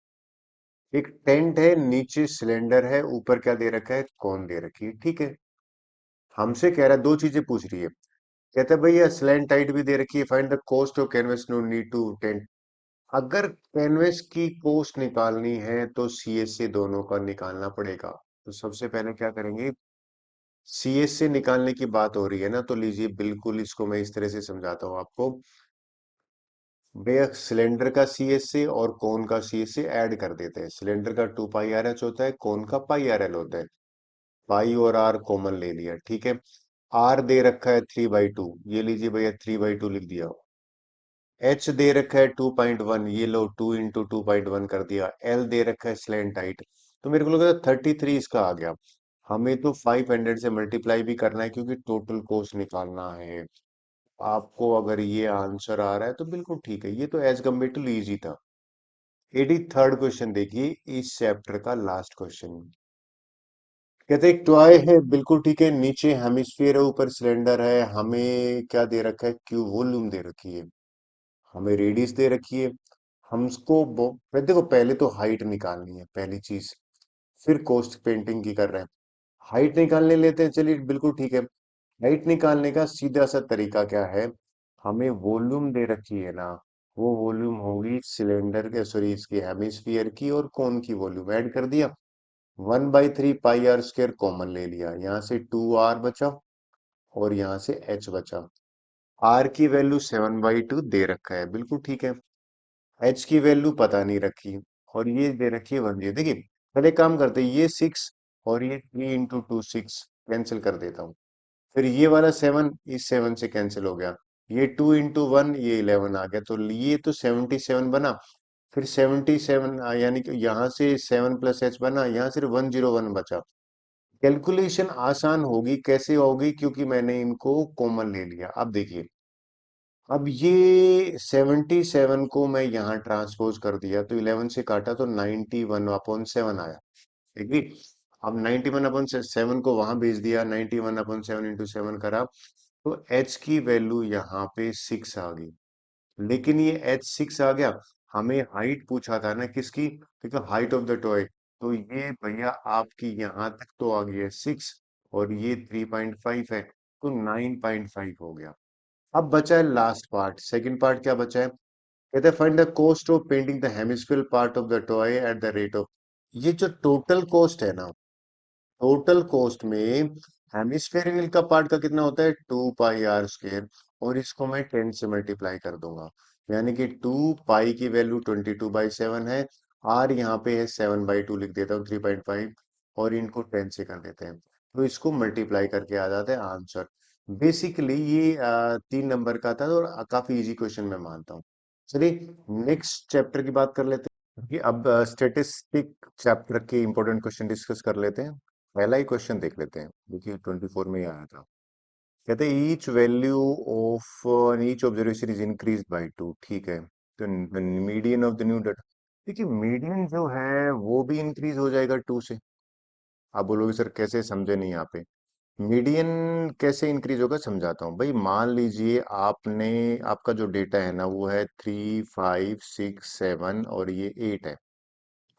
एक टेंट है, नीचे सिलेंडर है, ऊपर क्या दे रखा है, कौन दे रखी है, ठीक है। हमसे कह रहा है, दो चीजें पूछ रही है। कहता है भैया स्लैंट टाइट भी दे रखी है, find the cost of canvas, no need to tent. अगर कैनवस की कॉस्ट निकालनी है तो सीएसए दोनों का निकालना पड़ेगा। तो सबसे पहले क्या करेंगे, सीएस से निकालने की बात हो रही है ना, तो लीजिए बिल्कुल इसको मैं इस तरह से समझाता हूँ आपको। भैया सिलेंडर का सीएस से और कोन का सीएस से ऐड कर देते हैं। सिलेंडर का 2 पाई आर एच होता है, कोन का पाई आर एल होता है। पाई और आर कॉमन ले लिया, ठीक है। आर दे रखा है 3/2, ये लीजिए भैया 3/2 लिख दिया। एच दे रखा है 2.1, ये लो 2 × 2.1 कर दिया। एल दे रखा है स्लैंट हाइट, तो मेरे को लगा 33 इसका आ गया। हमें तो 500 से मल्टीप्लाई भी करना है क्योंकि टोटल कॉस्ट निकालना है। आपको अगर ये आंसर आ रहा है तो बिल्कुल ठीक है, ये तो एज कम्पेरेटिवली इजी था। 83rd क्वेश्चन देखिए, इस चैप्टर का लास्ट क्वेश्चन। कहते एक टॉय है, बिल्कुल ठीक है, नीचे हेमिस्फीयर है, ऊपर सिलेंडर है। हमें क्या दे रखा है, क्यू वॉल्यूम दे रखी है, हमें रेडियस दे रखी है। हमको देखो पहले तो हाइट निकालनी है पहली चीज, फिर कोस्ट पेंटिंग की कर रहे हैं। हाइट निकालने लेते हैं, चलिए बिल्कुल ठीक है। हाइट निकालने का सीधा सा तरीका क्या है, हमें वॉल्यूम दे रखी है ना, वो वॉल्यूम होगी सिलेंडर के, सॉरी इसकी हेमिस्फीयर की और कोन की वॉल्यूम ऐड कर दिया। 1/3 पाई आर स्क्वायर कॉमन ले लिया, यहाँ से 2 आर बचा और यहाँ से एच बचा। आर की वैल्यू 7/2 दे रखा है, बिल्कुल ठीक है। एच की वैल्यू पता नहीं रखी, और ये दे रखी है 1, ये देखिए। पहले काम करते हैं, ये 6 और ये 3 × 2 6 कैंसिल कर देता हूँ। फिर ये वाला 7 इस 7 से कैंसिल हो गया। ये 2 × 1 ये 11 आ गया, तो ये तो 77 बना। फिर 77 यानी कि यहाँ से 7 + H बना, यहाँ सिर्फ 101 बचा। कैलकुलेशन आसान होगी, कैसे होगी, क्योंकि मैंने इनको कॉमन ले लिया। अब देखिए, अब ये 77 को मैं यहाँ ट्रांसपोज कर दिया, तो 11 से काटा तो 91/7 आया। एग्री। अब 91/7 को वहां भेज दिया, 91/7 × 7 करा, तो एच की वैल्यू यहाँ पे 6 आ गई। लेकिन ये एच 6 आ गया, हमें हाइट पूछा था ना किसकी, देखो हाइट ऑफ द टॉय, तो ये भैया आपकी यहाँ तक तो आ गई है 6, और ये 3.5 है, तो 9.5 हो गया। अब बचा है लास्ट पार्ट, सेकंड पार्ट क्या बचा है, कहते हैं find the cost of painting the hemispherical part of the toy at the rate of. ये जो टोटल कॉस्ट है ना, टोटल कॉस्ट में हेमिस्फेरिकल का पार्ट का कितना होता है, 2 पाई आर स्क्वायर, और इसको मैं 10 से मल्टीप्लाई कर दूंगा। यानी कि 2 पाई की वैल्यू 22/7 है, आर यहाँ पे है 7/2 लिख देता हूँ, 3.5, और इनको 10 से कर देते हैं, तो इसको मल्टीप्लाई करके आ जाता है आंसर। बेसिकली ये 3 नंबर का था, और काफी इजी क्वेश्चन मैं मानता हूँ। चलिए नेक्स्ट चैप्टर की बात कर लेते हैं कि अब स्टेटिस्टिक चैप्टर के इंपॉर्टेंट क्वेश्चन डिस्कस कर लेते हैं। पहला ही क्वेश्चन देख लेते हैं, देखिए 24 में ही आया था। कहते हैं each value of each observation is increase by 2, ठीक है। तो median of the new data, देखिए मीडियन जो है वो भी इंक्रीज हो जाएगा 2 से। आप बोलोगे सर कैसे, समझे नहीं यहाँ पे। मीडियन कैसे इंक्रीज होगा, समझाता हूँ भाई। मान लीजिए आपने, आपका जो डेटा है ना वो है 3 5 6 7 और ये 8 है।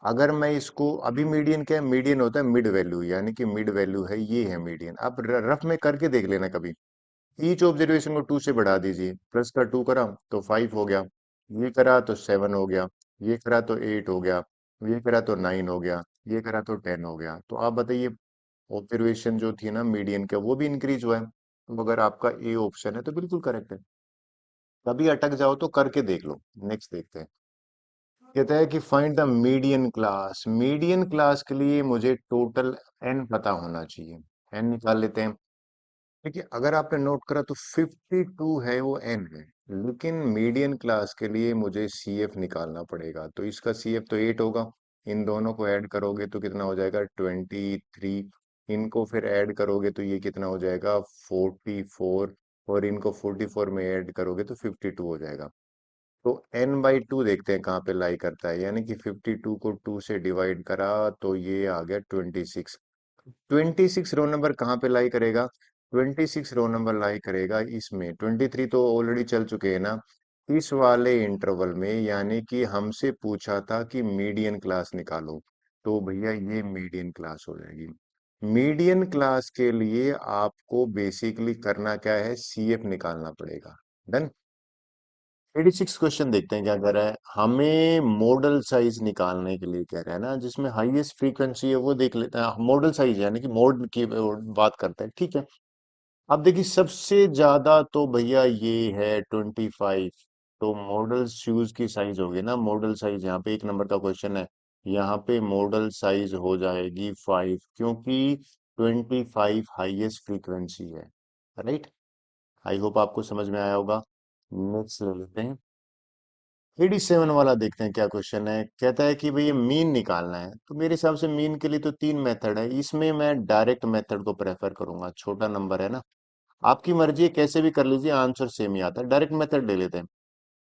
अगर मैं इसको, अभी मीडियन क्या है, मीडियन होता है मिड वैल्यू, यानी कि मिड वैल्यू है, ये है मीडियन। आप रफ में करके देख लेना कभी। ईच ऑब्जर्वेशन को 2 से बढ़ा दीजिए, प्लस का 2 करा तो 5 हो गया, ये करा तो 7 हो गया, ये करा तो 8 हो गया, ये करा तो 9 हो गया, ये करा तो 10 हो गया। तो आप बताइए, ऑब्जर्वेशन जो थी ना मीडियन का, वो भी इंक्रीज हुआ है। तो अगर आपका ए ऑप्शन है तो बिल्कुल करेक्ट है। कभी अटक जाओ तो करके देख लो। नेक्स्ट देखते हैं। कहता है कि find the median class. Median class के लिए मुझे टोटल एन पता होना चाहिए। एन निकाल लेते हैं। देखिए अगर आपने नोट करा तो 52 है वो एन है, लेकिन मीडियन क्लास के लिए मुझे सी एफ निकालना पड़ेगा। तो इसका सी एफ तो 8 होगा, इन दोनों को ऐड करोगे तो कितना हो जाएगा, 23। इनको फिर ऐड करोगे तो ये कितना हो जाएगा, 44, और इनको 44 में ऐड करोगे तो 52 हो जाएगा। तो n/2 देखते हैं कहाँ पे लाई करता है, यानी कि 52 को 2 से डिवाइड करा तो ये आ गया 26। 26 रो नंबर कहाँ पे लाई करेगा, 26 रो नंबर लाई करेगा इसमें। 23 तो ऑलरेडी चल चुके हैं ना इस वाले इंटरवल में, यानी कि हमसे पूछा था कि मीडियन क्लास निकालो, तो भैया ये मीडियन क्लास हो जाएगी। मीडियन क्लास के लिए आपको बेसिकली करना क्या है, सीएफ निकालना पड़ेगा। डन। 86 क्वेश्चन देखते हैं क्या कह रहा है। हमें मॉडल साइज निकालने के लिए कह रहा है ना, जिसमें हाईएस्ट फ्रीक्वेंसी है वो देख लेते हैं। मॉडल साइज यानी कि मोड की बात करते हैं, ठीक है। अब देखिए सबसे ज्यादा तो भैया ये है 25। तो मॉडल शूज की साइज होगी ना, मॉडल साइज यहाँ पे 1 नंबर का क्वेश्चन है। यहाँ पे मॉडल साइज हो जाएगी 5, क्योंकि 25 हाईएस्ट फ्रीक्वेंसी है। राइट। आई होप आपको समझ में आया होगा। नेक्स्ट ले लेते हैं। 87 वाला देखते हैं क्या क्वेश्चन है। कहता है कि भैया मीन निकालना है, तो मेरे हिसाब से मीन के लिए तो 3 मेथड है, इसमें मैं डायरेक्ट मेथड को प्रेफर करूंगा, छोटा नंबर है ना। आपकी मर्जी है, कैसे भी कर लीजिए, आंसर सेम ही आता है। डायरेक्ट मेथड ले लेते हैं।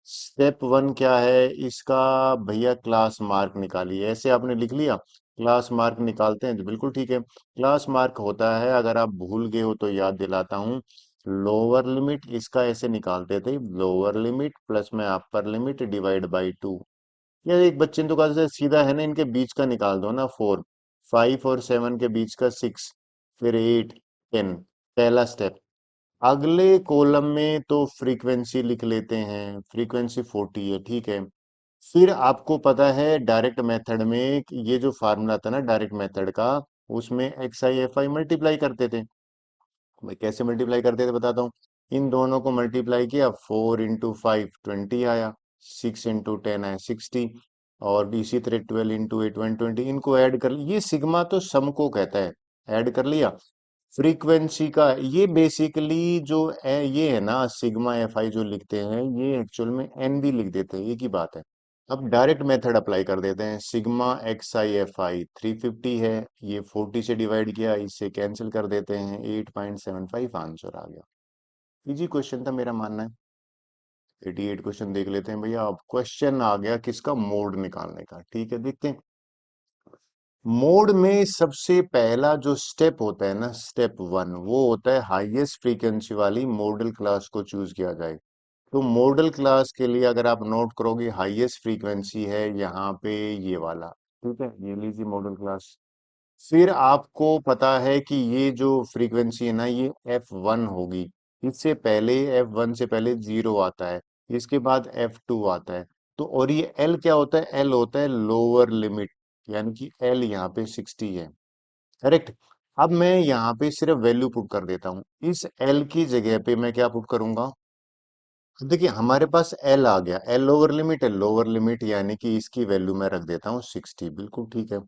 स्टेप 1 क्या है इसका, भैया क्लास मार्क निकालिए। ऐसे आपने लिख लिया, क्लास मार्क निकालते हैं तो बिल्कुल ठीक है। क्लास मार्क होता है, अगर आप भूल गए हो तो याद दिलाता हूँ, लोअर लिमिट इसका ऐसे निकालते थे, लोअर लिमिट प्लस में अपर लिमिट डिवाइड बाई 2। यार एक बच्चे ने तो कहा था, सीधा है ना, इनके बीच का निकाल दो ना, 4, 5 और 7 के बीच का 6, फिर 8, 10। पहला स्टेप। अगले कॉलम में तो फ्रीक्वेंसी लिख लेते हैं, फ्रीक्वेंसी 40 है, ठीक है। फिर आपको पता है डायरेक्ट मेथड में कि ये जो फार्मूला था ना डायरेक्ट मेथड का, उसमें x I F I multiply करते थे। भाई कैसे मल्टीप्लाई करते थे बताता हूँ। इन दोनों को मल्टीप्लाई किया, 4 इंटू 5 20 आया, 6 इंटू 10 आया 60, और इसी तरह 12 इंटू 8 120। इनको ऐड कर ये सिग्मा तो सम को कहता है, ऐड कर लिया। फ्रीक्वेंसी का ये बेसिकली जो ये है ना सिग्मा एफ आई जो लिखते हैं, ये एक्चुअल में एन भी लिख देते हैं, एक ही बात है। अब डायरेक्ट मेथड अप्लाई कर देते हैं। Sigma x I F I 350 है, ये 40 से डिवाइड किया, इससे कैंसिल कर देते हैं, 8.75 आंसर आ गया। इजी क्वेश्चन था मेरा मानना है। 88 क्वेश्चन देख लेते हैं भैया। अब क्वेश्चन आ गया किसका, मोड निकालने का, ठीक है देखते हैं। मोड में सबसे पहला जो स्टेप होता है ना, स्टेप 1, वो होता है हाईएस्ट फ्रीक्वेंसी वाली मॉडल क्लास को चूज किया जाए। तो मॉडल क्लास के लिए अगर आप नोट करोगे, हाईएस्ट फ्रीक्वेंसी है यहाँ पे ये वाला, ठीक है, ये लीजिए मॉडल क्लास। फिर आपको पता है कि ये जो फ्रीक्वेंसी है ना, ये F1 होगी। इससे पहले, F1 से पहले 0 आता है, इसके बाद F2 आता है। तो और ये L क्या होता है, L होता है लोअर लिमिट, यानी कि L यहाँ पे 60 है। करेक्ट। अब मैं यहाँ पे सिर्फ वैल्यू पुट कर देता हूँ, इस L की जगह पे मैं क्या पुट करूंगा। देखिए हमारे पास L आ गया, L लोअर लिमिट है, लोअर लिमिट यानी कि इसकी वैल्यू मैं रख देता हूँ 60, बिल्कुल ठीक है।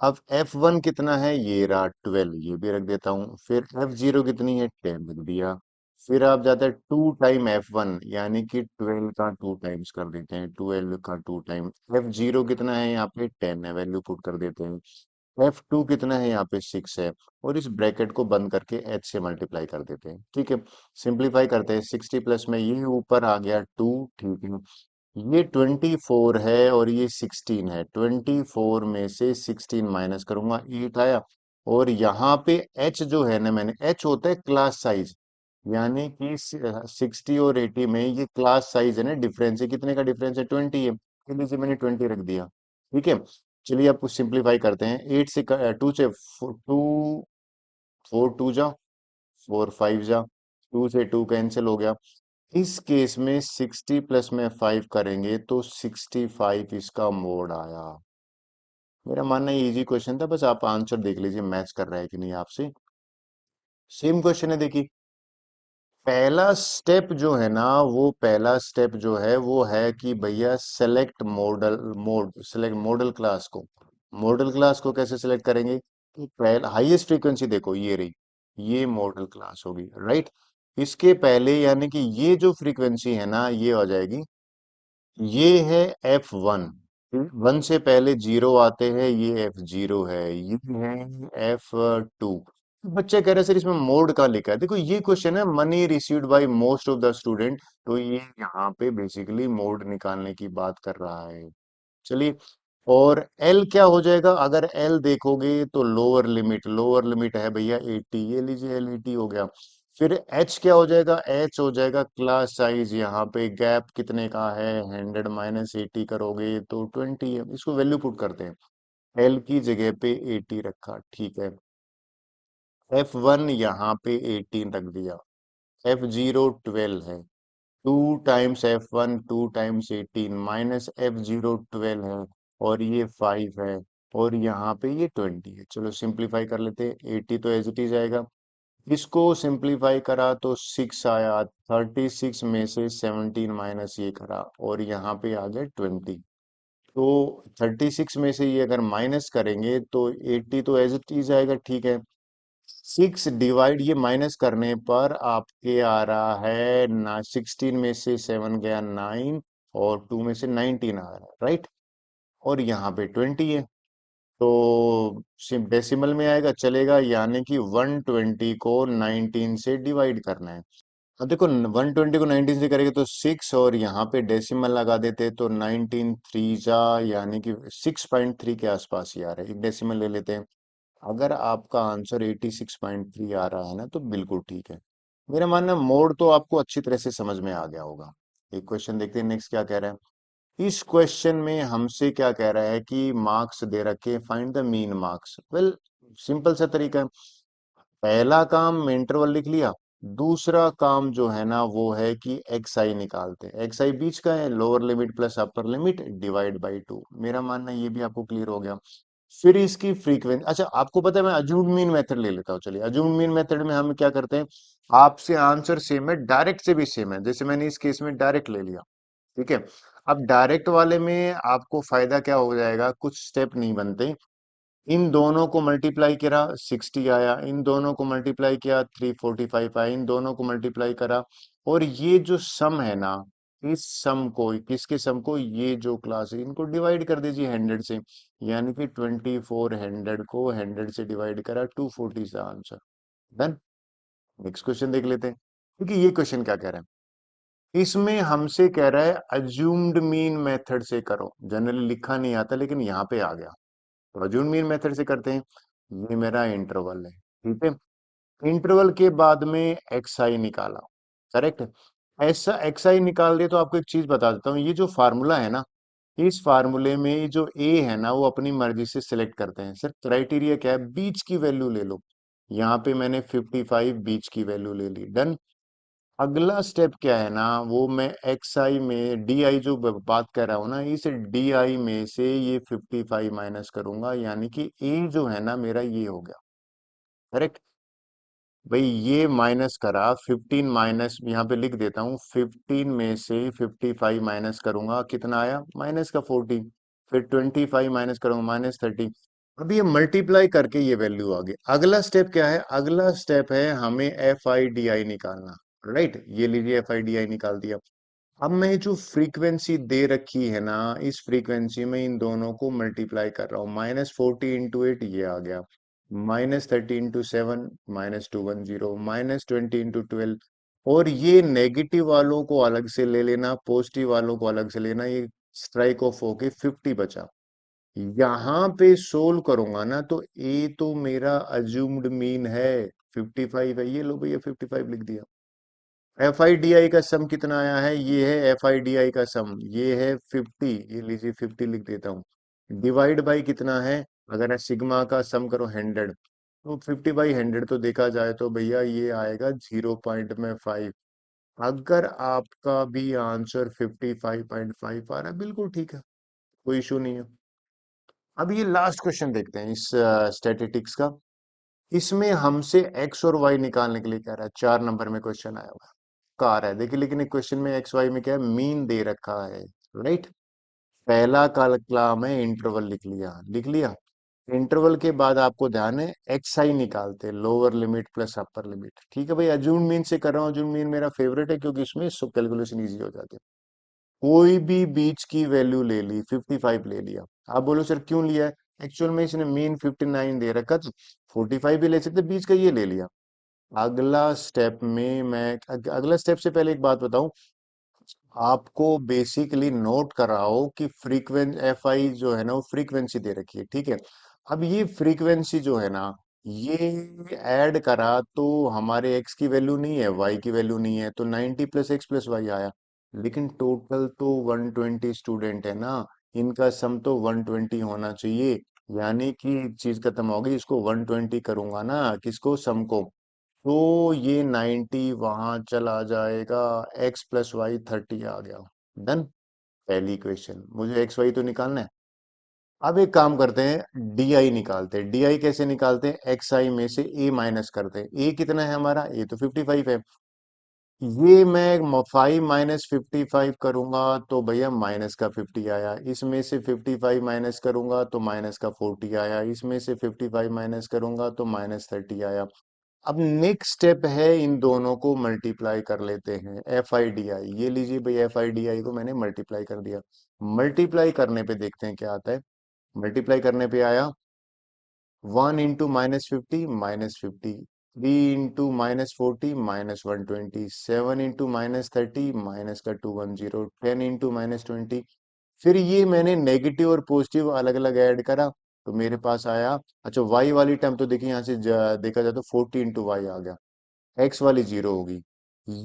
अब F1 कितना है, ये रहा 12, ये भी रख देता हूँ। फिर F0 कितनी है, 10 रख दिया। फिर आप जाते हैं 2 टाइम F1, यानी कि 12 का 2 टाइम्स कर देते हैं, 12 का 2 टाइम। F0 कितना है, यहाँ पे 10 है, वैल्यू पुट कर देते हैं। F2 कितना है, यहाँ पे 6 है, और इस ब्रैकेट को बंद करके H से मल्टीप्लाई कर देते हैं, ठीक है। सिंप्लीफाई करते हैं, 60 प्लस में ये ऊपर आ गया 2, ठीक है। ये 24 है और ये 16 है, 24 में से 16 माइनस करूंगा, 8 आया। और यहाँ पे H जो है ना, मैंने H होता है क्लास साइज, यानी कि 60 और 80 में ये क्लास साइज है ना, डिफरेंस है, कितने का डिफरेंस है, 20 है, इसलिए से मैंने 20 रख दिया, ठीक है। चलिए अब कुछ सिंप्लीफाई करते हैं। 8 से 2 से 2, 4 2 जा, 4 5 जा, 2 से 2 कैंसिल हो गया। इस केस में 60 प्लस में 5 करेंगे तो 65 इसका मोड आया। मेरा मानना है इजी क्वेश्चन था, बस आप आंसर देख लीजिए मैच कर रहा है कि नहीं आपसे। सेम क्वेश्चन है देखिए। पहला स्टेप जो है ना, वो पहला स्टेप जो है वो है कि भैया select model, select model class को। मॉडल क्लास को कैसे सेलेक्ट करेंगे, कि पहला हाईएस्ट फ्रीक्वेंसी देखो ये रही, ये मॉडल क्लास होगी, राइट। इसके पहले यानी कि ये जो फ्रीक्वेंसी है ना, ये आ जाएगी, ये है F1। वन से पहले 0 आते हैं, ये F0 है, ये है F2। बच्चे कह रहे सर इसमें मोड का लिखा है, देखो ये क्वेश्चन है money received by most of the student, तो ये यहाँ पे बेसिकली मोड निकालने की बात कर रहा है। चलिए, और L क्या हो जाएगा, अगर L देखोगे तो लोअर लिमिट, लोअर लिमिट है भैया 80, ये लीजिए L 80 हो गया। फिर H क्या हो जाएगा, H हो जाएगा क्लास साइज, यहाँ पे गैप कितने का है, 100 माइनस 80 करोगे तो 20 है, इसको वैल्यू पुट करते हैं। L की जगह पे 80 रखा, ठीक है। F1 यहाँ पे 18 रख दिया, F0 12 है, 2 times F1 2 times 18 minus F0 12 है, और ये 5 है, और यहाँ पे ये 20 है। चलो सिंप्लीफाई कर लेते हैं। 80 तो एज इट इज आएगा, इसको सिंप्लीफाई करा तो 6 आया। 36 में से 17 माइनस ये करा, और यहाँ पे आ गया 20। तो 36 में से ये अगर माइनस करेंगे तो 80 तो एज इट इज आएगा, ठीक है। 6 डिवाइड, ये माइनस करने पर आपके आ रहा है ना, 16 में से 7 गया 9, और 2 में से 19 आ रहा है, राइट। और यहाँ पे 20 है, तो डेसिमल में आएगा, चलेगा, यानी कि 120 को 19 से डिवाइड करना है। अब देखो 120 को 19 से करेंगे तो 6, और यहाँ पे डेसिमल लगा देते तो 19 3 जा, यानी कि 6.3 के आसपास ही आ रहा है। एक डेसिमल ले लेते हैं। अगर आपका आंसर 86.3 आ रहा है ना, तो बिल्कुल ठीक है। मेरा मानना मोड तो आपको अच्छी तरह से समझ में आ गया होगा। एक क्वेश्चन देखते हैं नेक्स्ट क्या कह रहा है। इस क्वेश्चन में हमसे क्या कह रहा है कि मार्क्स दे रखे, find the mean marks. Well, simple सा तरीका है। पहला काम इंटरवल लिख लिया, दूसरा काम जो है ना वो है कि एक्स आई निकालते हैं। एक्स आई बीच का है, lower limit plus upper limit divide by 2। मेरा मानना ये भी आपको क्लियर हो गया। फिर इसकी फ्रीक्वेंसी, अच्छा आपको पता है, मैं अज्यूम्ड मीन मेथड ले लेता हूँ। चलिए, अज्यूम्ड मीन मेथड में हम क्या करते हैं, आपसे आंसर सेम है, डायरेक्ट से भी सेम है, जैसे मैंने इस केस में डायरेक्ट ले लिया, ठीक है। अब डायरेक्ट वाले में आपको फायदा क्या हो जाएगा, कुछ स्टेप नहीं बनते। इन दोनों को मल्टीप्लाई करा 60 आया, इन दोनों को मल्टीप्लाई किया 345 आया, इन दोनों को मल्टीप्लाई करा, और ये जो सम है ना, इस सम को, किसके सम को, ये जो क्लास है इनको डिवाइड कर दीजिए 100 से, यानी कि 2400 को 100 से डिवाइड करा, 240 का आंसर। डन। नेक्स्ट क्वेश्चन देख लेते हैं, क्योंकि ये क्वेश्चन क्या कह रहा है, इसमें हमसे कह रहा है अज्यूम्ड मीन मेथड से करो। जनरली लिखा नहीं आता, लेकिन यहाँ पे आ गया, तो अज्यूम मीन मेथड से करते हैं। ये मेरा इंटरवल है, ठीक है। इंटरवल के बाद में एक्स आई निकाला, करेक्ट। ऐसा एक्स आई निकाल दिया तो आपको एक चीज बता देता हूँ, ये जो फार्मूला है ना, इस फार्मूले में जो ए है ना वो अपनी मर्जी से सिलेक्ट करते हैं। सर क्राइटेरिया क्या है, बीच की वैल्यू ले लो। यहाँ पे मैंने 55 बीच की वैल्यू ले ली, डन। अगला स्टेप क्या है ना, वो मैं एक्स आई में डी आई जो बात कर रहा हूँ ना, इस डी आई में से ये 55 माइनस करूंगा, यानी कि ए जो है ना मेरा ये हो गया, करेक्ट। भाई ये माइनस करा 15 माइनस, यहाँ पे लिख देता हूँ, 15 में से 55 माइनस करूंगा, कितना आया, माइनस का 40। फिर 25 माइनस करूंगा, -30। अब ये मल्टीप्लाई करके ये वैल्यू आ गई। अगला स्टेप क्या है, अगला स्टेप है हमें एफ आई डी आई निकालना, राइट। ये लीजिए एफ आई डी आई निकाल दिया। अब मैं जो फ्रीक्वेंसी दे रखी है ना, इस फ्रीक्वेंसी में इन दोनों को मल्टीप्लाई कर रहा हूँ। -40 × 8 ये आ गया, -30 × 7 -210, -20 × 12, और ये नेगेटिव वालों को अलग से ले लेना, पॉजिटिव वालों को अलग से लेना, ये स्ट्राइक ऑफ होके 50 बचा। यहाँ पे सोल्व करूंगा ना, तो ए तो मेरा अज्यूम्ड मीन है 55 है, ये लो भैया 55 लिख दिया। एफ आई डी आई का सम कितना आया है, ये है एफ आई डी आई का सम, ये है 50, ये लीजिए 50 लिख देता हूँ। डिवाइड बाई कितना है, अगर सिग्मा का सम करो 100, तो 50/100 तो देखा जाए तो भैया ये आएगा 0.5। अगर आपका भी आंसर 55.5 आ रहा है, बिल्कुल ठीक है, कोई इशू नहीं है। अब ये लास्ट क्वेश्चन देखते हैं इस स्टैटिस्टिक्स का। इसमें हमसे एक्स और वाई निकालने के लिए कह रहा है, 4 नंबर में क्वेश्चन आया हुआ है, कार है देखिए, लेकिन एक क्वेश्चन में एक्स वाई में क्या है, मीन दे रखा है, राइट। पहला कॉलम है इंटरवल, लिख लिया, लिख लिया। इंटरवल के बाद आपको ध्यान है एक्स आई निकालते हैं, lower limit plus upper limit, ठीक है भाई। अज्यूम मीन से कर रहा हूँ, अज्यूम मीन मेरा फेवरेट है, क्योंकि इसमें सब कैलकुलेशन इजी हो जाती है। कोई भी बीच की वैल्यू ले ली, 55 ले लिया। आप बोलो सर क्यों लिया है, एक्चुअल में इसने मीन 59 दे रखा, तो 45 भी ले सकते, बीच का ये ले लिया। अगला स्टेप में मैं अगला स्टेप से पहले एक बात बताऊं, आपको बेसिकली नोट कर रहा हो कि फ्रीक्वेंसी एफ आई जो है ना वो फ्रीक्वेंसी दे रखी है, ठीक है। अब ये फ्रीक्वेंसी जो है ना, ये ऐड करा तो हमारे एक्स की वैल्यू नहीं है, वाई की वैल्यू नहीं है, तो 90 + x + y आया। लेकिन टोटल तो 120 स्टूडेंट है ना, इनका सम तो 120 होना चाहिए, यानी कि एक चीज खत्म होगी, इसको 120 करूंगा ना, किसको, सम को, तो ये 90 वहां चला जाएगा, x+y 30 आ गया। डन। पहली क्वेश्चन, मुझे एक्स वाई तो निकालना है। अब एक काम करते हैं, डी आई निकालते हैं। डी आई कैसे निकालते हैं? एक्स आई में से ए माइनस करते हैं। ए कितना है हमारा? ए तो 55 है। ये मैं 5 - 55 करूंगा तो भैया माइनस का 50 आया। इसमें से 55 माइनस करूंगा तो माइनस का 40 आया। इसमें से 55 माइनस करूंगा तो -30 आया। अब नेक्स्ट स्टेप है, इन दोनों को मल्टीप्लाई कर लेते हैं। एफ आई डी आई, ये लीजिए भाई, एफ आई डी आई को मैंने मल्टीप्लाई कर दिया। मल्टीप्लाई करने पे देखते हैं क्या आता है। मल्टीप्लाई करने पे आया 1 × -50 -50, 3 × -40 -120, 7 × -30 -का 210, 10 × -20। फिर ये मैंने नेगेटिव और पॉजिटिव अलग अलग ऐड करा तो मेरे पास आया। अच्छा, वाई वाली टर्म तो देखिए यहाँ से देखा जाए तो 40 × y आ गया। एक्स वाली 0 होगी।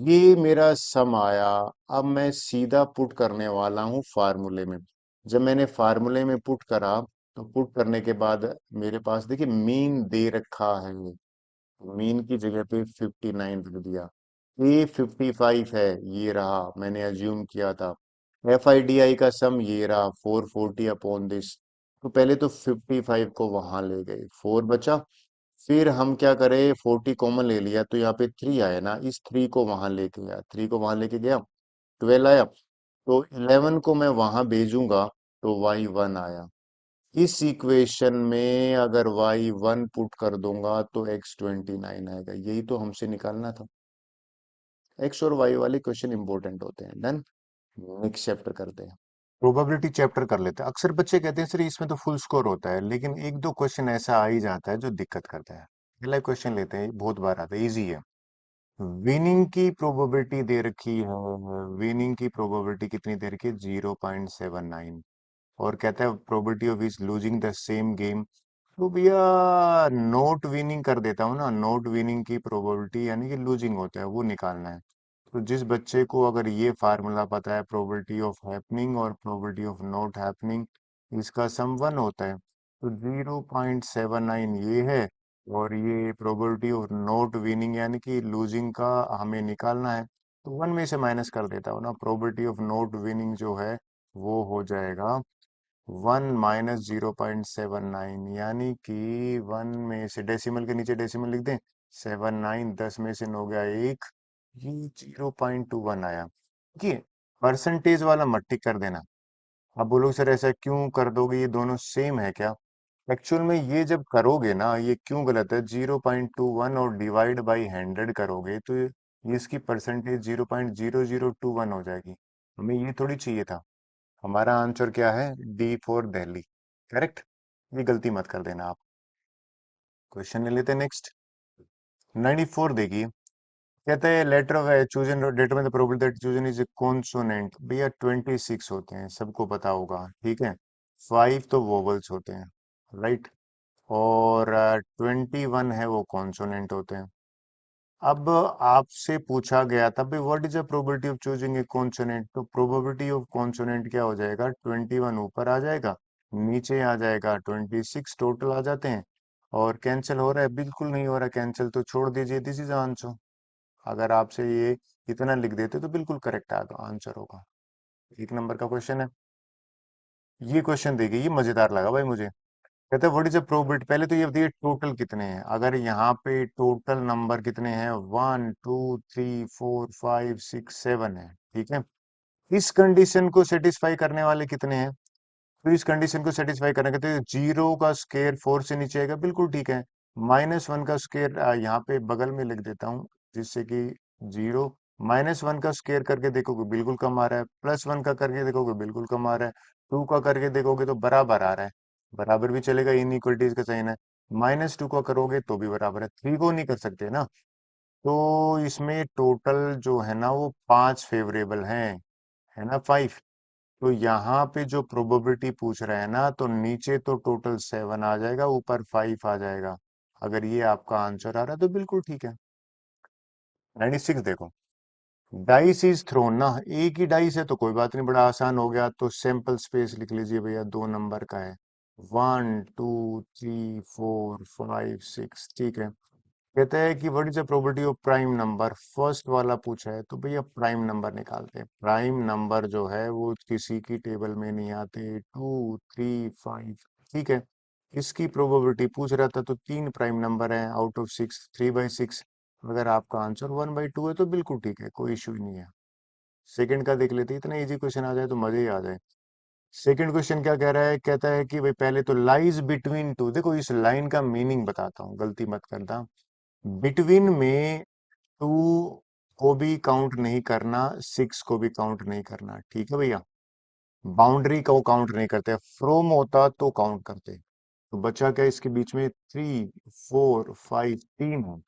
ये मेरा सम आया। अब मैं सीधा पुट करने वाला हूँ फार्मूले में। जब मैंने फार्मूले में पुट करा तो पुट करने के बाद मेरे पास देखिए मीन दे रखा है। मीन की जगह पे 59 रख दिया। ए 55 है, ये रहा, मैंने अज्यूम किया था। एफ आई डी आई का सम ये रहा, 440 अपॉन दिस। तो पहले तो 55 को वहां ले गए, 4 बचा। फिर हम क्या करें, 40 कॉमन ले लिया तो यहाँ पे 3 आया ना, इस 3 को वहां लेके गया, 3 को वहां लेके गया, 12 आया। तो 11 को मैं वहां भेजूंगा तो y1 आया। इस इक्वेशन में अगर y1 पुट कर दूंगा तो x29 आएगा। यही तो हमसे निकालना था। x और y वाले क्वेश्चन इंपॉर्टेंट होते हैं। डन। नेक्स्ट चैप्टर करते हैं। प्रोबेबिलिटी चैप्टर कर लेते हैं। अक्सर बच्चे कहते हैं सर इसमें तो फुल स्कोर होता है, लेकिन एक दो क्वेश्चन ऐसा आ ही जाता है जो दिक्कत करता है। पहला क्वेश्चन लेते हैं, बहुत बार आता है, इजी है। विनिंग की प्रोबेबिलिटी दे रखी है। विनिंग की प्रोबेबिलिटी कितनी दे रखी है? 0.79। और कहता है probability of is losing the same game. तो भैया नोट विनिंग कर देता हूँ ना। नोट विनिंग की प्रोबेबिलिटी यानी कि लूजिंग होता है, वो निकालना है। तो जिस बच्चे को अगर ये फार्मूला पता है, प्रोबेबिलिटी ऑफ हैपनिंग और प्रोबेबिलिटी ऑफ नॉट हैपनिंग, इसका सम 1 होता है। तो 0.79 ये है। और ये प्रोबेबिलिटी ऑफ नॉट विनिंग यानी कि लूजिंग का हमें निकालना है। तो 1 में से माइनस कर देता हूँ ना। प्रोबेबिलिटी ऑफ नॉट विनिंग जो है वो हो जाएगा 1 - 0.79, यानी कि 1 में से डेसिमल के नीचे डेसिमल लिख दें। 79, 10 में से 9 गया 1, ये 0.21 आया। देखिए, परसेंटेज वाला मत टिक कर देना। अब बोलो सर ऐसा क्यों कर दोगे, ये दोनों सेम है क्या? एक्चुअल में ये जब करोगे ना, ये क्यों गलत है? 0.21 और डिवाइड बाई 100 करोगे तो ये इसकी परसेंटेज 0.0021 हो जाएगी। हमें ये थोड़ी चाहिए था। हमारा आंसर क्या है? D for Delhi. करेक्ट। ये गलती मत कर देना आप। क्वेश्चन ले लेते हैं नेक्स्ट। 94 देखिए। कहते हैं letter of chosen determine the probability that chosen is a consonant. भैया 26 होते हैं, सबको पता होगा, ठीक है। 5 तो वोवल्स होते हैं, राइट। और 21 है वो कॉन्सोनेंट होते हैं। अब आपसे पूछा गया था भाई what is the probability of choosing a consonant. तो प्रोबेबिलिटी ऑफ कॉन्सोनेंट क्या हो जाएगा? 21 ऊपर आ जाएगा, नीचे आ जाएगा 26, टोटल आ जाते हैं। और कैंसिल हो रहा है? बिल्कुल नहीं हो रहा कैंसिल, तो छोड़ दीजिए, दिस इज आंसर। अगर आपसे ये इतना लिख देते तो बिल्कुल करेक्ट आंसर होगा। 1 नंबर का क्वेश्चन है। ये क्वेश्चन देखिए, ये मजेदार लगा भाई मुझे। कहते हैं व्हाट इज द प्रोबेबिलिटी, पहले तो ये बताइए टोटल कितने हैं। अगर यहाँ पे टोटल नंबर कितने हैं? 1 2 3 4 5 6 7 है, ठीक है। इस कंडीशन को सेटिस्फाई करने वाले कितने हैं? तो इस कंडीशन को सेटिस्फाई करने के तो 0 का स्केयर 4 से नीचे आएगा, बिल्कुल ठीक है। -1 का स्केयर यहाँ पे बगल में लिख देता हूँ, जिससे कि 0। -1 का स्केयर करके देखोगे बिल्कुल कम आ रहा है, +1 का करके देखोगे बिल्कुल कम आ रहा है, 2 का करके देखोगे तो बराबर आ रहा है। बराबर भी चलेगा, इनइक्वलिटीज का साइन है। -2 का करोगे तो भी बराबर है, 3 को नहीं कर सकते ना। तो इसमें टोटल जो है ना वो 5 फेवरेबल हैं, है ना, 5। तो यहाँ पे जो प्रोबेबिलिटी पूछ रहे हैं ना, तो नीचे तो टोटल 7 आ जाएगा, ऊपर 5 आ जाएगा। अगर ये आपका आंसर आ रहा है तो बिल्कुल ठीक है। 96 देखो। डाइस इज थ्रोन ना, एक ही डाइस है तो कोई बात नहीं, बड़ा आसान हो गया। तो सैंपल स्पेस लिख लीजिए भैया, 2 नंबर का है। 1 2 3 4 5 6, ठीक है। कहता है कि what is the probability of prime number, first वाला पूछा है तो भैया प्राइम नंबर निकालते हैं। प्राइम नंबर जो है वो किसी की टेबल में नहीं आते, 2 3 5, ठीक है। इसकी प्रोबेबिलिटी पूछ रहा था तो तीन प्राइम नंबर है आउट ऑफ 6, 3/6। अगर आपका आंसर 1/2 है तो बिल्कुल ठीक है, कोई इशू ही नहीं है। सेकंड का देख लेते हैं, इतना इजी क्वेश्चन आ जाए तो मजे ही आ जाए। सेकंड क्वेश्चन क्या कह रहा है, कहता है कि भाई पहले तो लाइज बिटवीन टू, देखो इस लाइन का मीनिंग बताता हूँ, गलती मत करना। बिटवीन में टू को भी काउंट नहीं करना, 6 को भी काउंट नहीं करना, ठीक है भैया। बाउंड्री को काउंट नहीं करते, फ्रोम होता तो काउंट करते। तो बचा क्या इसके बीच में, 3 4 5, तीन है।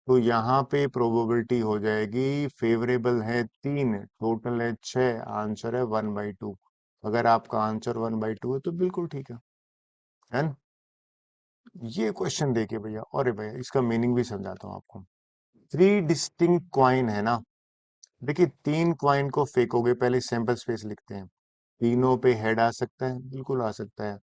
तो यहाँ पे प्रोबेबिलिटी हो जाएगी, फेवरेबल है 3, टोटल है 6, आंसर है 1/2। अगर आपका आंसर 1/2 है तो बिल्कुल ठीक है ना। ये क्वेश्चन देखिए भैया, अरे भैया इसका मीनिंग भी समझाता हूँ आपको। थ्री डिस्टिंक्ट क्वाइन है ना, देखिए तीन क्वाइन को फेंकोगे, पहले सैंपल स्पेस लिखते हैं। तीनों पे हेड आ सकता है, बिल्कुल आ सकता है।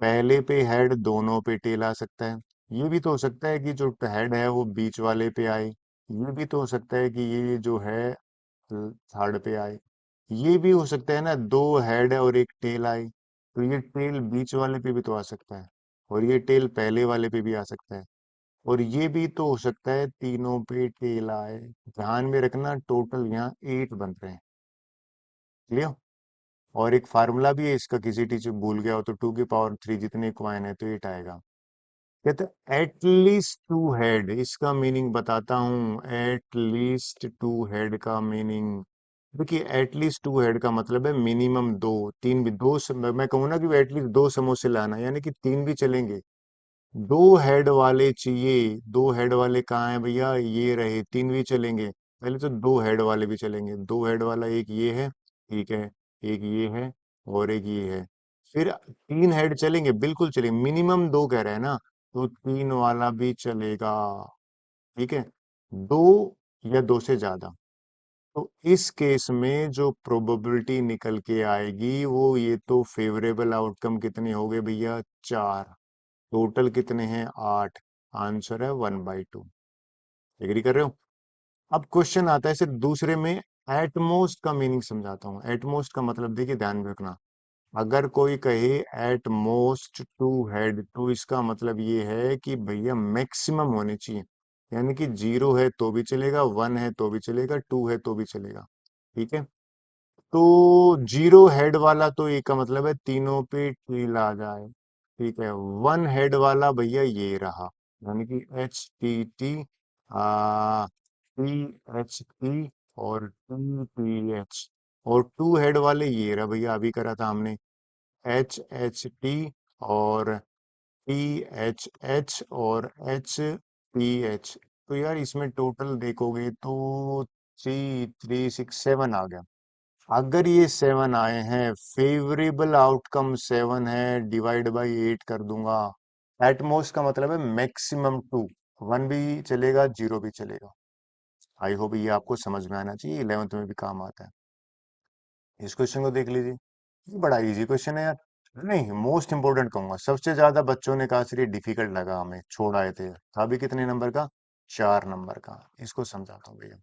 पहले पे हेड, दोनों पे टेल आ सकता है। ये भी तो हो सकता है कि जो हेड है वो बीच वाले पे आए। ये भी तो हो सकता है कि ये जो है थर्ड पे आए। ये भी हो सकता है ना, दो हेड है और एक टेल आए, तो ये टेल बीच वाले पे भी तो आ सकता है, और ये टेल पहले वाले पे भी आ सकता है। और ये भी तो हो सकता है तीनों पे टेल आए। ध्यान में रखना, टोटल यहाँ 8 बन रहे हैं, क्लियर। और एक फार्मूला भी है इसका, किसी टीचर भूल गया हो तो 2 की पावर 3 जितने क्वाइन है तो 8 आएगा। कहते एटलीस्ट टू हेड, इसका मीनिंग बताता हूँ। एटलीस्ट टू हेड का मीनिंग, देखिए एटलीस्ट टू हेड का मतलब है मिनिमम दो, तीन भी दो मैं कहूँ ना कि एटलीस्ट दो समोसे लाना, यानी कि तीन भी चलेंगे। दो हेड वाले चाहिए, दो हेड वाले कहाँ है भैया, ये रहे, तीन भी चलेंगे। पहले तो दो हेड वाले भी चलेंगे, दो हेड वाला एक ये है, ठीक है, एक ये है और एक ये है। फिर तीन हेड चलेंगे, बिल्कुल चलेंगे, मिनिमम दो कह रहे हैं ना, तो तीन वाला भी चलेगा, ठीक है। दो या दो से ज्यादा, तो इस केस में जो प्रोबेबिलिटी निकल के आएगी वो, ये तो फेवरेबल आउटकम कितने हो गए भैया, 4। टोटल कितने हैं, 8। आंसर है 1/2। एग्री कर रहे हो। अब क्वेश्चन आता है सिर्फ दूसरे में, एटमोस्ट का मीनिंग समझाता हूँ। एटमोस्ट का मतलब देखिए, ध्यान में रखना। अगर कोई कहे एट मोस्ट टू हेड, तो इसका मतलब ये है कि भैया मैक्सिमम होने चाहिए, यानी कि 0 है तो भी चलेगा, 1 है तो भी चलेगा, 2 है तो भी चलेगा, ठीक है। तो 0 हेड वाला तो एक का मतलब है तीनों पे टील आ जाए, ठीक है। 1 हेड वाला भैया ये रहा, यानी कि HTT, आ THT और TTH। और 2 हेड वाले ये रहा भैया, अभी करा था हमने, HHT और THH और HTH। तो यार इसमें टोटल देखोगे तो 3 3 6 7 आ गया। अगर ये 7 आए हैं, फेवरेबल आउटकम 7 है, डिवाइड बाई 8 कर दूंगा। एटमोस्ट का मतलब है मैक्सिमम 2, 1 भी चलेगा, 0 भी चलेगा। आई होप ये आपको समझ में आना चाहिए, 11th में भी काम आता है। इस क्वेश्चन को देख लीजिए, ये बड़ा इजी क्वेश्चन है यार। नहीं, मोस्ट इंपोर्टेंट कहूंगा, सबसे ज्यादा बच्चों ने कहा सर ये डिफिकल्ट लगा हमें, छोड़ आए थे। था भी कितने नंबर का, 4 नंबर का। इसको समझाता हूँ भैया।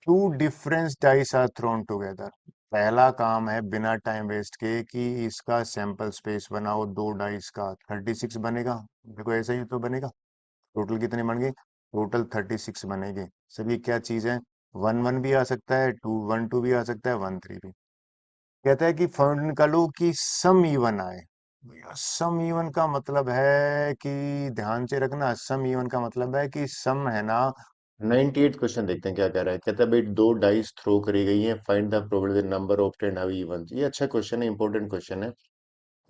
Two difference dice are thrown together, पहला काम है बिना टाइम वेस्ट के कि इसका सैंपल स्पेस बनाओ, दो डाइस का 36 बनेगा। देखो ऐसा ही तो बनेगा। टोटल कितने बन गए, टोटल 36 बनेंगे। सभी क्या चीज है, 1 1 भी आ सकता है, 2 1 2 भी आ सकता है, 1 3 भी। कहता है कि फाइंड निकालो कि सम इवन आए। सम इवन का मतलब है कि, ध्यान से रखना, सम इवन का मतलब है कि सम है ना। 98 क्वेश्चन देखते हैं क्या कह रहा है। कहता है भाई दो डाइस थ्रो करी गई हैं, find the probability number of 10 have even. ये अच्छा क्वेश्चन है, इंपॉर्टेंट क्वेश्चन है।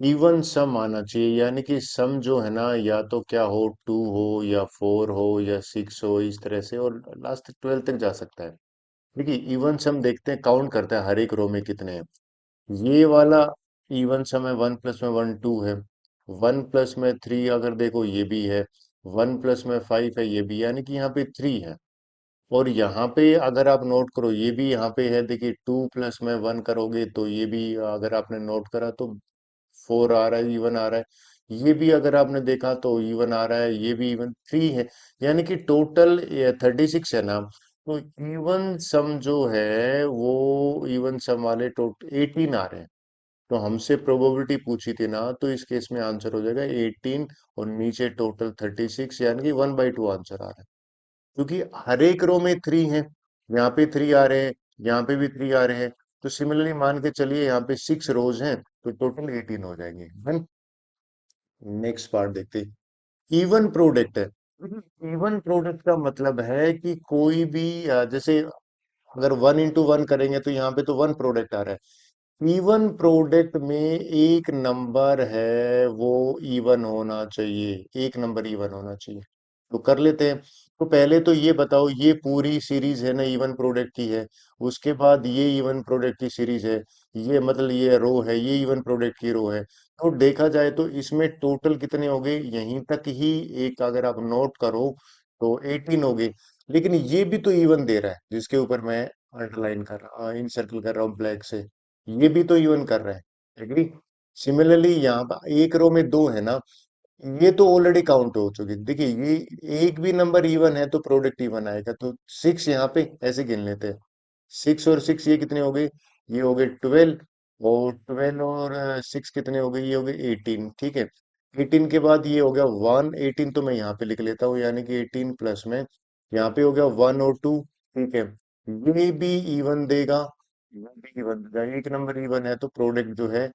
इवन सम आना चाहिए, यानी कि सम जो है ना, या तो क्या हो, 2 हो या 4 हो या 6 हो, इस तरह से, और लास्ट 12 तक जा सकता है। देखिए इवन सम देखते हैं, काउंट करते हैं हर एक रो में कितने हैं। ये वाला इवन सम है, 1 + 1 2 है, 1 + 3 अगर देखो ये भी है, 1 + 5 है ये भी, यानी कि यहाँ पे 3 है। और यहाँ पे अगर आप नोट करो, ये भी यहाँ पे है, देखिए 2 + 1 करोगे तो ये भी, अगर आपने नोट करा तो 4 आ रहा है, इवन आ रहा है। ये भी अगर आपने देखा तो इवन आ रहा है, ये भी इवन 3 है, यानी कि टोटल 36 है ना। तो इवन सम जो है वो इवन सम वाले टोटल 18 आ रहे हैं। तो हमसे प्रोबेबिलिटी पूछी थी ना, तो इस केस में आंसर हो जाएगा 18, और नीचे टोटल 36, यानी कि 1/2 आंसर आ रहा है। क्योंकि हर एक रो में 3 है, यहाँ पे 3 आ रहे हैं, यहाँ पे भी 3 आ रहे हैं। तो सिमिलरली मान के चलिए यहाँ पे 6 रोज हैं, तो टोटल 18 हो जाएंगे। नेक्स्ट पार्ट देखते हैं। इवन प्रोडक्ट है। इवन प्रोडक्ट का मतलब है कि कोई भी जैसे अगर 1 into 1 करेंगे तो यहाँ पे तो 1 प्रोडक्ट आ रहा है। इवन प्रोडक्ट में एक नंबर है वो इवन होना चाहिए, एक नंबर इवन होना चाहिए। तो कर लेते हैं। तो पहले तो ये बताओ, ये पूरी सीरीज है ना इवन प्रोडक्ट की है। उसके बाद ये इवन प्रोडक्ट की सीरीज है। ये मतलब ये रो है, ये इवन प्रोडक्ट की रो है। तो देखा जाए तो इसमें टोटल कितने हो गए, यहीं तक ही एक अगर आप नोट करो तो 18 हो गए। लेकिन ये भी तो इवन दे रहा है, जिसके ऊपर मैं अंडरलाइन कर रहा इन सर्कल कर रहा हूँ ब्लैक से। ये भी तो इवन कर रहा है। एग्री। सिमिलरली यहाँ पर एक रो में दो है ना, ये तो ऑलरेडी काउंट हो चुकी। देखिए ये एक भी नंबर इवन है तो प्रोडक्ट इवन आएगा। तो 6 यहाँ पे ऐसे गिन लेते हैं। 6 और 6 ये कितने हो गए, ये हो गए 12, और 12 और 6 कितने हो गए, ये हो गए 18। ठीक है। 18 के बाद ये हो गया 1, 18 तो मैं यहाँ पे लिख लेता हूँ, यानी कि 18 प्लस में यहाँ पे हो गया 1 और 2। ठीक है। ये भी इवन देगा, ये भी इवन देगा। एक नंबर इवन है तो प्रोडक्ट जो है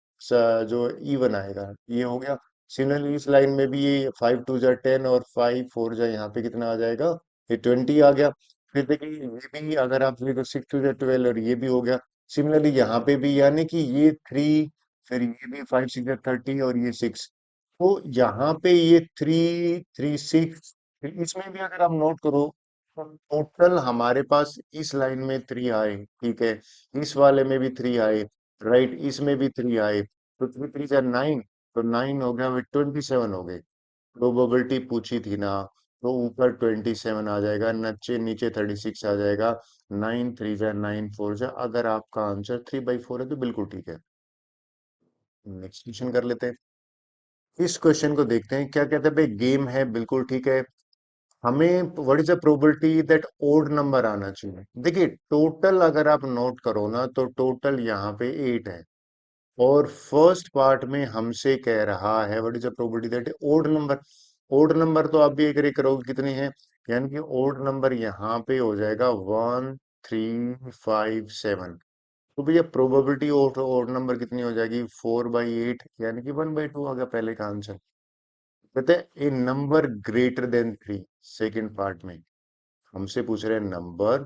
जो इवन आएगा, ये हो गया। सिमिलरली इस लाइन में भी ये 5 2 जा 10 और 5 4 जा यहाँ पे कितना आ जाएगा, ये 20 आ गया। फिर देखिए ये भी अगर आप देखो 6 2 जा 12, और ये भी हो गया। सिमिलरली यहाँ पे भी, यानी कि ये 3, फिर ये भी 5 6 जा 30, और ये 6। तो यहाँ पे ये 3 3 6, फिर इसमें भी अगर आप नोट करो तो टोटल हमारे पास इस लाइन में 3 आए। ठीक है। इस वाले में भी 3 आए, राइट, इसमें भी 3 आए। तो 3 3 जा 9, तो 9 हो गया, वे 27 हो गए। प्रोबेबिलिटी पूछी थी ना, तो ऊपर 27 आ जाएगा, नीचे नीचे 36 आ जाएगा। 9 3 जा 9 4 जा, अगर आपका आंसर 3/4 है तो बिल्कुल ठीक है। नेक्स्ट क्वेश्चन कर लेते हैं। इस क्वेश्चन को देखते हैं क्या कहते हैं। भाई गेम है, बिल्कुल ठीक है। हमें what is the probability that odd number आना चाहिए। देखिए टोटल अगर आप नोट करो ना, तो टोटल यहाँ पे 8 है, और फर्स्ट पार्ट में हमसे कह रहा है what is the probability that odd number. Odd number तो आप भी एग्री करोगे कितने हैं, यानी कि ओड नंबर यहाँ पे हो जाएगा 1 3 5 7। तो भैया प्रोबेबिलिटी ऑफ ओड नंबर कितनी हो जाएगी, 4/8, यानी कि 1/2 आ गया पहले का आंसर। कहते हैं a number greater than 3, second part में हमसे पूछ रहे हैं number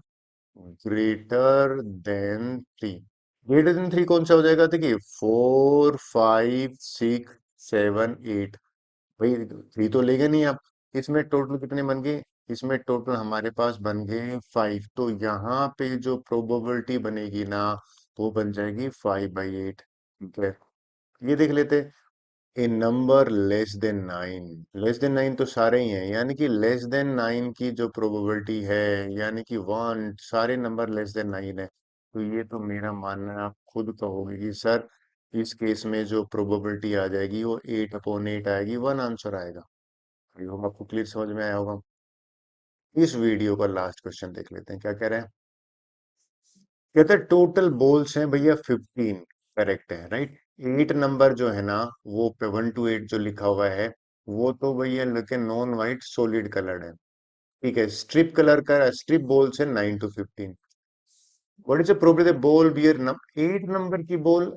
greater than 3। Greater than 3 कौन सा हो जाएगा, देखिए 4 5 6 7 8। भाई 3 तो लेंगे नहीं आप। इसमें टोटल कितने बन गए, इसमें टोटल हमारे पास बन गए 5। तो यहाँ पे जो प्रोबेबिलिटी बनेगी ना, वो बन जाएगी 5/8। ठीक है। ये देख लेते हैं। A number less than 9, less than 9 तो सारे ही हैं, यानी कि लेस देन 9 की जो प्रोबेबिलिटी है, यानी कि 1, सारे नंबर लेस देन 9 है। तो ये तो मेरा मानना है, आप खुद कहोगे कि सर इस केस में जो प्रोबेबिलिटी आ जाएगी वो 8/8 आएगी, 1 आंसर आएगा। आई होप आपको क्लियर समझ में आया होगा। इस वीडियो का लास्ट क्वेश्चन देख लेते हैं क्या कह रहे हैं। कहते हैं टोटल बॉल्स हैं भैया 15, करेक्ट है, राइट। 8 नंबर जो है ना, वो पे 1 to 8 जो लिखा हुआ है, वो तो भैया लेकिन नॉन वाइट सॉलिड कलर्ड है। ठीक है। स्ट्रिप कलर का स्ट्रिप बॉल्स है 9 to 15। What is the probability ball bear 8 number की बॉल।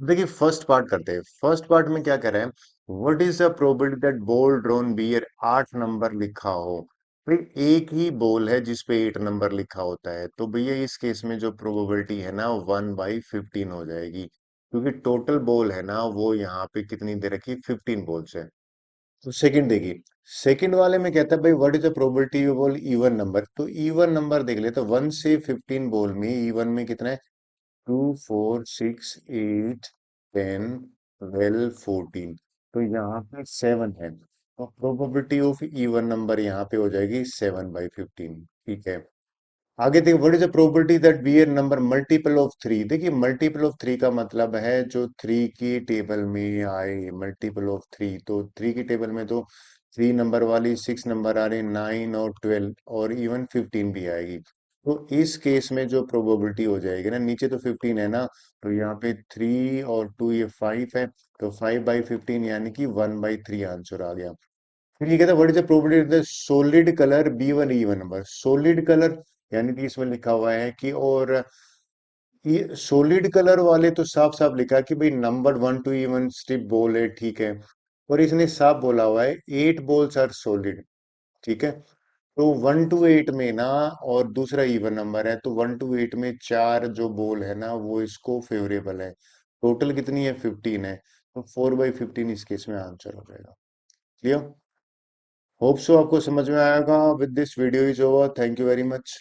देखिए फर्स्ट पार्ट करते हैं। फर्स्ट पार्ट में क्या कह रहे हैं, what is the probability that ball drawn bear 8 number लिखा हो। भाई एक ही बॉल है जिसपे 8 नंबर लिखा होता है, तो भैया इस केस में जो प्रोबेबिलिटी है ना 1/15 हो जाएगी, क्योंकि टोटल बॉल है ना वो यहाँ पे कितनी दे रखी, 15 बॉल्स है। तो सेकंड देखिए, सेकंड वाले में कहता है भाई what is the probability of ball even number. तो इवन नंबर देख लेते, 1 से 15 बॉल में इवन में कितना है, 2 4 6 8 10 12 14। तो यहाँ पे 7 है, तो प्रोबेबिलिटी ऑफ इवन नंबर यहाँ पे हो जाएगी 7/15। ठीक है। आगे देखिए, what is the probability that be a number multiple of three. देखिए मल्टीपल ऑफ थ्री का मतलब है जो थ्री की टेबल में आए, मल्टीपल ऑफ थ्री। तो थ्री की टेबल में तो थ्री नंबर वाली सिक्स नंबर आ रहे, नाइन और ट्वेल्व और इवन फिफ्टीन भी आएगी। तो इस केस में जो प्रोबेबिलिटी हो जाएगी ना, नीचे तो फिफ्टीन है ना, तो यहाँ पे थ्री और टू ये फाइव है, तो 5/15 यानी कि 1/3 आंसर आ गया। फिर ये कहता है what is the probability of the solid colour be one even number. Solid colour यानी कि इसमें लिखा हुआ है कि, और ये सॉलिड कलर वाले तो साफ साफ लिखा है कि भाई number 1 to even strip ball है, ठीक है। और इसने साफ बोला हुआ है 8 बॉल्स आर सॉलिड, ठीक है। तो 1 to 8 में ना, और दूसरा इवन नंबर है, तो 1 to 8 में चार जो बॉल है ना वो इसको फेवरेबल है। टोटल कितनी है, 15 है, तो 4/15 इस केस में आंसर हो जाएगा। क्लियर? होप सो आपको समझ में आएगा। With this video is over, thank you very much.